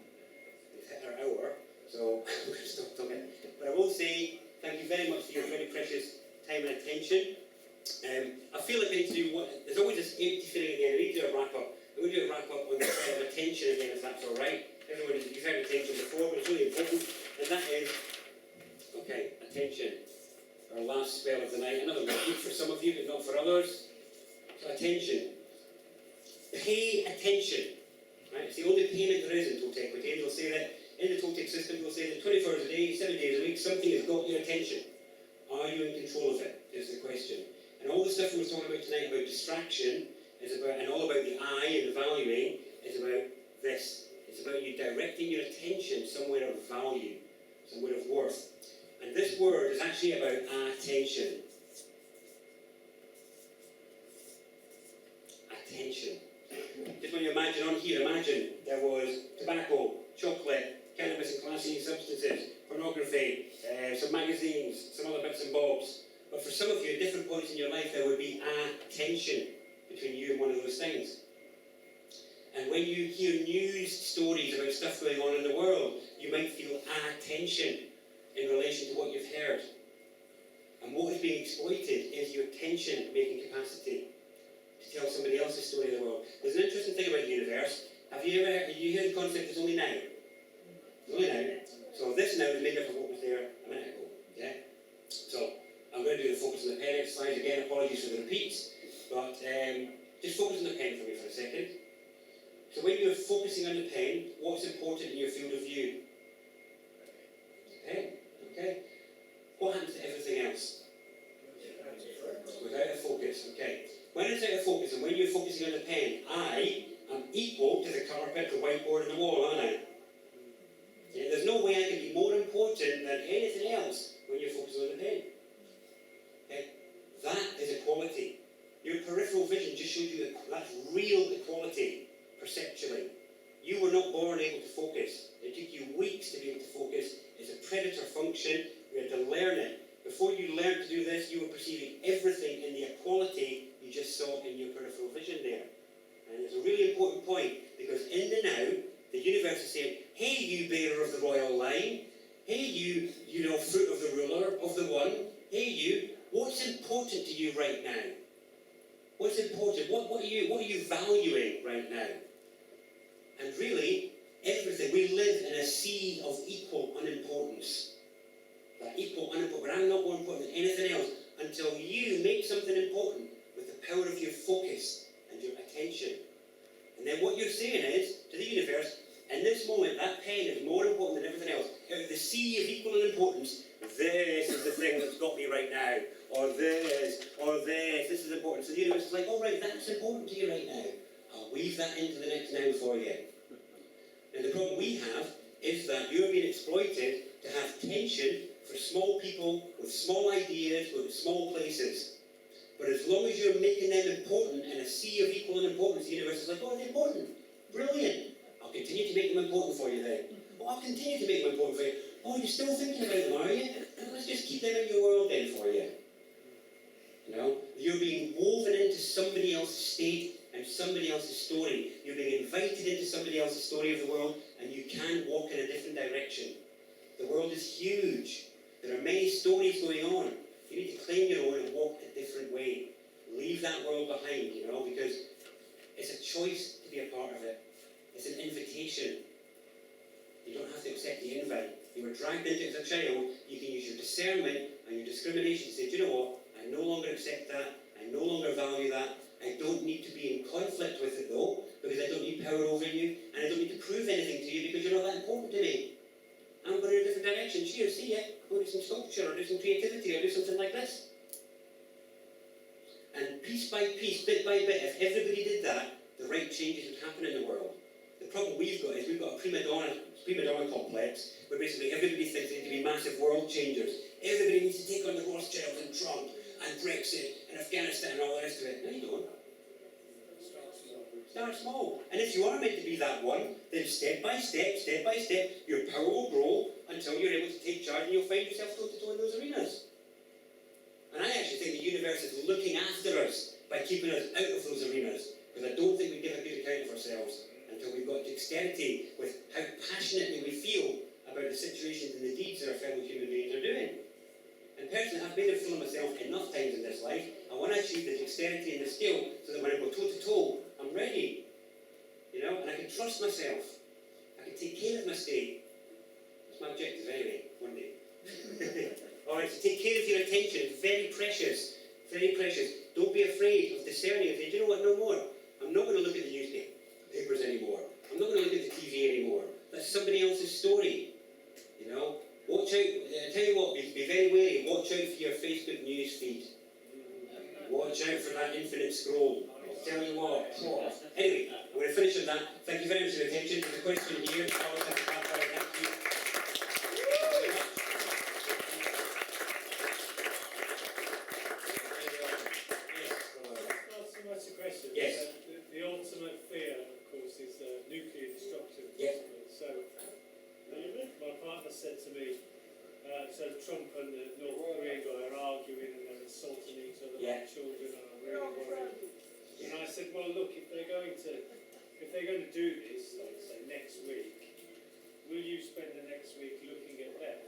We've hit our hour, so we're going to stop talking. But I will say, thank you very much for your very precious time and attention. I feel like I need to do what, there's always this empty feeling again. I need to do a wrap up. I'm going to do a wrap up on the thread of attention again, if that's alright. Everyone, you've heard attention before, but it's really important. And that is, okay, attention. Our last spell of the night. Another repeat for some of you, but not for others. So attention. Pay attention. Right? It's the only payment there is in Totec. Okay? They'll say that in the Totec system, they'll say that 24 hours a day, 7 days a week, something has got your attention. Are you in control of it? Is the question. And all the stuff we were talking about tonight about distraction is about, and all about the I and the valuing, is about this. It's about you directing your attention somewhere of value, somewhere of worth. And this word is actually about attention. Attention. Just when you imagine on here, imagine there was tobacco, chocolate, cannabis and classy substances, pornography, some magazines, some other bits and bobs. But for some of you, at different points in your life, there would be attention between you and one of those things. And when you hear news stories about stuff going on in the world, you might feel attention in relation to what you've heard. And what is being exploited is your attention-making capacity to tell somebody else's story of the world. There's an interesting thing about the universe. Have you ever heard the concept it's only now? It's only now. So this now is made up of what was there a minute ago. Yeah? So I'm going to do the focus on the pen exercise again. Apologies for the repeats. But just focus on the pen for me for a second. So when you're focusing on the pen, what's important in your field of view? The pen. Okay. What happens to everything else? Without a focus. Okay. When it's out of focus and when you're focusing on the pen, I am equal to the carpet, the whiteboard and the wall, aren't I? Yeah, there's no way I can be more important than anything else when you're focusing on the pen. Okay? That is equality. Your peripheral vision just shows you that's real equality, perceptually. You were not born able to focus. It took you weeks to be able to focus. It's a predator function. You had to learn it. Before you learned to do this, you were perceiving everything in the equality you just saw in your peripheral vision there. And it's a really important point, because in the now, the universe is saying, hey, you bearer of the royal line, hey, you fruit of the ruler, of the one, hey, you, what's important to you right now? What's important? What are you valuing right now? And really, everything, we live in a sea of equal unimportance. That equal unimportant, but I'm not more important than anything else until you make something important with the power of your focus and your attention. And then what you're saying is, to the universe, in this moment, that pen is more important than everything else. Out of the sea of equal importance, this is the thing that's got me right now. Or this is important. So the universe is like, oh right, that's important to you right now. I'll weave that into the next now for you. Now the problem we have is that you're being exploited to have tension for small people with small ideas, with small places. But as long as you're making them important in a sea of equal importance, the universe is like, oh, they're important. Brilliant. I'll continue to make them important for you then. Oh, I'll continue to make them important for you. Oh, you're still thinking about them, are you? Let's just keep them in your world then for you. You know, you're being woven into somebody else's state and somebody else's story. You're being invited into somebody else's story of the world, and you can walk in a different direction. The world is huge. There are many stories going on. You need to claim your own and walk a different way. Leave that world behind, because it's a choice to be a part of it. It's an invitation. You don't have to accept the invite. You were dragged into it as a child. You can use your discernment and your discrimination to say, do you know what? I no longer accept that. I no longer value that. I don't need to be in conflict with it though, because I don't need power over you, and I don't need to prove anything to you because you're not that important to me. I'm going in a different direction. Cheers, see ya. Go do some sculpture or do some creativity or do something like this. And piece by piece, bit by bit, if everybody did that, the right changes would happen in the world. The problem we've got is we've got a prima donna complex where basically everybody thinks they need to be massive world changers. Everybody needs to take on the Rothschilds and Trump and Brexit and Afghanistan and all the rest of it. No, you don't. Start small. And if you are meant to be that one, then step by step, your power will grow until you're able to take charge and you'll find yourself toe to toe in those arenas. And I actually think the universe is looking after us by keeping us out of those arenas, because I don't think we give a good account of ourselves until we've got dexterity with how passionately we feel about the situations and the deeds that our fellow human beings are doing. And personally, I've made a fool of myself enough times in this life. I want to achieve the dexterity and the skill so that when I go toe to toe, I'm ready. You know, and I can trust myself. I can take care of my state. That's my objective anyway, one day. Alright, so take care of your attention. It's very precious. Very precious. Don't be afraid of discerning and say, do you know what, no more. I'm not going to look at the newspapers anymore. I'm not going to look at the TV anymore. That's somebody else's story. You know? Watch out, I tell you what, be very wary. Watch out for your Facebook news feed. Watch out for that infinite scroll. I'll tell you what. Anyway, I'm going to finish on that. Thank you very much for your attention. There's a question here. Thank you. Not so much a question. Yes. The ultimate fear, of course, is nuclear destruction. Yes. So, my partner said to me, so Trump and the North Korean guy are arguing and they're assaulting each other like children, and I'm really worried. And I said, well, look, if they're going to do this, like say next week, will you spend the next week looking at them,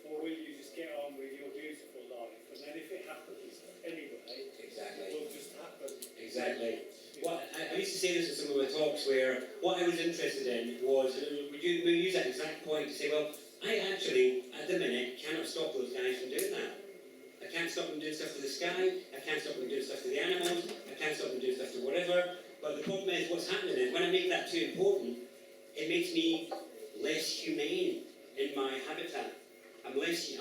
or will you just get on with your beautiful life? And then if it happens anyway, Exactly. it will just happen. Exactly. Well, I used to say this in some of my talks where what I was interested in was, we use that exact point to say, well, I actually, at the minute, cannot stop those guys from doing that. I can't stop them doing stuff to the sky, I can't stop them doing stuff to the animals, I can't stop them doing stuff to whatever, but the problem is, what's happening is, when I make that too important, it makes me less humane in my habitat. I'm less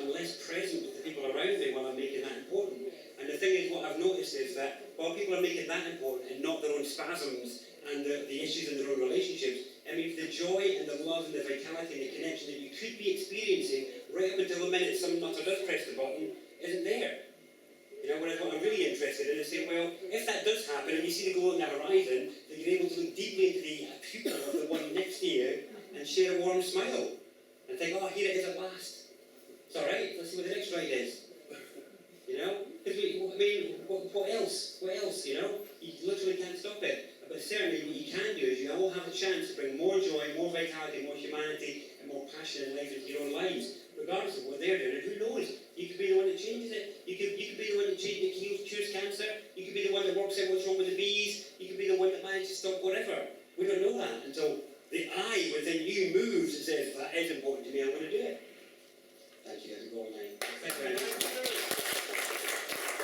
present with the people around me while I'm making that important. And the thing is, what I've noticed is that while people are making that important and not their own spasms and the issues in their own relationships, it means the joy and the love and the vitality and the connection that you could be experiencing right up until the minute some nutter does press the button isn't there. You know, whereas what I'm really interested in is saying, well, if that does happen and you see the glow on the horizon, then you're able to look deeply into the pupil of the one next to you and share a warm smile and think, oh, here it is at last. It's alright, let's see what the next ride is. You know? Because what else? What else, you know? You literally can't stop it. But certainly what you can do is you all have a chance to bring more joy, more vitality, more humanity, and more passion and life into your own lives, regardless of what they're doing. And who knows? You could be the one that changes it. You could be the one that cures cancer. You could be the one that works out what's wrong with the bees. You could be the one that manages to stop whatever. We don't know that until the I within you moves and says, that is important to me, I'm going to do it. Thank you, that's a goal line.